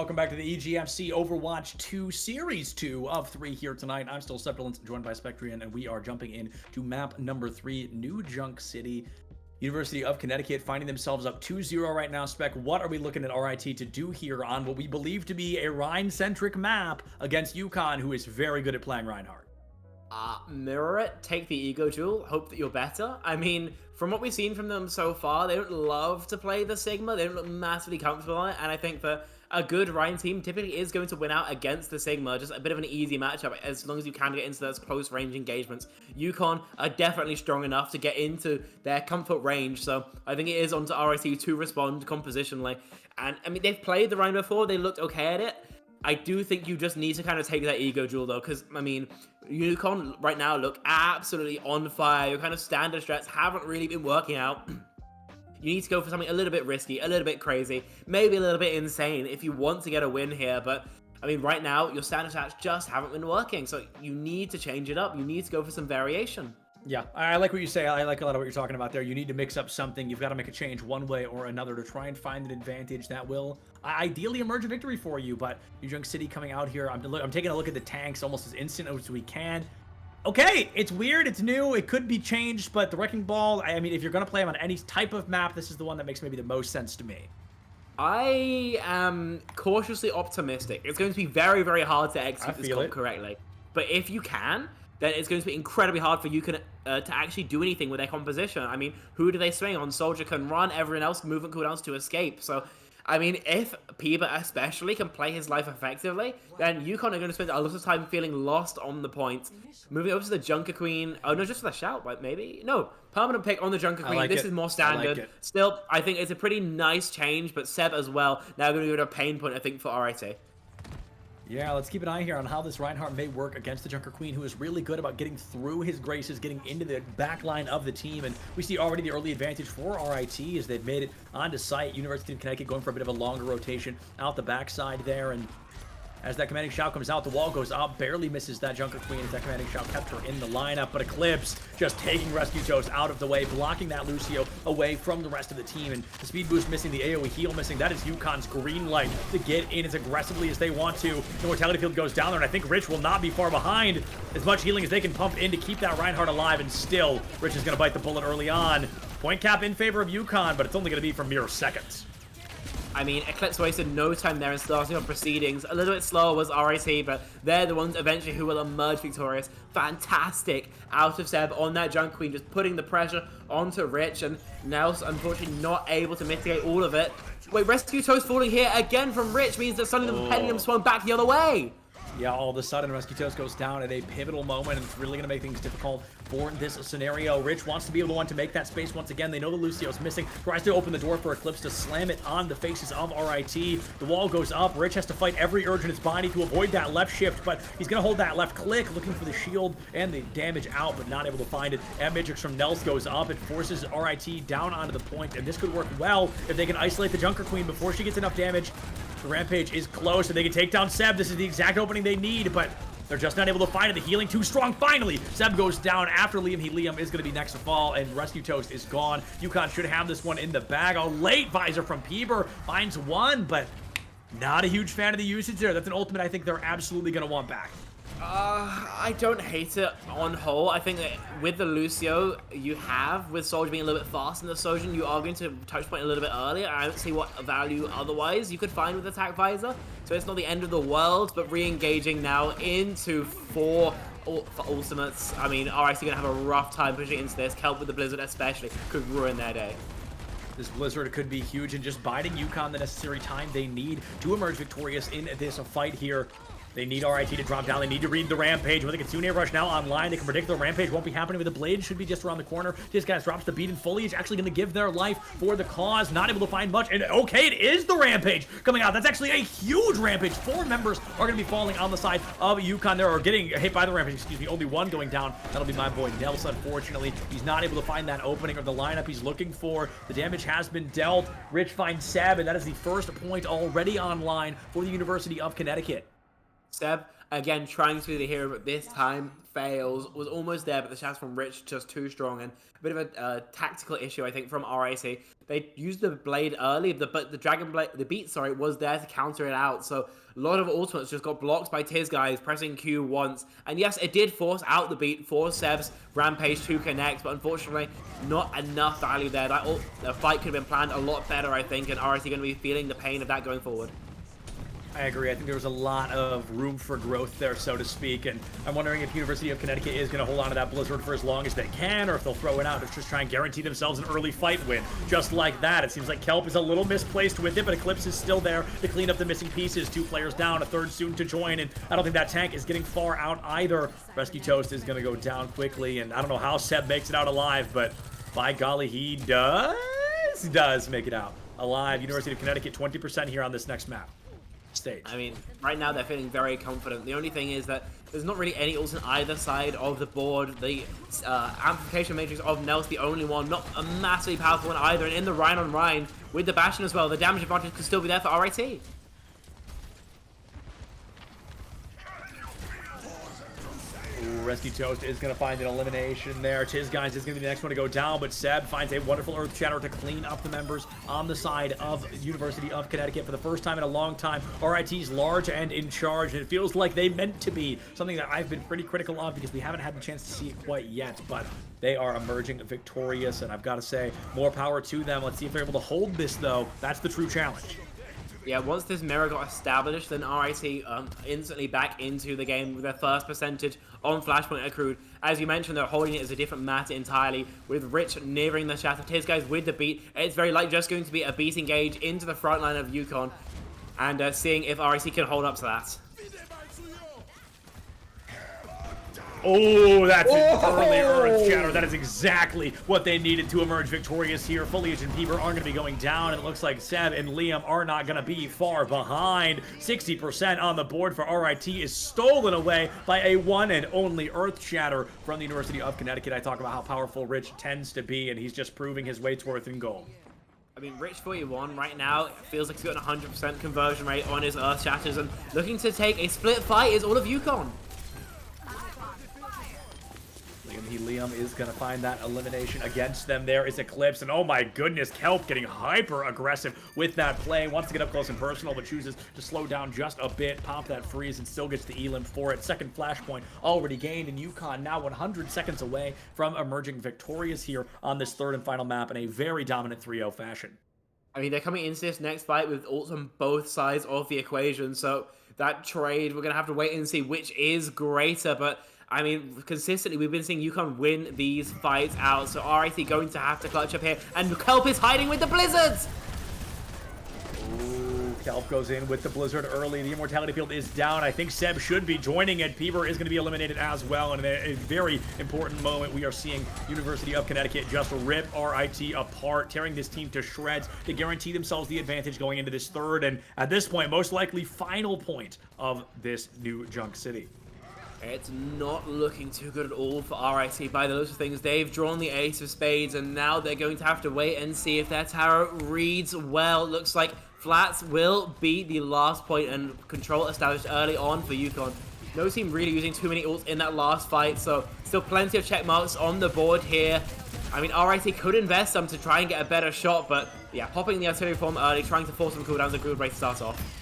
welcome back to the EGFC Overwatch 2 Series 2 of 3 here tonight. I'm still Septilance, joined by Spectrian, and we are jumping in to map number 3, New Junk City. University of Connecticut finding themselves up 2-0 right now. Spec, what are we looking at RIT to do here on what we believe to be a Rhine-centric map against UConn, who is very good at playing Reinhardt? Mirror it, take the ego duel, hope that you're better. I mean, from what we've seen from them so far, they don't love to play the Sigma. They don't look massively comfortable on it, and I think that a good Rhine team typically is going to win out against the Sigma. Just a bit of an easy matchup as long as you can get into those close range engagements. UConn are definitely strong enough to get into their comfort range, so I think it is on to RIT to respond compositionally. And I mean, they've played the Rhine before, they looked okay at it. I do think you just need to kind of take that ego duel though, because I mean, UConn right now look absolutely on fire. Your kind of standard strats haven't really been working out. You need to go for something a little bit risky, a little bit crazy, maybe a little bit insane if you want to get a win here. But I mean, right now, your standard strats just haven't been working. So you need to change it up. You need to go for some variation. Yeah, I like what you say. I like a lot of what you're talking about there. You need to mix up something. You've got to make a change one way or another to try and find an advantage that will ideally emerge a victory for you. But New Junk City coming out here, I'm taking a look at the tanks almost as instant as we can. Okay, it's weird, it's new, it could be changed, but the Wrecking Ball, I mean, if you're going to play them on any type of map, this is the one that makes maybe the most sense to me. I am cautiously optimistic. It's going to be very, very hard to execute this comp correctly. But if you can, then it's going to be incredibly hard for you to actually do anything with their composition. I mean, who do they swing on? Soldier can run, everyone else movement cooldowns to escape. So, I mean, if Piba especially can play his life effectively, then UConn are going to spend a lot of time feeling lost on the point. Moving over to the Junker Queen. Oh, no, just for the shout, but maybe? No, permanent pick on the Junker Queen. This is more standard. Still, I think it's a pretty nice change, but Seb as well. Now going to give it a pain point, I think, for RIT. Yeah, let's keep an eye here on how this Reinhardt may work against the Junker Queen, who is really good about getting through his graces, getting into the back line of the team. And we see already the early advantage for RIT as they've made it onto site. University of Connecticut going for a bit of a longer rotation out the backside there. And as that commanding shout comes out, the wall goes up, barely misses that Junker Queen as that commanding shout kept her in the lineup. But Eclipse just taking Rescue Toast out of the way, blocking that Lucio away from the rest of the team. And the speed boost missing, the AoE heal missing. That is UConn's green light to get in as aggressively as they want to. The Mortality Field goes down there, and I think Rich will not be far behind. As much healing as they can pump in to keep that Reinhardt alive, and still, Rich is going to bite the bullet early on. Point cap in favor of UConn, but it's only going to be for mere seconds. I mean, Eclipse wasted no time there in starting off proceedings. A little bit slower was RIT, but they're the ones eventually who will emerge victorious. Fantastic out of Seb on that Junk Queen, just putting the pressure onto Rich, and Nels unfortunately not able to mitigate all of it. Wait, Rescue Toast falling here again from Rich means that suddenly the pendulum swung back the other way. Yeah, all of a sudden, Rescue Toast goes down at a pivotal moment, and it's really going to make things difficult for this scenario. Rich wants to be able to make that space once again. They know the Lucio's missing. Tries to open the door for Eclipse to slam it on the faces of RIT. The wall goes up. Rich has to fight every urge in his body to avoid that left shift, but he's going to hold that left click, looking for the shield and the damage out, but not able to find it. And Matrix from Nels goes up. It forces RIT down onto the point, and this could work well if they can isolate the Junker Queen before she gets enough damage. The Rampage is close, and they can take down Seb. This is the exact opening they need, but they're just not able to find it. The healing too strong. Finally, Seb goes down after Liam. Liam is going to be next to fall, and Rescue Toast is gone. UConn should have this one in the bag. A late visor from Peeber finds one, but not a huge fan of the usage there. That's an ultimate I think they're absolutely going to want back. I don't hate it on whole. I think that with the Lucio you have, with Soldier being a little bit faster than the Sojourn, you are going to touch point a little bit earlier. I don't see what value otherwise you could find with Attack Visor. So it's not the end of the world, but re-engaging now into 4 for ultimates. I mean, RIC going to have a rough time pushing into this. Kelp with the Blizzard especially could ruin their day. This Blizzard could be huge and just biding UConn the necessary time they need to emerge victorious in this fight here. They need RIT to drop down. They need to read the Rampage. With the Kitsune Rush now online, they can predict the Rampage won't be happening with the Blade. Should be just around the corner. This guy drops the beat in foliage. Actually going to give their life for the cause. Not able to find much. And okay, it is the Rampage coming out. That's actually a huge Rampage. 4 members are going to be falling on the side of UConn there, or getting hit by the Rampage. Excuse me. Only 1 going down. That'll be my boy Nels, unfortunately. He's not able to find that opening or the lineup he's looking for. The damage has been dealt. Rich finds Seb, and that is the first point already online for the University of Connecticut. Seb, again, trying to be the hero, but this time fails. Was almost there, but the shots from Rich just too strong, and a bit of a tactical issue, I think, from RIC. They used the blade early, but the Dragon Blade, the beat, sorry, was there to counter it out. So a lot of ultimates just got blocked by Tiz guys pressing Q once. And yes, it did force out the beat for Seb's Rampage to connect, but unfortunately, not enough value there. The fight could have been planned a lot better, I think, and RIC going to be feeling the pain of that going forward. I agree. I think there was a lot of room for growth there, so to speak, and I'm wondering if University of Connecticut is going to hold on to that Blizzard for as long as they can, or if they'll throw it out to just try and guarantee themselves an early fight win. Just like that, it seems like Kelp is a little misplaced with it, but Eclipse is still there to clean up the missing pieces. 2 players down, a third soon to join, and I don't think that tank is getting far out either. Rescue Toast is going to go down quickly, and I don't know how Seb makes it out alive, but by golly, he does make it out alive. University of Connecticut 20% here on this next map. Stage. I mean, right now they're feeling very confident. The only thing is that there's not really any ults on either side of the board. The amplification matrix of Nel's the only one, not a massively powerful one either. And in the Rhine on Rhine with the Bastion as well, the damage advantage could still be there for RIT. Rescue Toast is going to find an elimination there. Tiz Guys is going to be the next one to go down, but Seb finds a wonderful Earth Shatter to clean up the members on the side of University of Connecticut for the first time in a long time. RIT's large and in charge, and it feels like they meant to be, something that I've been pretty critical of because we haven't had the chance to see it quite yet, but they are emerging victorious, and I've got to say, more power to them. Let's see if they're able to hold this, though. That's the true challenge. Yeah, once this mirror got established, then RIT instantly back into the game with their first percentage on Flashpoint accrued. As you mentioned, they're holding it as a different matter entirely, with Rich nearing the shatter. Tiz guys with the beat. It's very likely just going to be a beat engage into the front line of Yukon, and seeing if RIT can hold up to that. Oh, that's an early Earth Shatter. That is exactly what they needed to emerge victorious here. Foliage and Peever are going to be going down, and it looks like Seb and Liam are not going to be far behind. 60% on the board for RIT is stolen away by a one and only Earth Shatter from the University of Connecticut. I talk about how powerful Rich tends to be, and he's just proving his weight's worth in gold. I mean, Rich 41 right now feels like he's got an 100% conversion rate on his Earth Shatters, and looking to take a split fight is all of Yukon. Liam is going to find that elimination against them. There is Eclipse, and oh my goodness, Kelp getting hyper aggressive with that play. Wants to get up close and personal, but chooses to slow down just a bit, pop that freeze, and still gets the elim for it. Second flashpoint already gained, and Yukon now 100 seconds away from emerging victorious here on this third and final map in a very dominant 3-0 fashion. I mean, they're coming into this next fight with ults on both sides of the equation, so that trade, we're going to have to wait and see which is greater, but I mean, consistently, we've been seeing Yukon win these fights out, so RIT going to have to clutch up here, and Kelp is hiding with the Blizzards! Ooh, Kelp goes in with the Blizzard early. The Immortality Field is down. I think Seb should be joining it. Peever is going to be eliminated as well, and in a very important moment, we are seeing University of Connecticut just rip RIT apart, tearing this team to shreds to guarantee themselves the advantage going into this third, and at this point, most likely final point of this new Junk City. It's not looking too good at all for RIT by the looks of things. They've drawn the Ace of Spades, and now they're going to have to wait and see if their tarot reads well. Looks like Flats will be the last point, and control established early on for Yukon. No team really using too many ults in that last fight, so still plenty of check marks on the board here. I mean, RIT could invest some to try and get a better shot, but yeah, popping the artillery form early, trying to force some cooldowns is a good way to start off.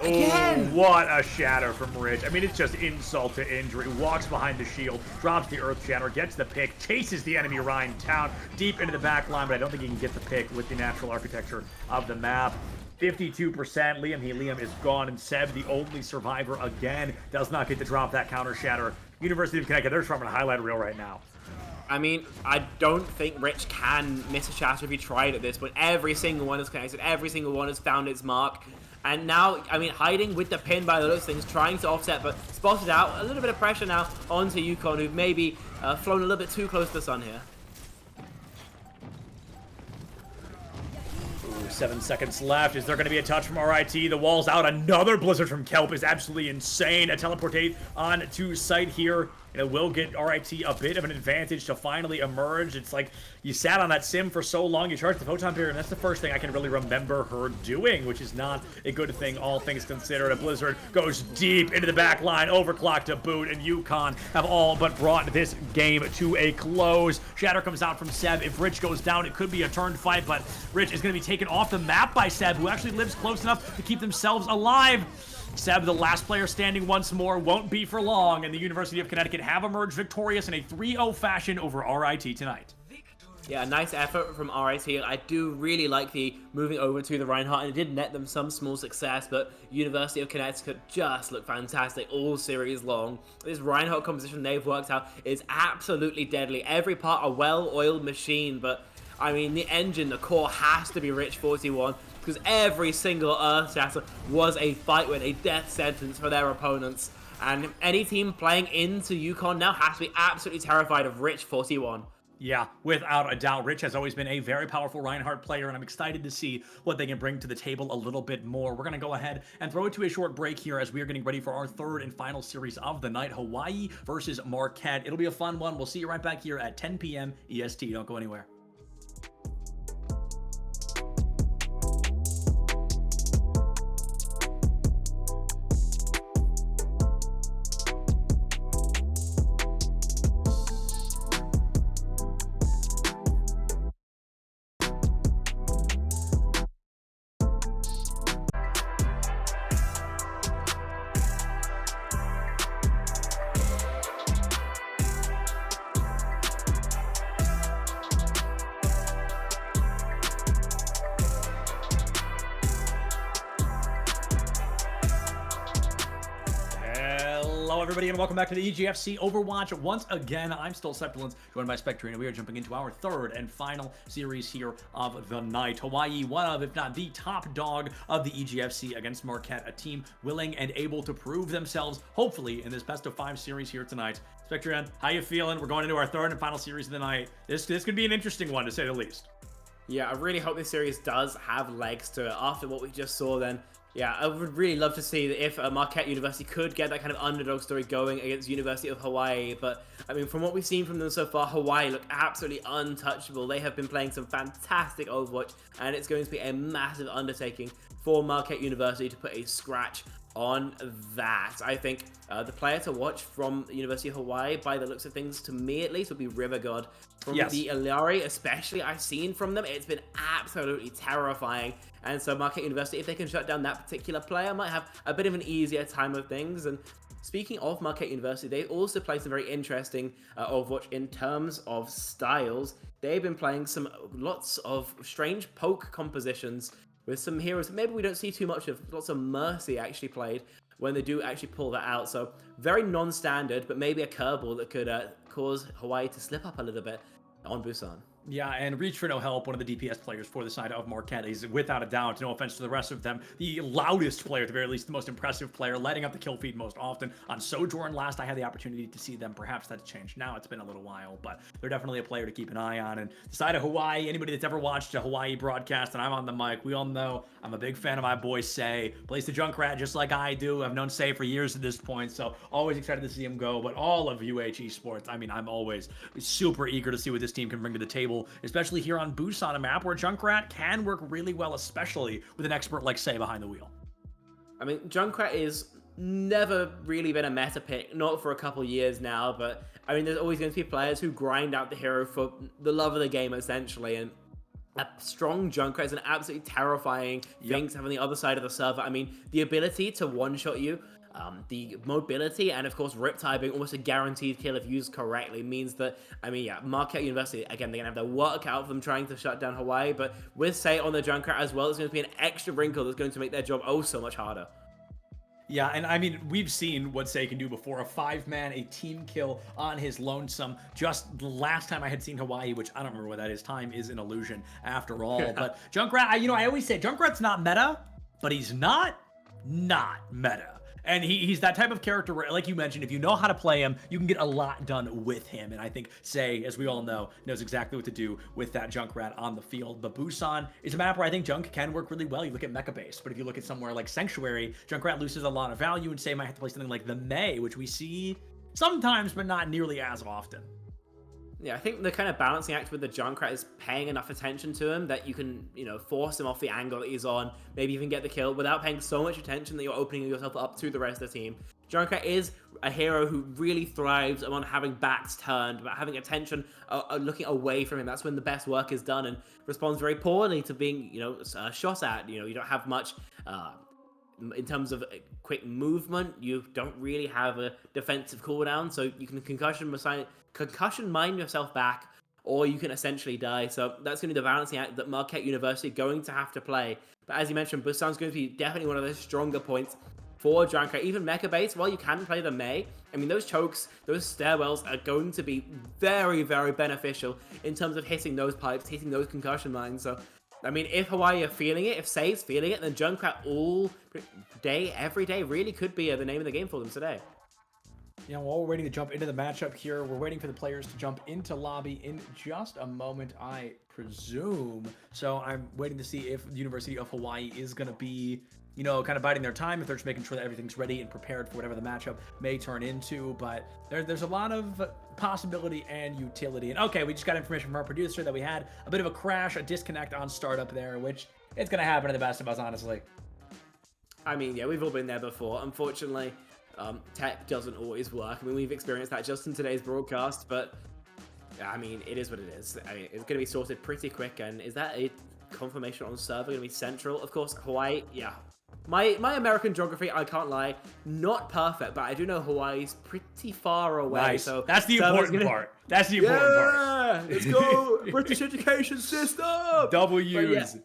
Again! Oh, what a shatter from Rich. I mean, it's just insult to injury. Walks behind the shield, drops the Earth Shatter, gets the pick, chases the enemy Rhine town deep into the back line, but I don't think he can get the pick with the natural architecture of the map. 52%. Liam is gone, and Seb, the only survivor again, does not get to drop that counter shatter. University of Connecticut, they're just from a highlight reel right now. I mean, I don't think Rich can miss a shatter if he tried at this point. Every single one is connected. Every single one has found its mark. And now, I mean, hiding with the pin by the looks of things, trying to offset, but spotted out. A little bit of pressure now onto Yukon, who've maybe flown a little bit too close to the sun here. Ooh, 7 seconds left. Is there going to be a touch from RIT? The wall's out. Another Blizzard from Kelp is absolutely insane. A teleportate on to site here. and it will get RIT a bit of an advantage to finally emerge. It's like you sat on that sim for so long, you charged the photon barrier, and that's the first thing I can really remember her doing, which is not a good thing, all things considered. A Blizzard goes deep into the back line, overclock to boot, and UConn have all but brought this game to a close. Shatter comes out from Seb. If Rich goes down, it could be a turned fight, but Rich is going to be taken off the map by Seb, who actually lives close enough to keep themselves alive. Seb, the last player standing once more, won't be for long, and the University of Connecticut have emerged victorious in a 3-0 fashion over RIT tonight. Yeah, nice effort from RIT. I do really like the moving over to the Reinhardt, and it did net them some small success, but University of Connecticut just looked fantastic all series long. This Reinhardt composition they've worked out is absolutely deadly. Every part a well-oiled machine, but I mean, the engine, the core has to be Rich 41, because every single Earth Shatter was a fight with a death sentence for their opponents. And any team playing into UConn now has to be absolutely terrified of Rich 41. Yeah, without a doubt. Rich has always been a very powerful Reinhardt player, and I'm excited to see what they can bring to the table a little bit more. We're going to go ahead and throw it to a short break here as we are getting ready for our third and final series of the night, Hawaii versus Marquette. It'll be a fun one. We'll see you right back here at 10 p.m. EST. Don't go anywhere. Everybody, and welcome back to the EGFC Overwatch. Once again, I'm still Sepulence, joined by Spectre, and we are jumping into our third and final series here of the night. Hawaii, one of, if not the top dog of the EGFC against Marquette, a team willing and able to prove themselves, hopefully, in this best-of-5 series here tonight. Spectre, how you feeling? We're going into our third and final series of the night. This could be an interesting one, to say the least. Yeah, I really hope this series does have legs to it. After what we just saw, then yeah, I would really love to see if Marquette University could get that kind of underdog story going against University of Hawaii. But, I mean, from what we've seen from them so far, Hawaii look absolutely untouchable. They have been playing some fantastic Overwatch, and it's going to be a massive undertaking for Marquette University to put a scratch on that. I think the player to watch from the University of Hawaii, by the looks of things, to me at least, would be River God. From the Ilari, especially, I've seen from them, it's been absolutely terrifying. And so Marquette University, if they can shut down that particular player, might have a bit of an easier time of things. And speaking of Marquette University, they also play some very interesting Overwatch in terms of styles. They've been playing lots of strange poke compositions with some heroes that maybe we don't see too much of. Lots of Mercy actually played when they do actually pull that out. So very non-standard, but maybe a curveball that could cause Hawaii to slip up a little bit on Busan. Yeah, and Reach for No Help, one of the DPS players for the side of Marquette, is without a doubt, no offense to the rest of them, the loudest player, at the very least, the most impressive player, letting up the kill feed most often. On Sojourn last, I had the opportunity to see them. Perhaps that's changed now. It's been a little while, but they're definitely a player to keep an eye on. And the side of Hawaii, anybody that's ever watched a Hawaii broadcast, and I'm on the mic, we all know I'm a big fan of my boy Say. Plays the Junkrat just like I do. I've known Say for years at this point, so always excited to see him go. But all of Esports, I mean, I'm always super eager to see what this team can bring to the table, especially here on Busan, a map where Junkrat can work really well, especially with an expert like Say behind the wheel. I mean, Junkrat is never really been a meta pick, not for a couple years now, but I mean, there's always going to be players who grind out the hero for the love of the game, essentially, and a strong Junkrat is an absolutely terrifying thing to have on the other side of the server. I mean, the ability to one-shot you, the mobility, and of course Riptide being almost a guaranteed kill if used correctly means that, I mean, yeah, Marquette University, again, they're going to have their work out for them trying to shut down Hawaii, but with Say on the Junkrat as well, it's going to be an extra wrinkle that's going to make their job oh so much harder. Yeah, and I mean, we've seen what Say can do before. A 5-man, a team kill on his lonesome. Just the last time I had seen Hawaii, which I don't remember what that is. Time is an illusion after all. But Junkrat, I always say Junkrat's not meta, but he's not meta. And he's that type of character where, like you mentioned, if you know how to play him, you can get a lot done with him. And I think Say, as we all know, knows exactly what to do with that Junkrat on the field. But Busan is a map where I think Junk can work really well. You look at Mecha Base, but if you look at somewhere like Sanctuary, Junkrat loses a lot of value, and Say might have to play something like the May, which we see sometimes, but not nearly as often. Yeah, I think the kind of balancing act with the Junkrat is paying enough attention to him that you can, force him off the angle that he's on, maybe even get the kill without paying so much attention that you're opening yourself up to the rest of the team. Junkrat is a hero who really thrives on having backs turned, about having attention looking away from him. That's when the best work is done, and responds very poorly to being, shot at. You don't have much in terms of quick movement. You don't really have a defensive cooldown, so you can concussion mine yourself back, or you can essentially die. So that's going to be the balancing act that Marquette University are going to have to play. But as you mentioned, Busan's going to be definitely one of those stronger points for Junkrat. Even Mecha Base, while you can play the Mei, I mean, those chokes, those stairwells are going to be very, very beneficial in terms of hitting those pipes, hitting those concussion mines. So, I mean, if Hawaii are feeling it, if Say's feeling it, then Junkrat all day, every day, really could be the name of the game for them today. While we're waiting to jump into the matchup here, we're waiting for the players to jump into lobby in just a moment, I presume. So I'm waiting to see if the University of Hawaii is going to be, kind of biding their time, if they're just making sure that everything's ready and prepared for whatever the matchup may turn into. But there's a lot of possibility and utility. And okay, we just got information from our producer that we had a bit of a crash, a disconnect on startup there, which it's going to happen to the best of us, honestly. I mean, yeah, we've all been there before. Unfortunately, tech doesn't always work. I mean, we've experienced that just in today's broadcast, but I mean, it is what it is. I mean, it's going to be sorted pretty quick. And is that a confirmation on the server going to be central? Of course, Hawaii, yeah. My American geography, I can't lie, not perfect, but I do know Hawaii's pretty far away. Nice. So that's the important part. That's the important part. Let's go, British education system. W's.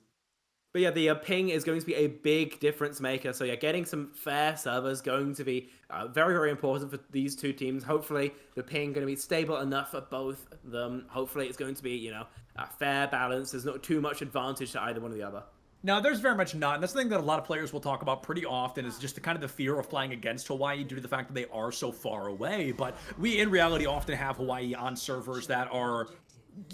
But yeah, the ping is going to be a big difference maker. So yeah, getting some fair servers going to be very, very important for these two teams. Hopefully, the ping going to be stable enough for both of them. Hopefully, it's going to be, a fair balance. There's not too much advantage to either one or the other. No, there's very much not. And that's the thing that a lot of players will talk about pretty often, is just the fear of playing against Hawaii due to the fact that they are so far away. But we, in reality, often have Hawaii on servers that are,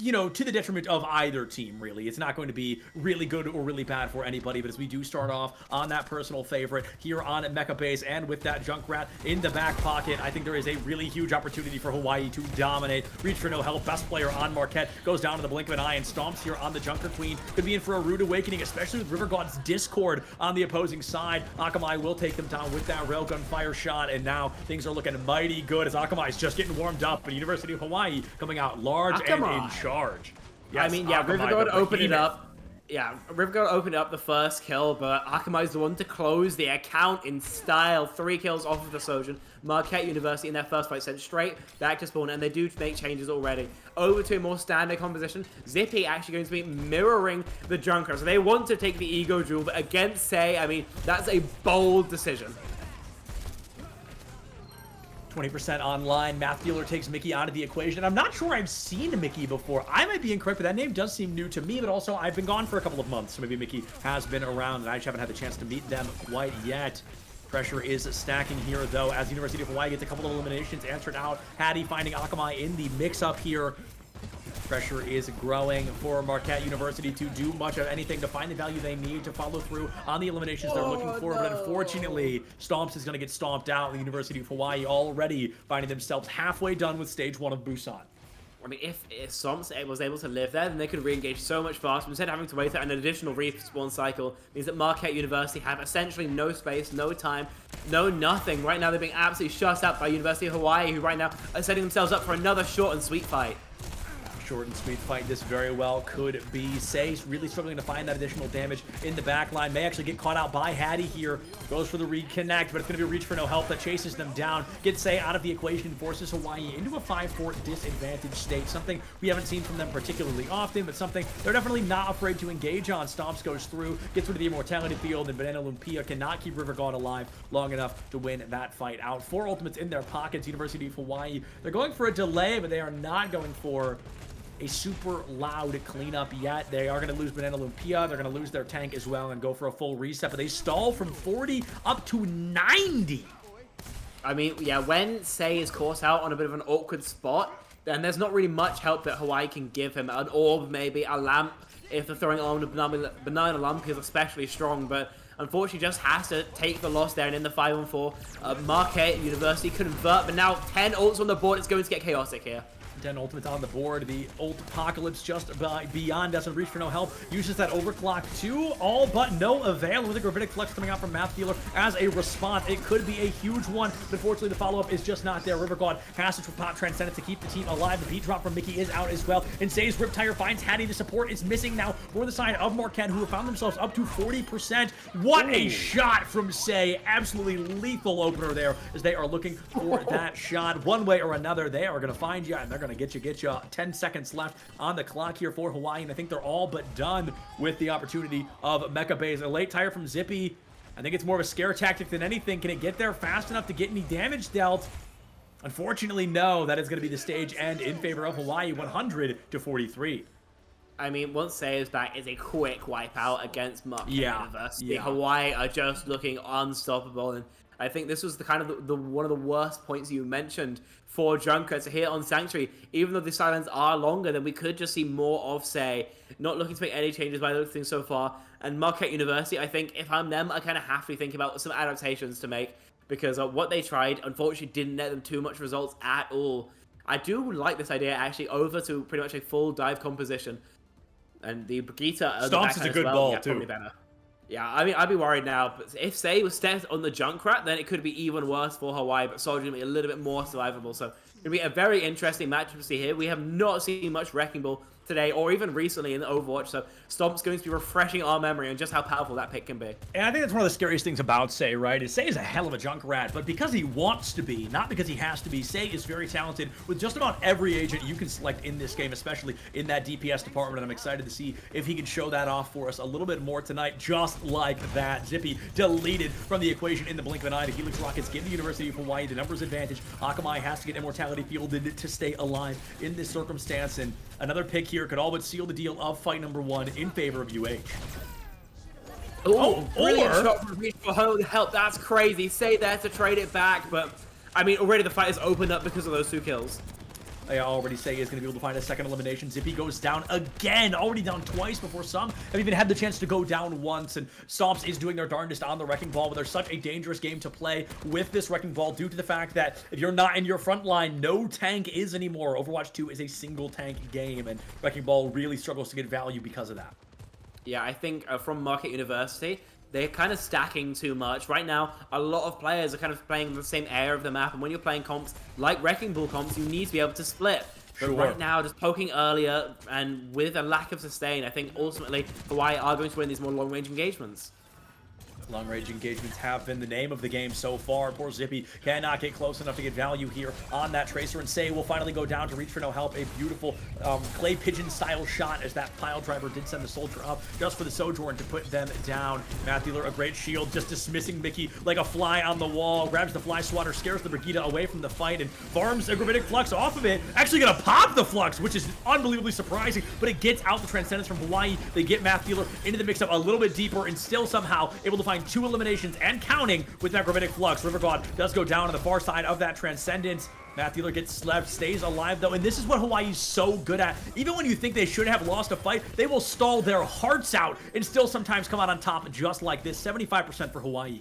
to the detriment of either team, really. It's not going to be really good or really bad for anybody, but as we do start off on that personal favorite here on Mecha Base, and with that Junkrat in the back pocket, I think there is a really huge opportunity for Hawaii to dominate. Reach for no help. Best player on Marquette goes down in the blink of an eye and stomps here on the Junker Queen. Could be in for a rude awakening, especially with River God's Discord on the opposing side. Akamai will take them down with that railgun fire shot, and now things are looking mighty good as Akamai is just getting warmed up, but University of Hawaii coming out large and in charge. Yes, I mean, yeah, River God opened it up. Yeah, River God opened up the first kill, but Akamai's the one to close the account in style. 3 kills off of the Sojourn. Marquette University in their first fight sent straight back to spawn, and they do make changes already. Over to a more standard composition. Zippy actually going to be mirroring the Junker, so they want to take the ego duel, but against Say, I mean, that's a bold decision. 20% online. Math Dealer takes Mickey out of the equation. I'm not sure I've seen Mickey before. I might be incorrect, but that name does seem new to me, but also I've been gone for a couple of months, so maybe Mickey has been around, and I just haven't had the chance to meet them quite yet. Pressure is stacking here, though, as the University of Hawaii gets a couple of eliminations answered out. Hattie finding Akamai in the mix-up here. Pressure is growing for Marquette University to do much of anything to find the value they need to follow through on the eliminations they're looking for. But unfortunately, Stomps is going to get stomped out. The University of Hawaii already finding themselves halfway done with stage 1 of Busan. I mean, if Stomps was able to live there, then they could re-engage so much faster. Instead of having to wait out an additional respawn cycle, means that Marquette University have essentially no space, no time, no nothing. Right now, they're being absolutely shut out by University of Hawaii, who right now are setting themselves up for another short and sweet fight. Short and sweet fight. This very well could be. Say really struggling to find that additional damage in the back line. May actually get caught out by Hattie here. Goes for the reconnect, but it's going to be a reach for no help that chases them down. Gets Say out of the equation, forces Hawaii into a 5-4 disadvantage state. Something we haven't seen from them particularly often, but something they're definitely not afraid to engage on. Stomps goes through, gets rid of the immortality field, and Banana Lumpia cannot keep River God alive long enough to win that fight out. 4 ultimates in their pockets. University of Hawaii, they're going for a delay, but they are not going for a super loud cleanup yet. They are going to lose Banana Lumpia. They're going to lose their tank as well and go for a full reset, but they stall from 40 up to 90. I mean, yeah, when Say is caught out on a bit of an awkward spot, then there's not really much help that Hawaii can give him. An orb, maybe, a lamp, if they're throwing on Banana Lamp is especially strong, but unfortunately just has to take the loss there. And in the 5-on-4, Marquette University convert, but now 10 ults on the board. It's going to get chaotic here. 10 ultimates on the board. The ult apocalypse just beyond doesn't reach for no help. Uses that overclock to all but no avail with a gravitic flex coming out from Math Dealer as a response. It could be a huge one, but unfortunately the follow-up is just not there. River God has to pop Transcendence to keep the team alive. The beat drop from Mickey is out as well. And Say's Riptire finds Hattie. The support is missing now for the side of Marquette, who have found themselves up to 40%. What a shot from Say. Absolutely lethal opener there as they are looking for that shot. One way or another, they are going to find you, and they're going to get you. 10 seconds left on the clock here for Hawaii, and I think they're all but done with the opportunity of Mecha Bays. A late tire from Zippy. I think it's more of a scare tactic than anything. Can it get there fast enough to get any damage dealt? Unfortunately, no. That is going to be the stage end in favor of Hawaii, 100-43. I mean, once Say is back, it's a quick wipeout against Marquette University. Yeah. Hawaii are just looking unstoppable, and I think this was the kind of the one of the worst points you mentioned for Junkers here on Sanctuary. Even though the silence are longer, then we could just see more of Say. Not looking to make any changes by those things so far. And Marquette University, I think if I'm them, I kind of have to be thinking about some adaptations to make, because what they tried, unfortunately, didn't net them too much results at all. I do like this idea, actually, over to pretty much a full dive composition. And the Brigitte... Stomps is a good ball, too. Yeah, I mean, I'd be worried now. But if Say was stepped on the Junkrat, then it could be even worse for Hawaii, but Soldier going to be a little bit more survivable. So it's going to be a very interesting matchup to see here. We have not seen much Wrecking Ball today, or even recently in Overwatch, so Stomp's going to be refreshing our memory on just how powerful that pick can be. And I think that's one of the scariest things about Say, right? Is Say is a hell of a Junkrat, but because he wants to be, not because he has to be. Say is very talented with just about every agent you can select in this game, especially in that DPS department, and I'm excited to see if he can show that off for us a little bit more tonight, just like that. Zippy deleted from the equation in the blink of an eye. The Helix Rockets give the University of Hawaii the numbers advantage. Akamai has to get Immortality fielded to stay alive in this circumstance, and another pick here could all but seal the deal of fight number 1 in favor of UH. Brilliant shot from Reach for help. That's crazy. Say there to trade it back, but I mean, already the fight has opened up because of those 2 kills. I already say is going to be able to find a second elimination. Zippy goes down again, already down twice before some have even had the chance to go down once, and Stomps is doing their darndest on the Wrecking Ball, but there's such a dangerous game to play with this Wrecking Ball due to the fact that if you're not in your front line, no tank is anymore. Overwatch 2 is a single tank game, and Wrecking Ball really struggles to get value because of that. Yeah, I think from Marquette University, they're kind of stacking too much. Right now, a lot of players are kind of playing in the same area of the map, and when you're playing comps like Wrecking Ball comps, you need to be able to split. But right now, just poking earlier, and with a lack of sustain, I think ultimately Hawaii are going to win these more long-range engagements. Long-range engagements have been the name of the game so far. Poor Zippy cannot get close enough to get value here on that Tracer, and Say will finally go down to reach for no help. A beautiful clay pigeon-style shot as that pile driver did send the Soldier up just for the Sojourn to put them down. Math Dealer, a great shield, just dismissing Mickey like a fly on the wall. Grabs the Fly Swatter, scares the Brigitte away from the fight, and farms a Gravitic Flux off of it. Actually gonna pop the Flux, which is unbelievably surprising, but it gets out the Transcendence from Hawaii. They get Math Dealer into the mix-up a little bit deeper, and still somehow able to find 2 eliminations and counting with that Gravitic Flux. River God does go down on the far side of that Transcendence. Math Dealer gets slept, stays alive though, and this is what Hawaii's so good at. Even when you think they should have lost a fight, they will stall their hearts out and still sometimes come out on top just like this. 75% for Hawaii.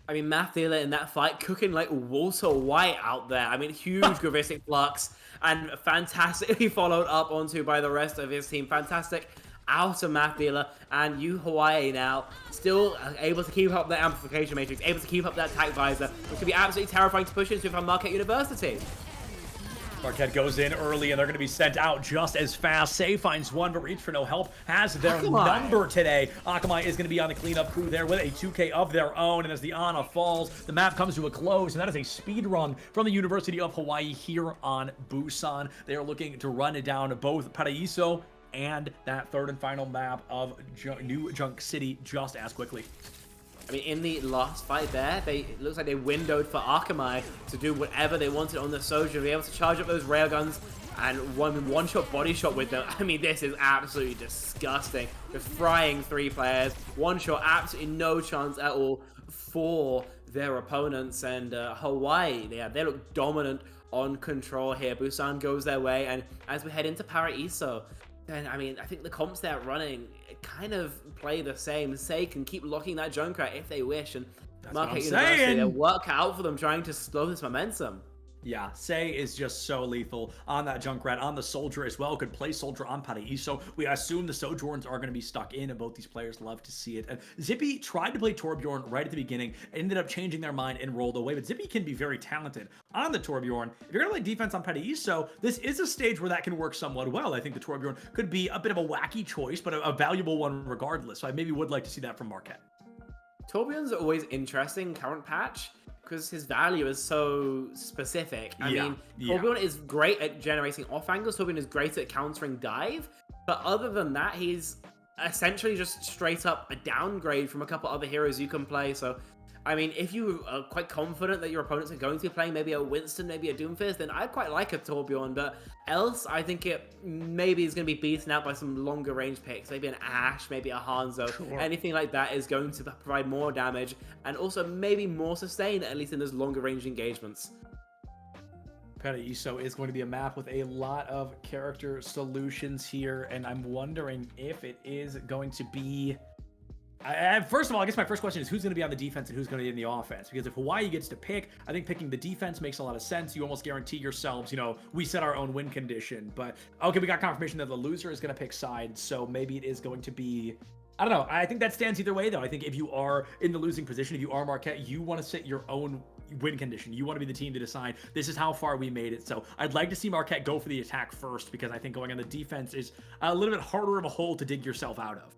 I mean, Math Dealer in that fight cooking like Walter White out there. I mean, huge Gravitic Flux, and fantastically followed up onto by the rest of his team. Fantastic out of Math Dealer, and you Hawaii now still able to keep up that amplification matrix, able to keep up that attack visor, which could be absolutely terrifying to push into from Marquette University. Marquette goes in early, and they're going to be sent out just as fast. Say finds one, but reach for no help. Has their number today. Akamai is going to be on the cleanup crew there with a 2K of their own, and as the Ana falls, the map comes to a close, and that is a speed run from the University of Hawaii here on Busan. They are looking to run it down both Paraiso and that third and final map of New Junk City just as quickly. I mean, in the last fight there, it looks like they windowed for Akamai to do whatever they wanted on the Soldier, be able to charge up those railguns and one-shot body shot with them. I mean, this is absolutely disgusting. Just frying 3 players, one shot, absolutely no chance at all for their opponents. And Hawaii, they look dominant on control here. Busan goes their way, and as we head into Paraiso, then, I mean, I think the comps they're running kind of play the same. Say can keep locking that Junkrat if they wish, and Marquette University, they'll work out for them trying to slow this momentum. Yeah, Say is just so lethal on that Junkrat, on the Soldier as well. Could play Soldier on Paraíso. We assume the Sojourns are going to be stuck in, and both these players love to see it. And Zippy tried to play Torbjorn right at the beginning, ended up changing their mind and rolled away. But Zippy can be very talented on the Torbjorn. If you're going to play defense on Paraíso, this is a stage where that can work somewhat well. I think the Torbjorn could be a bit of a wacky choice, but a valuable one regardless. So I maybe would like to see that from Marquette. Torbjorn's always interesting current patch, because his value is so specific. I mean, Torbjorn is great at generating off angles. Torbjorn is great at countering dive. But other than that, he's essentially just straight up a downgrade from a couple other heroes you can play. So, I mean, if you are quite confident that your opponents are going to be playing maybe a Winston, maybe a Doomfist, then I'd quite like a Torbjorn. But else, I think it maybe is going to be beaten out by some longer range picks. Maybe an Ashe, maybe a Hanzo. Sure. Anything like that is going to provide more damage and also maybe more sustain, at least in those longer range engagements. Paraíso is going to be a map with a lot of character solutions here, and I'm wondering if it is going to be... First of all, I guess my first question is who's going to be on the defense and who's going to be in the offense? Because if Hawaii gets to pick, I think picking the defense makes a lot of sense. You almost guarantee yourselves, we set our own win condition. But, okay, we got confirmation that the loser is going to pick sides, so maybe it is going to be... I don't know. I think that stands either way, though. I think if you are in the losing position, if you are Marquette, you want to set your own win condition. You want to be the team to decide, this is how far we made it. So I'd like to see Marquette go for the attack first, because I think going on the defense is a little bit harder of a hole to dig yourself out of.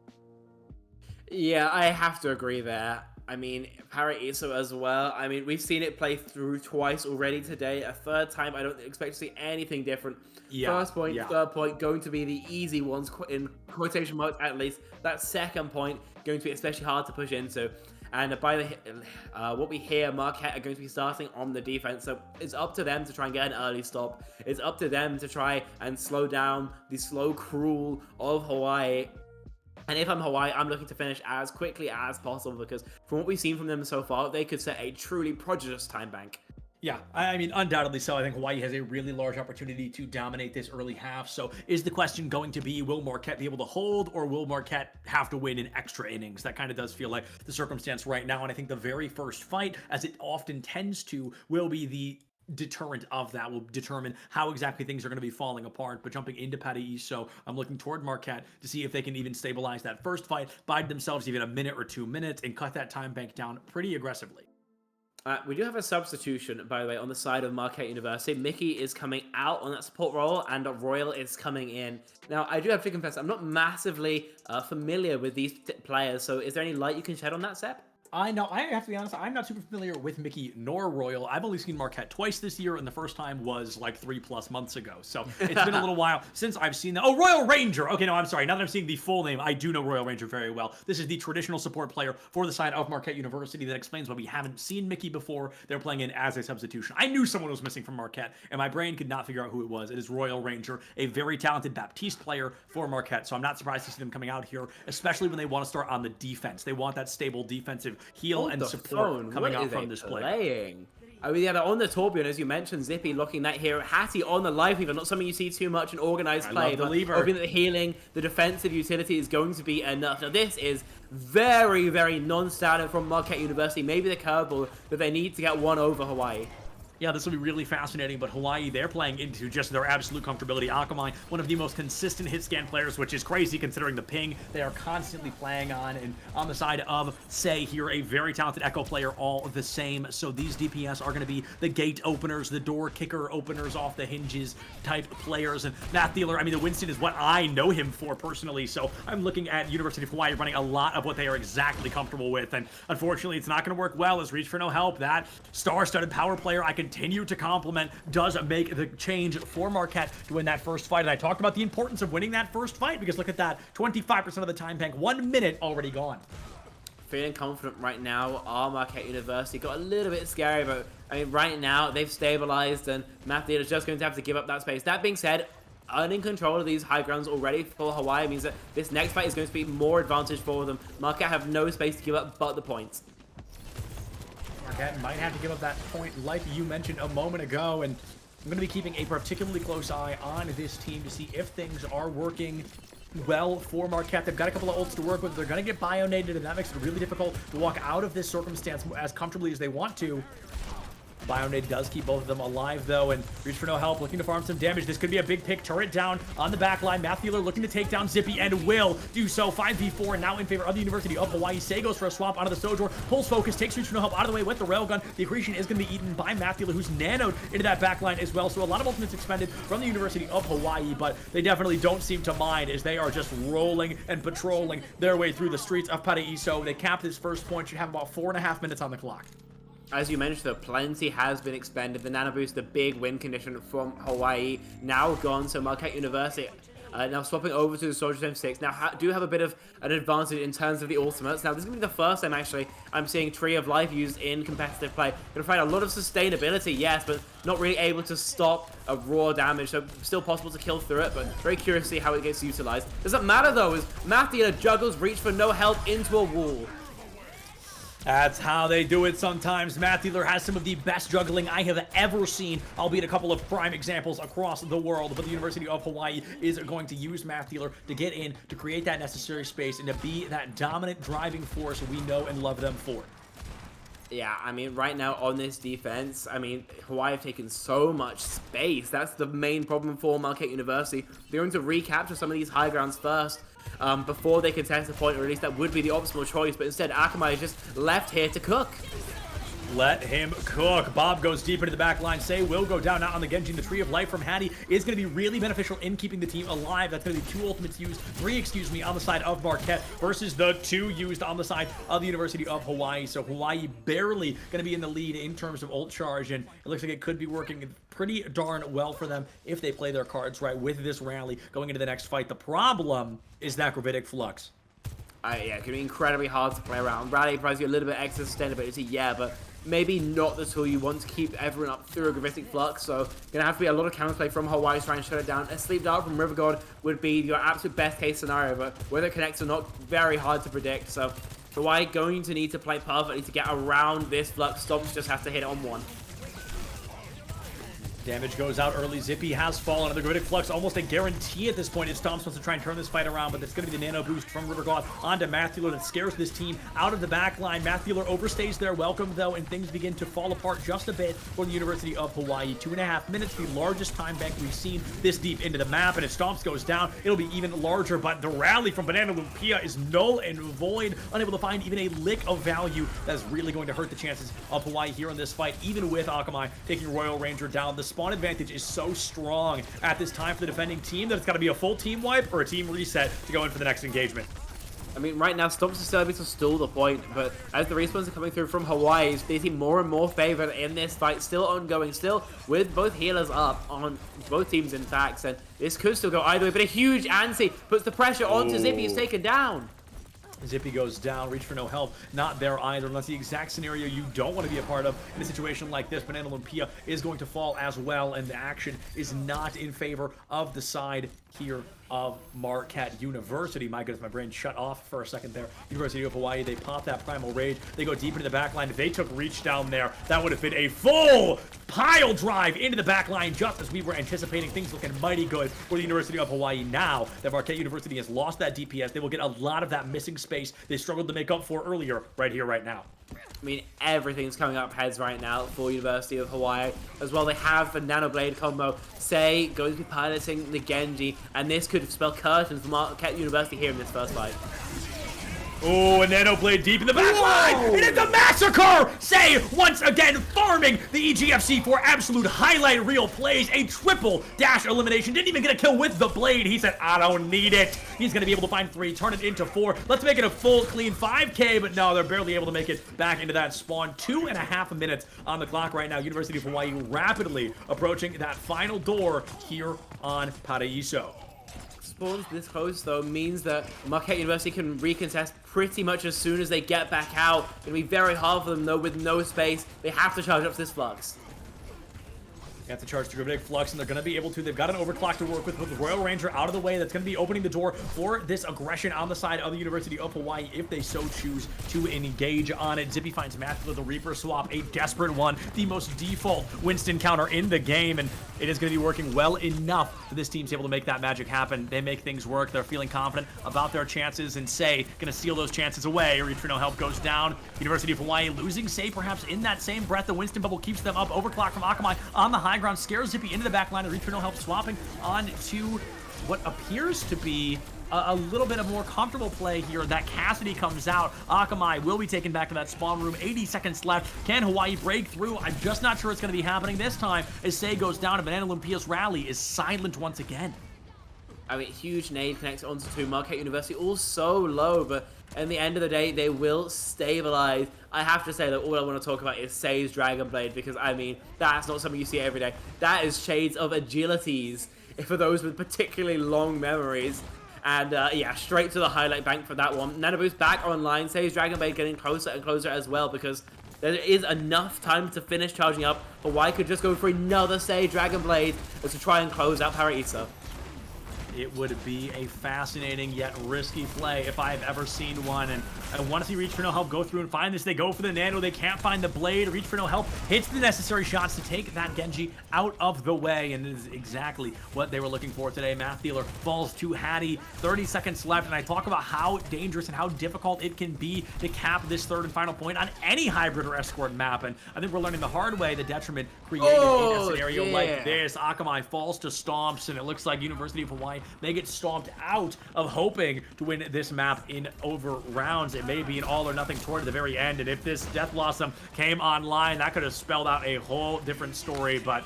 Yeah, I have to agree there. I mean, Paraíso as well. I mean, we've seen it play through twice already today. A third time, I don't expect to see anything different. First point, third point, going to be the easy ones, in quotation marks at least. That second point, going to be especially hard to push into. And what we hear, Marquette are going to be starting on the defense. So it's up to them to try and get an early stop. It's up to them to try and slow down the slow crawl of Hawaii. And if I'm Hawaii, I'm looking to finish as quickly as possible, because from what we've seen from them so far, they could set a truly prodigious time bank. Yeah, I mean, undoubtedly so. I think Hawaii has a really large opportunity to dominate this early half. So is the question going to be, will Marquette be able to hold, or will Marquette have to win in extra innings? That kind of does feel like the circumstance right now. And I think the very first fight, as it often tends to, will be the deterrent of that, will determine how exactly things are going to be falling apart. But jumping into Paraíso, I'm looking toward Marquette to see if they can even stabilize that first fight, bide themselves even a minute or 2 minutes, and cut that time bank down pretty aggressively. We do have a substitution, by the way, on the side of Marquette University. Mickey is coming out on that support role, and Royal is coming in. Now, I do have to confess, I'm not massively familiar with these players, so is there any light you can shed on that, Seb? I know, I have to be honest, I'm not super familiar with Mickey nor Royal. I've only seen Marquette twice this year, and the first time was like 3+ months ago. So it's been a little while since I've seen that. Oh, Royal Ranger! Okay, no, I'm sorry. Now that I'm seeing the full name, I do know Royal Ranger very well. This is the traditional support player for the side of Marquette University. That explains why we haven't seen Mickey before. They're playing in as a substitution. I knew someone was missing from Marquette, and my brain could not figure out who it was. It is Royal Ranger, a very talented Baptiste player for Marquette, so I'm not surprised to see them coming out here, especially when they want to start on the defense. They want that stable defensive heal and support coming out from this play. I mean, yeah, on the Torbjorn, as you mentioned, Zippy locking that hero. Hattie on the life lever, not something you see too much in organized play. The lever. Hoping that the healing, the defensive utility is going to be enough. Now, this is very, very non-standard from Marquette University. Maybe the curveball that they need to get one over Hawaii. Yeah, this will be really fascinating, but Hawaii, they're playing into just their absolute comfortability. Akamai, one of the most consistent hit scan players, which is crazy considering the ping they are constantly playing on. And on the side of Say here, a very talented Echo player, all the same. So these DPS are going to be the gate openers, the door kicker openers off the hinges type players. And Matt Thieler, I mean, the Winston is what I know him for personally. So I'm looking at University of Hawaii running a lot of what they are exactly comfortable with. And unfortunately, it's not going to work well as Reach for No Help. That star-studded power player I continue to compliment does make the change for Marquette to win that first fight. And I talked about the importance of winning that first fight, because look at that, 25% of the time bank, 1 minute already gone. Feeling confident right now. Marquette University got a little bit scary, but I mean, right now they've stabilized, and Matt Theater is just going to have to give up that space. That being said, earning control of these high grounds already for Hawaii means that this next fight is going to be more advantage for them. Marquette have no space to give up but the points. Marquette might have to give up that point like you mentioned a moment ago, and I'm going to be keeping a particularly close eye on this team to see if things are working well for Marquette. They've got a couple of ults to work with. They're going to get bio-naded, and that makes it really difficult to walk out of this circumstance as comfortably as they want to. Bionade does keep both of them alive, though, and Reach for no help, looking to farm some damage. This could be a big pick. Turret down on the back line. Mattheler looking to take down Zippy, and will do so. 5v4, and now in favor of the University of Hawaii. Say goes for a swap onto the Sojourn. Pulls focus, takes Reach for no help out of the way with the railgun. The accretion is going to be eaten by Mattheler, who's nanoed into that back line as well. So a lot of ultimates expended from the University of Hawaii, but they definitely don't seem to mind as they are just rolling and patrolling their way through the streets of Paraíso. They cap this first point, should have about 4.5 minutes on the clock. As you mentioned, though, plenty has been expended. The Nano Boost, the big win condition from Hawaii, now gone. So Marquette University now swapping over to the Soldier 76. Now do have a bit of an advantage in terms of the ultimates. Now this is going to be the first time, actually, I'm seeing Tree of Life used in competitive play. Going to find a lot of sustainability, yes, but not really able to stop a raw damage. So still possible to kill through it, but very curious to see how it gets utilized. Doesn't matter, though, as Matthew juggles Reach for no help into a wall. That's how they do it sometimes. Mattheler has some of the best juggling I have ever seen, albeit a couple of prime examples across the world. But the University of Hawaii is going to use Mattheler to get in, to create that necessary space, and to be that dominant driving force we know and love them for. Yeah, I mean, right now on this defense, I mean, Hawaii have taken so much space. That's the main problem for Marquette University. They're going to recapture some of these high grounds first. Before they contest the point, or at least that would be the optimal choice, but instead Akamai is just left here to cook. Let him cook. Bob goes deep into the back line. Say will go down now on the Genji. The Tree of Life from Hattie is going to be really beneficial in keeping the team alive. That's going to be 2 ultimates used, 3, excuse me, on the side of Marquette versus the 2 used on the side of the University of Hawaii. So Hawaii barely going to be in the lead in terms of ult charge, and it looks like it could be working pretty darn well for them if they play their cards right with this rally going into the next fight. The problem is that Gravitic Flux. Yeah, it can be incredibly hard to play around. Rally provides you a little bit extra sustainability, yeah, but maybe not the tool you want to keep everyone up through a Gravitic Flux, so gonna have to be a lot of counterplay from Hawaii to try and shut it down. A Sleep Dart from River God would be your absolute best case scenario, but whether it connects or not, very hard to predict, so Hawaii going to need to play perfectly to get around this Flux. Stomps just has to hit it on one. Damage goes out early. Zippy has fallen. The Gravitic Flux almost a guarantee at this point. It's Stomps wants to try and turn this fight around, but it's going to be the nano boost from River God onto Mattheler that scares this team out of the back line. Mattheler overstays their welcome, though, and things begin to fall apart just a bit for the University of Hawaii. 2.5 minutes, the largest time bank we've seen this deep into the map, and if Stomps goes down, it'll be even larger, but the rally from Banana Lumpia is null and void, unable to find even a lick of value. That's really going to hurt the chances of Hawaii here in this fight, even with Akamai taking Royal Ranger down. The spawn advantage is so strong at this time for the defending team that it's got to be a full team wipe or a team reset to go in for the next engagement. I mean, right now, Stomps is still able to stall the point, but as the respawns are coming through from Hawaii, they seem more and more favored in this fight, still ongoing, still with both healers up on both teams, in fact, and this could still go either way, but a huge Ansi puts the pressure onto Zippy, who's taken down. Zippy goes down, Reach for no help, not there either, and that's the exact scenario you don't want to be a part of in a situation like this. Banana Lumpia is going to fall as well, and the action is not in favor of the side here of Marquette University. My goodness, my brain shut off for a second there. University of Hawaii, they pop that Primal Rage. They go deep into the back line. If they took Reach down there, that would have been a full pile drive into the back line, just as we were anticipating. Things looking mighty good for the University of Hawaii. Now that Marquette University has lost that DPS, they will get a lot of that missing space they struggled to make up for earlier, right here, right now. I mean, everything's coming up heads right now for University of Hawaii. As well, they have the Nano Blade combo. Say going to be piloting the Genji, and this could spell curtains for Marquette University here in this first fight. Oh, a Nano Blade deep in the back line, and it's a massacre! Say, once again, farming the EGFC for absolute highlight reel plays. A triple dash elimination. Didn't even get a kill with the blade. He said, I don't need it. He's going to be able to find 3, turn it into 4. Let's make it a full, clean 5K, but no, they're barely able to make it back into that spawn. 2.5 minutes on the clock right now. University of Hawaii rapidly approaching that final door here on Paraíso. Spawns this close, though, means that Marquette University can recontest pretty much as soon as they get back out. It's going to be very hard for them, though, with no space. They have to charge up to this Flux. They have to charge the Gravitic Flux, and they're going to be able to. They've got an overclock to work with the Royal Ranger out of the way. That's going to be opening the door for this aggression on the side of the University of Hawaii if they so choose to engage on it. Zippy finds Matthew with the Reaper swap, a desperate one. The most default Winston counter in the game, and it is going to be working well enough that this team's able to make that magic happen. They make things work. They're feeling confident about their chances, and Say going to steal those chances away. Reach for no help goes down. University of Hawaii losing Say perhaps in that same breath. The Winston bubble keeps them up. Overclock from Akamai on the high ground. Scares Zippy into the back line. And Reach for no help swapping on to what appears to be a little bit of more comfortable play here. That Cassidy comes out. Akamai will be taken back to that spawn room. 80 seconds left. Can Hawaii break through? I'm just not sure it's going to be happening this time as Say goes down and Banana Lumpia's rally is silent once again. I mean, huge nade connects onto two. Marquette University all so low, but in the end of the day, they will stabilize. I have to say that all I want to talk about is Say's Dragon Blade, because, I mean, that's not something you see every day. That is shades of agilities for those with particularly long memories. And yeah, straight to the highlight bank for that one. Nanoboost back online. Say's Dragon Blade getting closer and closer as well, because there is enough time to finish charging up. Hawaii could just go for another Say Dragon Blade to try and close out Paraisa. It would be a fascinating yet risky play if I've ever seen one, and I want to see Reach for no help go through and find this. They go for the nano, they can't find the blade. Reach for no help hits the necessary shots to take that Genji out of the way, and it is exactly what they were looking for today. Math Dealer falls to Hattie. 30 seconds left, and I talk about how dangerous and how difficult it can be to cap this third and final point on any hybrid or escort map, and I think we're learning the hard way the detriment created in a scenario like this. Akamai falls to stomps, and it looks like University of Hawaii may get stomped out of hoping to win this map in over rounds. It may be an all or nothing toward the very end, and if this Death Blossom came online, that could have spelled out a whole different story, but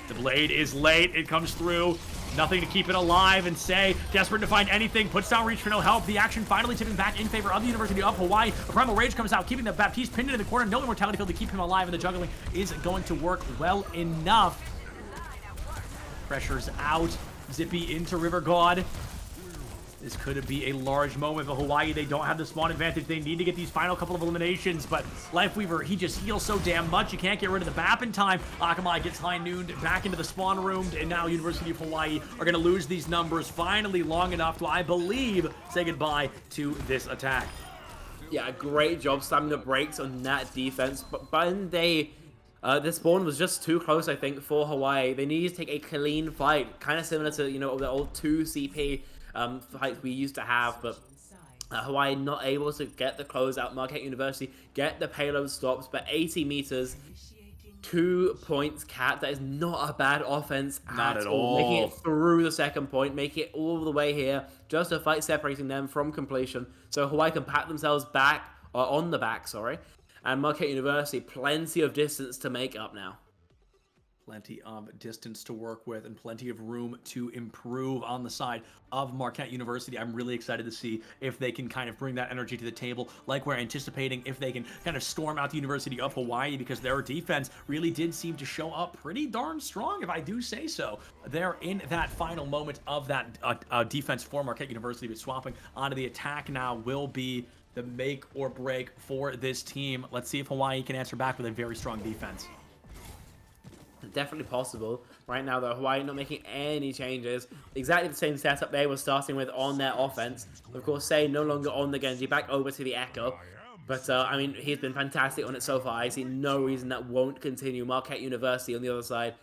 the blade is late. It comes through. Nothing to keep it alive, and Say, desperate to find anything, puts down Reach for no help. The action finally tipping back in favor of the University of Hawaii. A Primal Rage comes out, keeping the Baptiste pinned into the corner. No immortality field to keep him alive, and the juggling is going to work well enough. Pressure's out. Zippy into River God. This could be a large moment for Hawaii. They don't have the spawn advantage. They need to get these final couple of eliminations, but Lifeweaver, he just heals so damn much. You can't get rid of the BAP in time. Akamai gets high-nooned back into the spawn room, and now University of Hawaii are going to lose these numbers finally long enough to, I believe, say goodbye to this attack. Yeah, great job slamming the brakes on that defense, but when they... this spawn was just too close, I think, for Hawaii. They needed to take a clean fight, kind of similar to, you know, the old 2 CP fights we used to have, but Hawaii not able to get the closeout. Marquette University get the payload stops, but 80 meters, 2 points capped. That is not a bad offense at all. Making it through the second point, making it all the way here, just a fight separating them from completion. So Hawaii can pat themselves back, or on the back, sorry. And Marquette University, plenty of distance to make up now. Plenty of distance to work with and plenty of room to improve on the side of Marquette University. I'm really excited to see if they can kind of bring that energy to the table like we're anticipating, if they can kind of storm out the University of Hawaii, because their defense really did seem to show up pretty darn strong, if I do say so. They're in that final moment of that defense for Marquette University, but swapping onto the attack now will be the make or break for this team. Let's see if Hawaii can answer back with a very strong defense. Definitely possible. Right now, though, Hawaii not making any changes. Exactly the same setup they were starting with on their offense. Of course, Say no longer on the Genji, back over to the Echo. But, I mean, he's been fantastic on it so far. I see no reason that won't continue. Marquette University on the other side.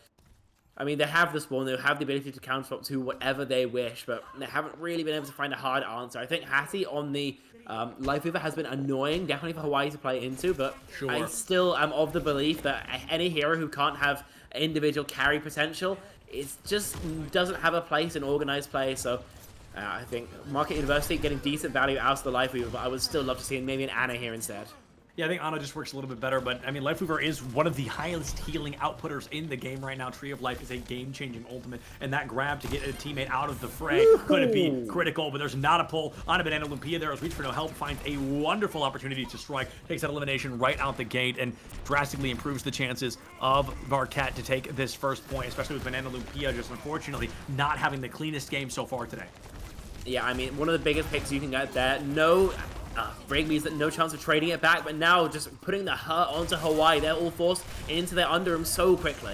I mean, they have the spawn, they have the ability to counter-swap to whatever they wish, but they haven't really been able to find a hard answer. I think Hattie on the Lifeweaver has been annoying, definitely for Hawaii to play into, but I still am of the belief that any hero who can't have individual carry potential, it just doesn't have a place in organized play. So I think Marquette University getting decent value out of the Lifeweaver, but I would still love to see maybe an Ana here instead. Yeah, I think Ana just works a little bit better, but I mean, Lifeweaver is one of the highest healing outputters in the game right now. Tree of Life is a game-changing ultimate, and that grab to get a teammate out of the fray could be critical, but there's not a pull on a Banana Lumpia there as Reach for no help finds a wonderful opportunity to strike, takes that elimination right out the gate, and drastically improves the chances of Marquette to take this first point, especially with Banana Lumpia just unfortunately not having the cleanest game so far today. Yeah, I mean, one of the biggest picks you can get there. No... break means that no chance of trading it back, but now just putting the hurt onto Hawaii. They're all forced into their underroom so quickly.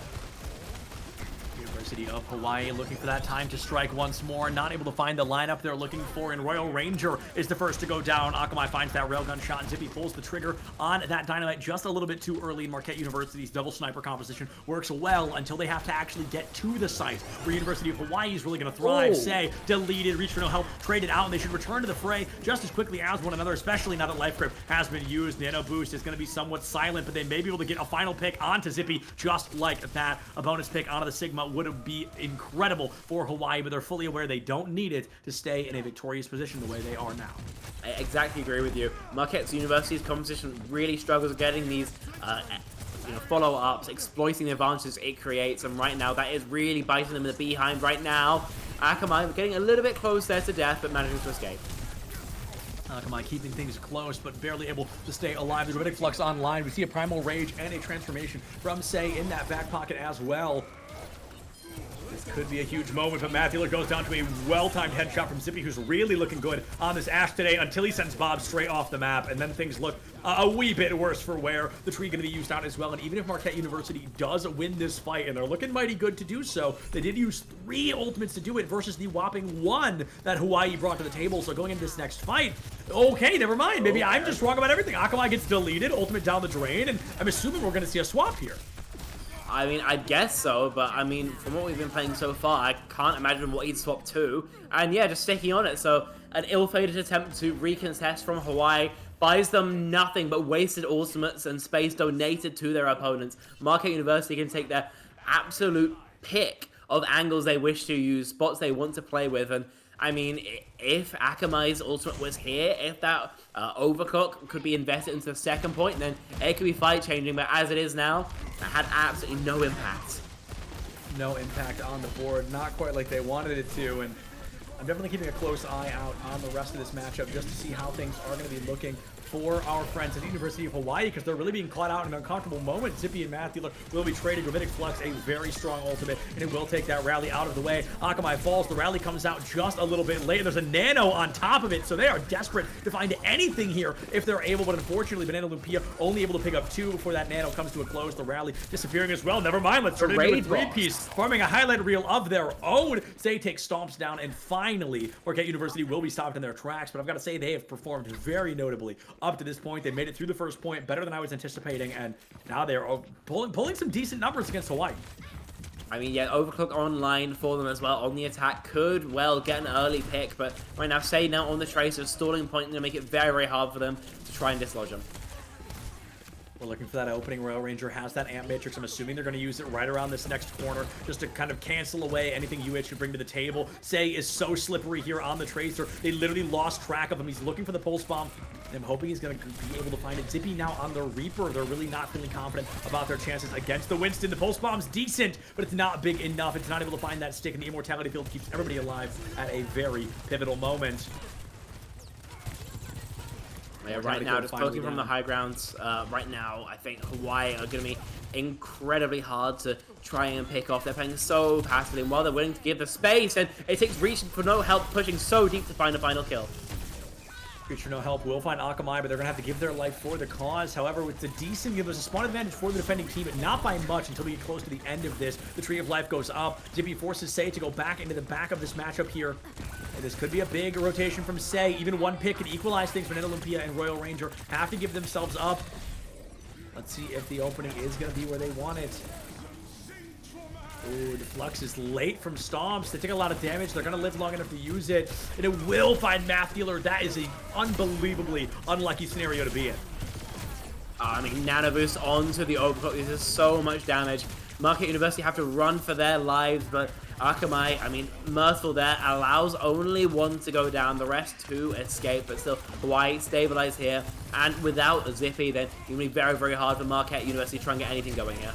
University of Hawaii looking for that time to strike once more. Not able to find the lineup they're looking for, and Royal Ranger is the first to go down. Akamai finds that railgun shot, and Zippy pulls the trigger on that dynamite just a little bit too early. Marquette University's double sniper composition works well until they have to actually get to the site, where University of Hawaii is really going to thrive. Say, deleted, reach for no help, traded out, and they should return to the fray just as quickly as one another, especially now that Life Grip has been used. Nano Boost is going to be somewhat silent, but they may be able to get a final pick onto Zippy just like that. A bonus pick onto the Sigma would be incredible for Hawaii, but they're fully aware they don't need it to stay in a victorious position the way they are now. I exactly agree with you. Marquette University's composition really struggles getting these follow-ups, exploiting the advantages it creates, and right now that is really biting them in the behind right now. Akamai getting a little bit close there to death, but managing to escape. Akamai keeping things close, but barely able to stay alive. There's a Gravitic Flux online. We see a Primal Rage and a transformation from Say in that back pocket as well. This could be a huge moment, but Matthew goes down to a well-timed headshot from Zippy, who's really looking good on this Ash today until he sends Bob straight off the map, and then things look a wee bit worse for wear. The tree going to be used out as well, and even if Marquette University does win this fight, and they're looking mighty good to do so, they did use 3 ultimates to do it versus the whopping 1 that Hawaii brought to the table. So going into this next fight, okay, never mind. Maybe I'm just wrong about everything. Akamai gets deleted, ultimate down the drain, and I'm assuming we're going to see a swap here. I mean, I guess so, but I mean, from what we've been playing so far, I can't imagine what he'd swap to. And yeah, just sticking on it. So an ill-fated attempt to recontest from Hawaii buys them nothing but wasted ultimates and space donated to their opponents. Marquette University can take their absolute pick of angles they wish to use, spots they want to play with, and I mean, if Akamai's ultimate was here, if that overclock could be invested into the second point, then it could be fight-changing, but as it is now, it had absolutely no impact. No impact on the board, not quite like they wanted it to, and I'm definitely keeping a close eye out on the rest of this matchup just to see how things are going to be looking for our friends at the University of Hawaii, because they're really being caught out in an uncomfortable moment. Zippy and Matthew will be traded. Gravitic Flux, a very strong ultimate, and it will take that rally out of the way. Akamai falls. The rally comes out just a little bit late. There's a nano on top of it, so they are desperate to find anything here if they're able, but unfortunately, Banana Lumpia only able to pick up 2 before that nano comes to a close. The rally disappearing as well. Never mind. Let's turn it into a 3-piece, farming a highlight reel of their own. Say takes stomps down, and finally, Marquette University will be stopped in their tracks, but I've got to say they have performed very notably up to this point. They made it through the first point better than I was anticipating, and now they're pulling some decent numbers against Hawaii. I mean, yeah, overclock online for them as well on the attack could, well, get an early pick, but right now, Say now on the tracer, stalling point, to make it very, very hard for them to try and dislodge them. We're looking for that opening. Royal Ranger has that amp matrix. I'm assuming they're going to use it right around this next corner just to kind of cancel away anything UH could bring to the table. Say is so slippery here on the tracer. They literally lost track of him. He's looking for the pulse bomb. I'm hoping he's going to be able to find it. Zippy now on the Reaper. They're really not feeling confident about their chances against the Winston. The pulse bomb's decent, but it's not big enough. It's not able to find that stick, and the immortality field keeps everybody alive at a very pivotal moment. Yeah, right now, just poking from the high grounds, right now, I think Hawaii are going to be incredibly hard to try and pick off. They're playing so passively, and while they're willing to give the space, and it takes Reach for no help, pushing so deep to find a final kill. Reach for no help will find Akamai, but they're going to have to give their life for the cause. However, with the decent, there's a spawn advantage for the defending team, but not by much until we get close to the end of this. The Tree of Life goes up. Zippy forces Say to go back into the back of this matchup here. And this could be a big rotation from Say. Even one pick could equalize things. Banana Lumpia and Royal Ranger have to give themselves up. Let's see if the opening is going to be where they want it. Ooh, the Flux is late from Stomps. They take a lot of damage. They're going to live long enough to use it. And it will find Math Dealer. That is an unbelievably unlucky scenario to be in. I mean, Nano Boost onto the overclock. This is so much damage. Marquette University have to run for their lives, but Akamai, I mean, merciful there, allows only 1 to go down, the rest to escape, but still, Hawaii stabilize here, and without Zippy, then it's going to be very, very hard for Marquette University to try and get anything going here.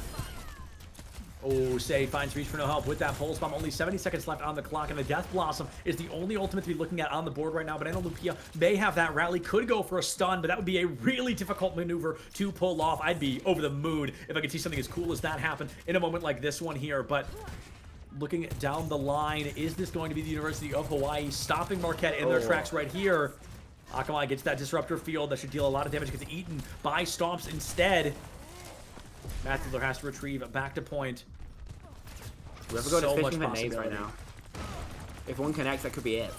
Oh, Say finds Reach for no help with that pulse bomb. Only 70 seconds left on the clock, and the Death Blossom is the only ultimate to be looking at on the board right now. Banana Lumpia may have that rally, could go for a stun, but that would be a really difficult maneuver to pull off. I'd be over the moon if I could see something as cool as that happen in a moment like this one here, but looking down the line, is this going to be the University of Hawaii stopping Marquette in their tracks right here? Akamai gets that Disruptor Field that should deal a lot of damage, gets eaten by Stomps instead. Matthew has to retrieve back to point. Whoever got So is much fishing for nades right possibility. now. If one connects, that could be it.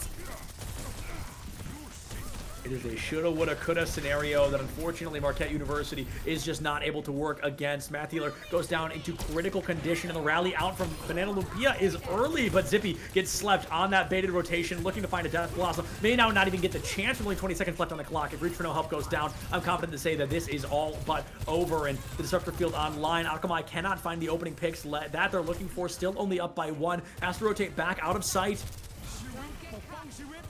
It is a shoulda, woulda, coulda scenario that unfortunately Marquette University is just not able to work against. Matt Thieler goes down into critical condition, and the rally out from Banana Lumpia is early, but Zippy gets slept on that baited rotation, looking to find a Death Blossom. May now not even get the chance with only 20 seconds left on the clock. If Reach for No Help goes down, I'm confident to say that this is all but over, and the Disruptor Field online. Akamai cannot find the opening picks that they're looking for, still only up by 1. Has to rotate back out of sight.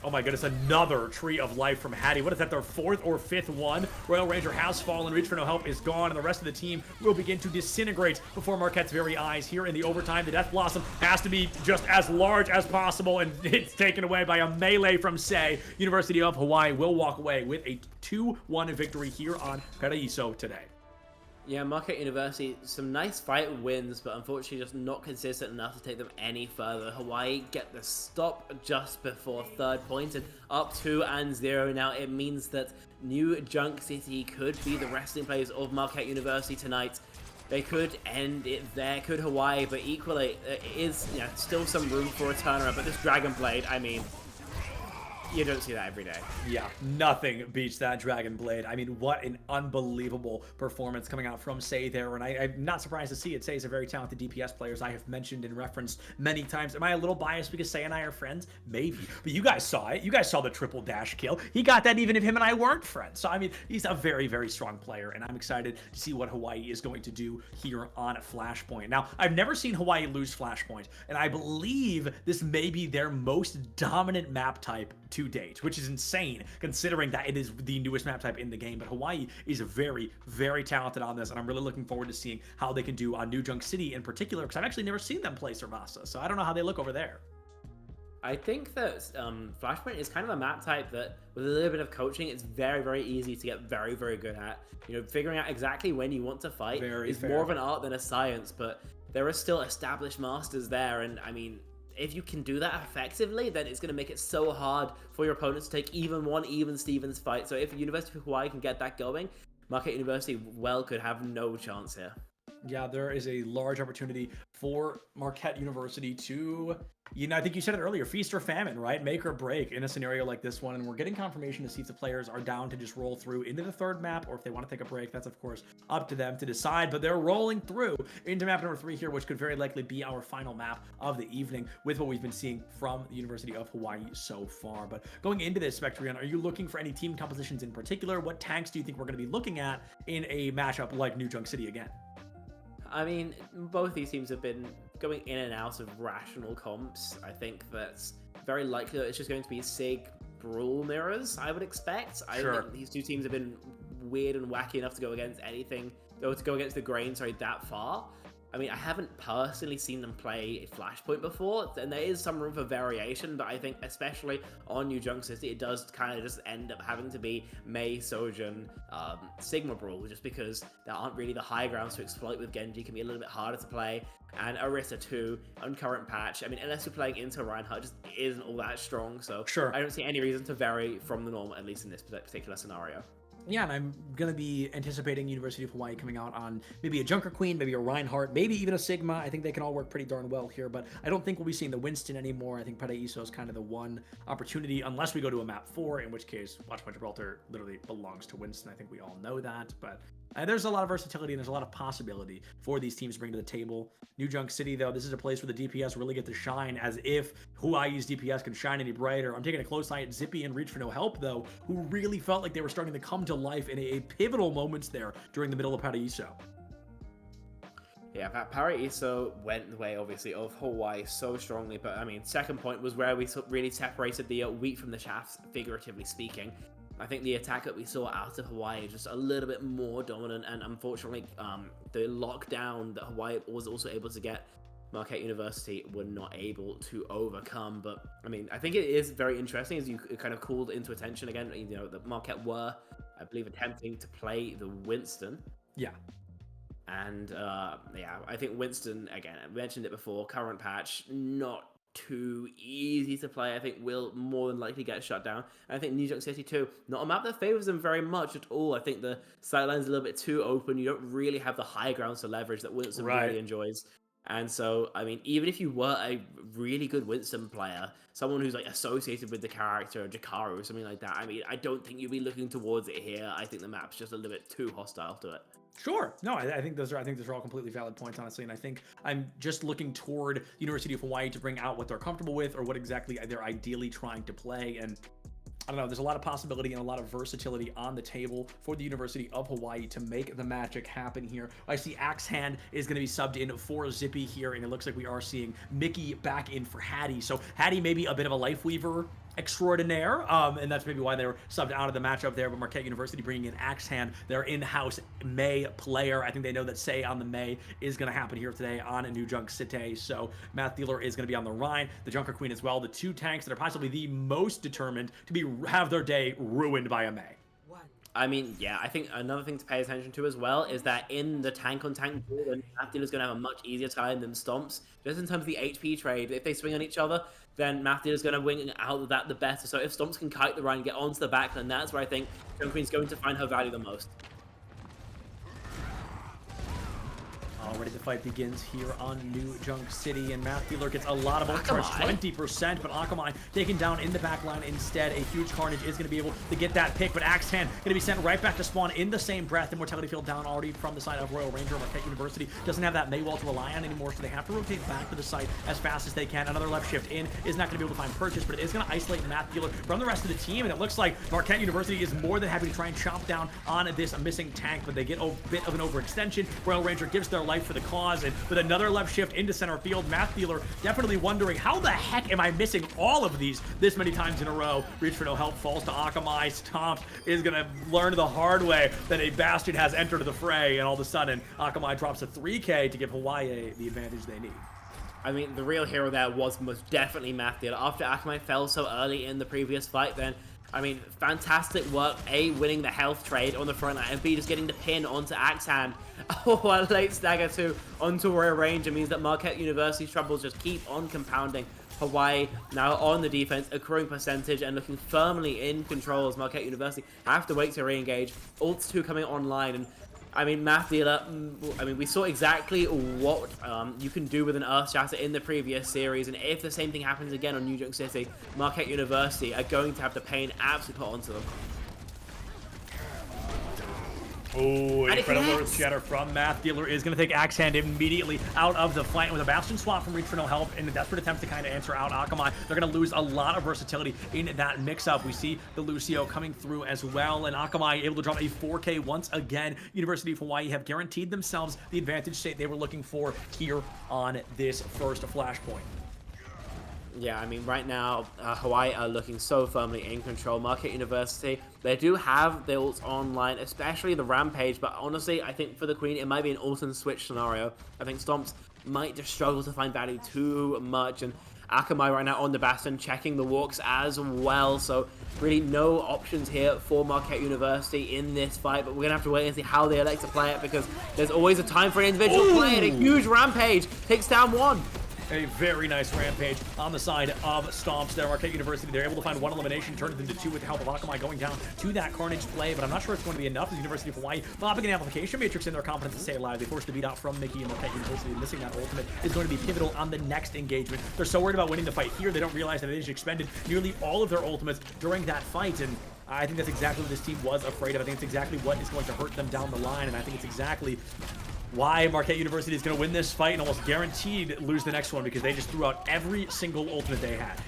Oh my goodness, another Tree of Life from Hattie. What is that, their 4th or 5th one? Royal Ranger has fallen, Reach for No Help is gone, and the rest of the team will begin to disintegrate before Marquette's very eyes. Here in the overtime, the Death Blossom has to be just as large as possible, and it's taken away by a melee from Sei. University of Hawaii will walk away with a 2-1 victory here on Paraiso today. Yeah, Marquette University, some nice fight wins, but unfortunately just not consistent enough to take them any further. Hawaii get the stop just before 3rd point, and up 2-0 now. It means that New Junk City could be the wrestling players of Marquette University tonight. They could end it there, could Hawaii, but equally, it is still some room for a turnaround. But this Dragon Blade, I mean, you don't see that every day. Yeah, nothing beats that Dragon Blade. I mean, what an unbelievable performance coming out from Sei there, and I'm not surprised to see it. Sei is a very talented DPS player, as I have mentioned and referenced many times. Am I a little biased because Sei and I are friends? Maybe, but you guys saw it. You guys saw the triple dash kill. He got that even if him and I weren't friends. So, I mean, he's a very, very strong player, and I'm excited to see what Hawaii is going to do here on Flashpoint. Now, I've never seen Hawaii lose Flashpoint, and I believe this may be their most dominant map type to date, which is insane considering that it is the newest map type in the game. But Hawaii is very, very talented on this, and I'm really looking forward to seeing how they can do on New Junk City in particular, because I've actually never seen them play Servasa, so I don't know how they look over there. I think that Flashpoint is kind of a map type that, with a little bit of coaching, it's very, very easy to get very, very good at. Figuring out exactly when you want to fight is more of an art than a science, but there are still established masters there, and I mean, if you can do that effectively, then it's going to make it so hard for your opponents to take even Stevens fight. So if University of Hawaii can get that going, Marquette University could have no chance here. Yeah, there is a large opportunity for Marquette University to, I think you said it earlier, feast or famine, right? Make or break in a scenario like this one. And we're getting confirmation to see if the players are down to just roll through into the 3rd map, or if they want to take a break. That's, of course, up to them to decide. But they're rolling through into map number 3 here, which could very likely be our final map of the evening with what we've been seeing from the University of Hawaii so far. But going into this, Spectrion, are you looking for any team compositions in particular? What tanks do you think we're going to be looking at in a matchup like New Junk City again? I mean, both these teams have been going in and out of rational comps. I think that's very likely that it's just going to be Sig Brawl mirrors, I would expect. I don't think these two teams have been weird and wacky enough to go against anything, or to go against the grain, that far. I mean, I haven't personally seen them play Flashpoint before, and there is some room for variation, but I think especially on New Junk City, it does kind of just end up having to be Mei, Sojin, Sigma Brawl, just because there aren't really the high grounds to exploit with Genji, can be a little bit harder to play, and Orisa too, on current patch. I mean, unless you're playing into Reinhardt, just isn't all that strong, so I don't see any reason to vary from the norm, at least in this particular scenario. Yeah, and I'm going to be anticipating University of Hawaii coming out on maybe a Junker Queen, maybe a Reinhardt, maybe even a Sigma. I think they can all work pretty darn well here, but I don't think we'll be seeing the Winston anymore. I think Paraiso is kind of the one opportunity, unless we go to a map 4, in which case Watchpoint Gibraltar literally belongs to Winston. I think we all know that, but there's a lot of versatility and there's a lot of possibility for these teams to bring to the table. New Junk City, though, this is a place where the DPS really get to shine, as if Hawaii's DPS can shine any brighter. I'm taking a close eye at Zippy and Reach for No Help, though, who really felt like they were starting to come to life in a pivotal moments there during the middle of Paraiso. Yeah, Paraiso went the way, obviously, of Hawaii so strongly, but I mean, 2nd point was where we really separated the wheat from the chaff, figuratively speaking. I think the attack that we saw out of Hawaii is just a little bit more dominant, and unfortunately, the lockdown that Hawaii was also able to get, Marquette University were not able to overcome. But I mean, I think it is very interesting, as you kind of called into attention again, that Marquette were, I believe, attempting to play the Winston. Yeah. And yeah, I think Winston, again, I mentioned it before, current patch, not too easy to play. I think will more than likely get shut down. And I think New York City too, not a map that favors them very much at all. I think the sideline's a little bit too open. You don't really have the high grounds to leverage that Winston really enjoys. And so, I mean, even if you were a really good Winston player, someone who's like associated with the character Jakaro or something like that, I mean, I don't think you'd be looking towards it here. I think the map's just a little bit too hostile to it. Sure. No, I think those are all completely valid points, honestly. And I think I'm just looking toward University of Hawaii to bring out what they're comfortable with or what exactly they're ideally trying to play. And I don't know, there's a lot of possibility and a lot of versatility on the table for the University of Hawaii to make the magic happen here. I see Axe Hand is going to be subbed in for Zippy here, and it looks like we are seeing Mickey back in for Hattie. So Hattie may be a bit of a life weaver extraordinaire, and that's maybe why they were subbed out of the matchup there. But Marquette University bringing in Axe Hand, their in-house May player. I think they know that Say on the May is going to happen here today on New Junk City. So Math Dealer is going to be on the Rhine, the Junker Queen as well, the two tanks that are possibly the most determined to have their day ruined by a May. I mean, yeah, I think another thing to pay attention to as well is that in the tank-on-tank duel, Math Dealer's going to have a much easier time than Stomps. Just in terms of the HP trade, if they swing on each other, then Math Dealer's going to win out of that the better. So if Stomps can kite the Rhine and get onto the back, then that's where I think Junker Queen's going to find her value the most. Already the fight begins here on New Junk City, and Math Dealer gets a lot of ult charge, 20%, but Akamai taken down in the back line instead. A huge Carnage is going to be able to get that pick, but Axe Hand going to be sent right back to spawn in the same breath. Immortality Field down already from the side of Royal Ranger. Marquette University doesn't have that Maywall to rely on anymore, so they have to rotate back to the site as fast as they can. Another left shift in is not going to be able to find purchase, but it is going to isolate Math Dealer from the rest of the team, and it looks like Marquette University is more than happy to try and chomp down on this missing tank, but they get a bit of an overextension. Royal Ranger gives their life for the cause, and with another left shift into center field, Math Dealer definitely wondering, how the heck am I missing all of these this many times in a row? Reach for no help, falls to Akamai. Stomp is going to learn the hard way that a Bastion has entered the fray, and all of a sudden, Akamai drops a 3K to give Hawaii the advantage they need. I mean, the real hero there was most definitely Math Dealer. After Akamai fell so early in the previous fight, then I mean, fantastic work. A, winning the health trade on the front line, and B, just getting the pin onto Axe Hand. Oh, a late stagger too onto Royal Ranger means that Marquette University's troubles just keep on compounding. Hawaii now on the defense, accruing percentage and looking firmly in control as Marquette University have to wait to re-engage. Ults 2 coming online, and I mean, Math Dealer, I mean, we saw exactly what you can do with an Earth Shatter in the previous series, and if the same thing happens again on New Junk City, Marquette University are going to have the pain absolutely put onto them. Oh, incredible Earth Shatter from Math Dealer is going to take Axe Hand immediately out of the fight with a Bastion swap from Reach for no help in a desperate attempt to kind of answer out Akamai. They're going to lose a lot of versatility in that mix-up. We see the Lucio coming through as well, and Akamai able to drop a 4K once again. University of Hawaii have guaranteed themselves the advantage state they were looking for here on this first flashpoint. Yeah, I mean, right now, Hawaii are looking so firmly in control. Marquette University, they do have the ults online, especially the Rampage, but honestly, I think for the Queen, it might be an ult and switch scenario. I think Stomps might just struggle to find value too much, and Akamai right now on the Bastion, checking the walks as well, so really no options here for Marquette University in this fight, but we're going to have to wait and see how they elect to play it, because there's always a time for an individual play, and a huge Rampage takes down one. A very nice Rampage on the side of Stomps there. Marquette University, they're able to find one elimination, turn it into 2 with the help of Akamai going down to that Carnage play, but I'm not sure it's going to be enough. The University of Hawaii popping an Amplification Matrix in their confidence to stay alive. They forced the beat out from Mickey, and Marquette University missing that ultimate is going to be pivotal on the next engagement. They're so worried about winning the fight here, they don't realize that they just expended nearly all of their ultimates during that fight, and I think that's exactly what this team was afraid of. I think it's exactly what is going to hurt them down the line, and I think it's exactly why Marquette University is going to win this fight and almost guaranteed lose the next one, because they just threw out every single ultimate they had.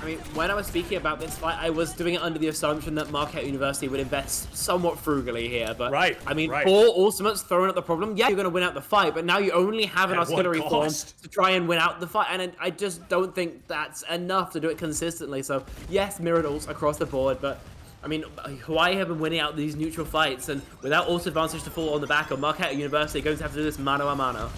I mean, when I was speaking about this fight, I was doing it under the assumption that Marquette University would invest somewhat frugally here, but I mean, 4 ultimates thrown at the problem, yeah, you're going to win out the fight, but now you only have an artillery form to try and win out the fight, and I just don't think that's enough to do it consistently. So yes, mirrored ults across the board, but I mean, Hawaii have been winning out these neutral fights, and without ult advantage to fall on the back of Marquette University, going to have to do this mano a mano.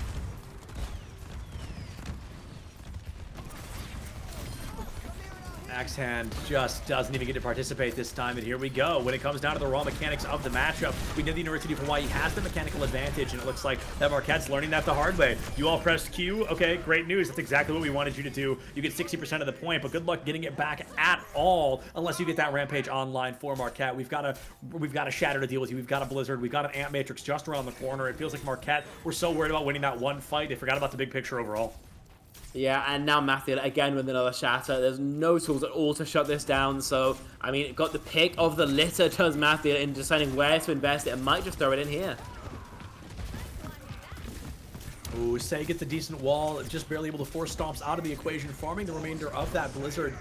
Axe Hand just doesn't even get to participate this time, and here we go. When it comes down to the raw mechanics of the matchup, we know the University of Hawaii has the mechanical advantage, and it looks like that Marquette's learning that the hard way. You all pressed Q. Okay, great news. That's exactly what we wanted you to do. You get 60% of the point, but good luck getting it back at all unless you get that Rampage online for Marquette. We've got a Shatter to deal with you. We've got a Blizzard. We've got an Ant Matrix just around the corner. It feels like Marquette, we're so worried about winning that one fight, they forgot about the big picture overall. Yeah, and now Matthew again with another Shatter. There's no tools at all to shut this down. So, I mean, it got the pick of the litter, turns Matthew in deciding where to invest it and might just throw it in here. Ooh, Say gets a decent wall, just barely able to force Stomps out of the equation, farming the remainder of that Blizzard.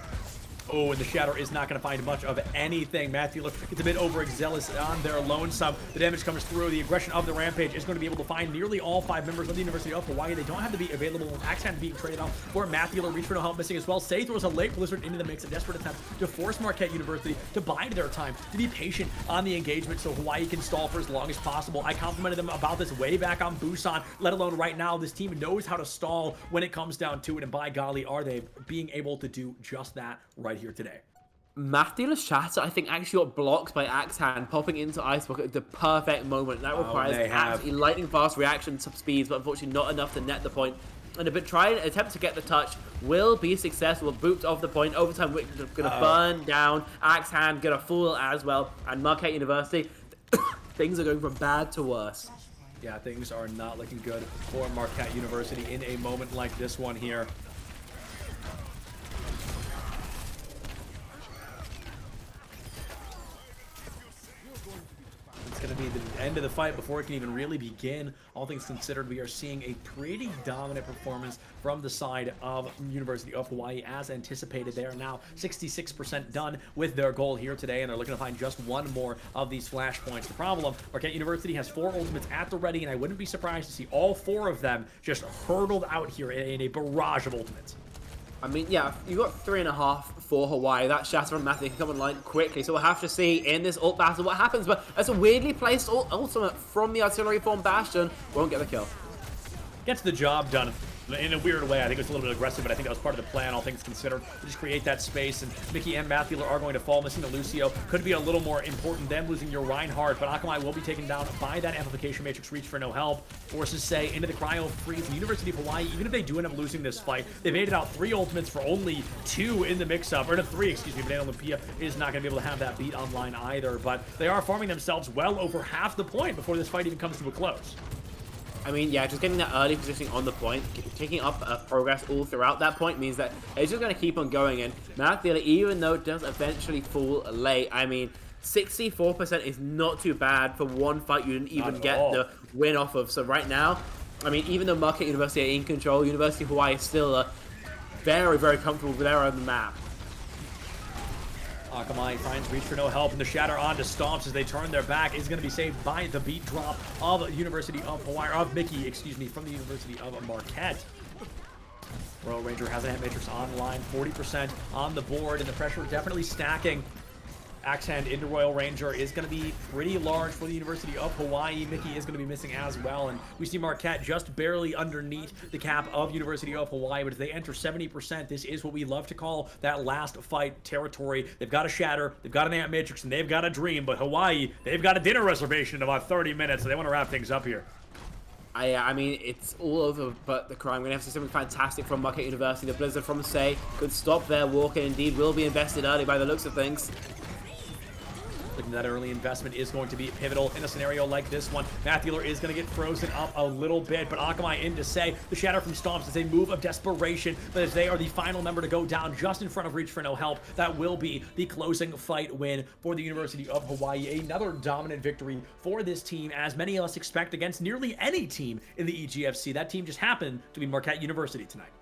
Oh, and the Shatter is not going to find much of anything. Matthew gets a bit overzealous on their lonesome. The damage comes through. The aggression of the Rampage is going to be able to find nearly all 5 members of the University of Hawaii. They don't have to be available with Axe Hand being traded out for Matthew. Reach for no help missing as well. Say throws a late Blizzard into the mix, a desperate attempt to force Marquette University to bide their time, to be patient on the engagement so Hawaii can stall for as long as possible. I complimented them about this way back on Busan, let alone right now. This team knows how to stall when it comes down to it, and by golly, are they being able to do just that right here today. Matthew's Shatter, I think, actually got blocked by Axe Hand, popping into Ice Bucket at the perfect moment. That requires absolutely lightning fast reaction speeds, but unfortunately not enough to net the point. And attempt to get the touch will be successful. Booped off the point. Overtime Wick gonna burn down. Axe Hand gonna fall as well. And Marquette University, things are going from bad to worse. Yeah, things are not looking good for Marquette University in a moment like this one here. Going to be the end of the fight before it can even really begin. All things considered, we are seeing a pretty dominant performance from the side of University of Hawaii as anticipated. They are now 66% done with their goal here today, and they're looking to find just one more of these flashpoints. The problem, Marquette University has 4 ultimates at the ready, and I wouldn't be surprised to see all 4 of them just hurtled out here in a barrage of ultimates. I mean, yeah, you got 3.5 for Hawaii. That Shatter from Matthew can come online quickly, so we'll have to see in this ult battle what happens. But as a weirdly placed ultimate from the artillery form Bastion, won't get the kill. Gets the job done. In a weird way. I think it was a little bit aggressive, but I think that was part of the plan, all things considered, to just create that space. And Mickey and Matthew are going to fall. Missing the Lucio could be a little more important than losing your Reinhardt, but Akamai will be taken down by that Amplification Matrix. Reach for no help. Forces Say into the Cryo Freeze. The University of Hawaii, even if they do end up losing this fight, they made it out 3 ultimates for only 2 in the mix-up, or no, 3, excuse me, but Olympia is not going to be able to have that beat online either, but they are farming themselves well over half the point before this fight even comes to a close. I mean, yeah, just getting that early positioning on the point, taking up progress all throughout that point means that it's just going to keep on going. And Matthew, even though it does eventually fall late, I mean, 64% is not too bad for one fight you didn't even get the win off of. So right now, I mean, even though Marquette University are in control, University of Hawaii is still very, very comfortable with their own map. Akamai finds Reach for no help, and the Shatter onto Stomps as they turn their back is going to be saved by the beat drop of University of Hawaii, of Mickey, excuse me, from the University of Marquette. Royal Ranger has a Ant Matrix online, 40% on the board, and the pressure definitely stacking. Axe Hand into Royal Ranger is going to be pretty large for the University of Hawaii. Mickey is going to be missing as well, and we see Marquette just barely underneath the cap of University of Hawaii, but if they enter 70%, this is what we love to call that last fight territory. They've got a Shatter, they've got an Ant Matrix, and they've got a Dream, but Hawaii, they've got a dinner reservation in about 30 minutes, so they want to wrap things up here. I mean, it's all over but the crime. We're going to have to see something fantastic from Marquette University. The Blizzard from Say could stop their walk, and indeed will be invested early by the looks of things. Looking that early investment is going to be pivotal in a scenario like this one. Matthew is going to get frozen up a little bit, but Akamai in to Say. The Shatter from Stomps is a move of desperation, but as they are the final member to go down just in front of Reach for no help, that will be the closing fight win for the University of Hawaii. Another dominant victory for this team, as many of us expect against nearly any team in the EGFC. That team just happened to be Marquette University tonight.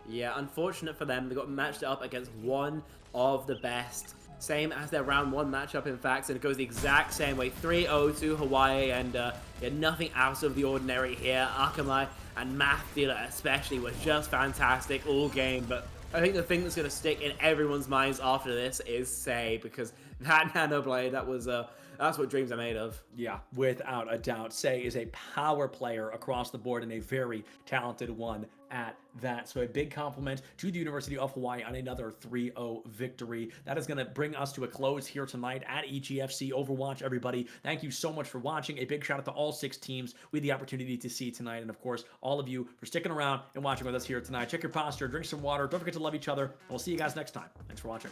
Yeah, unfortunate for them. They got matched up against one of the best. Same as their round 1 matchup, in fact, and it goes the exact same way. 3-0 to Hawaii, and yeah, nothing out of the ordinary here. Akamai and Matthew especially were just fantastic all game, but I think the thing that's going to stick in everyone's minds after this is Say, because that Nano Blade, that was that's what dreams are made of. Yeah, without a doubt. Say is a power player across the board and a very talented one at that. So a big compliment to the University of Hawaii on another 3-0 victory. That is going to bring us to a close here tonight at EGFC Overwatch, everybody. Thank you so much for watching. A big shout out to all 6 teams we had the opportunity to see tonight. And of course, all of you for sticking around and watching with us here tonight. Check your posture, drink some water. Don't forget to love each other. And we'll see you guys next time. Thanks for watching.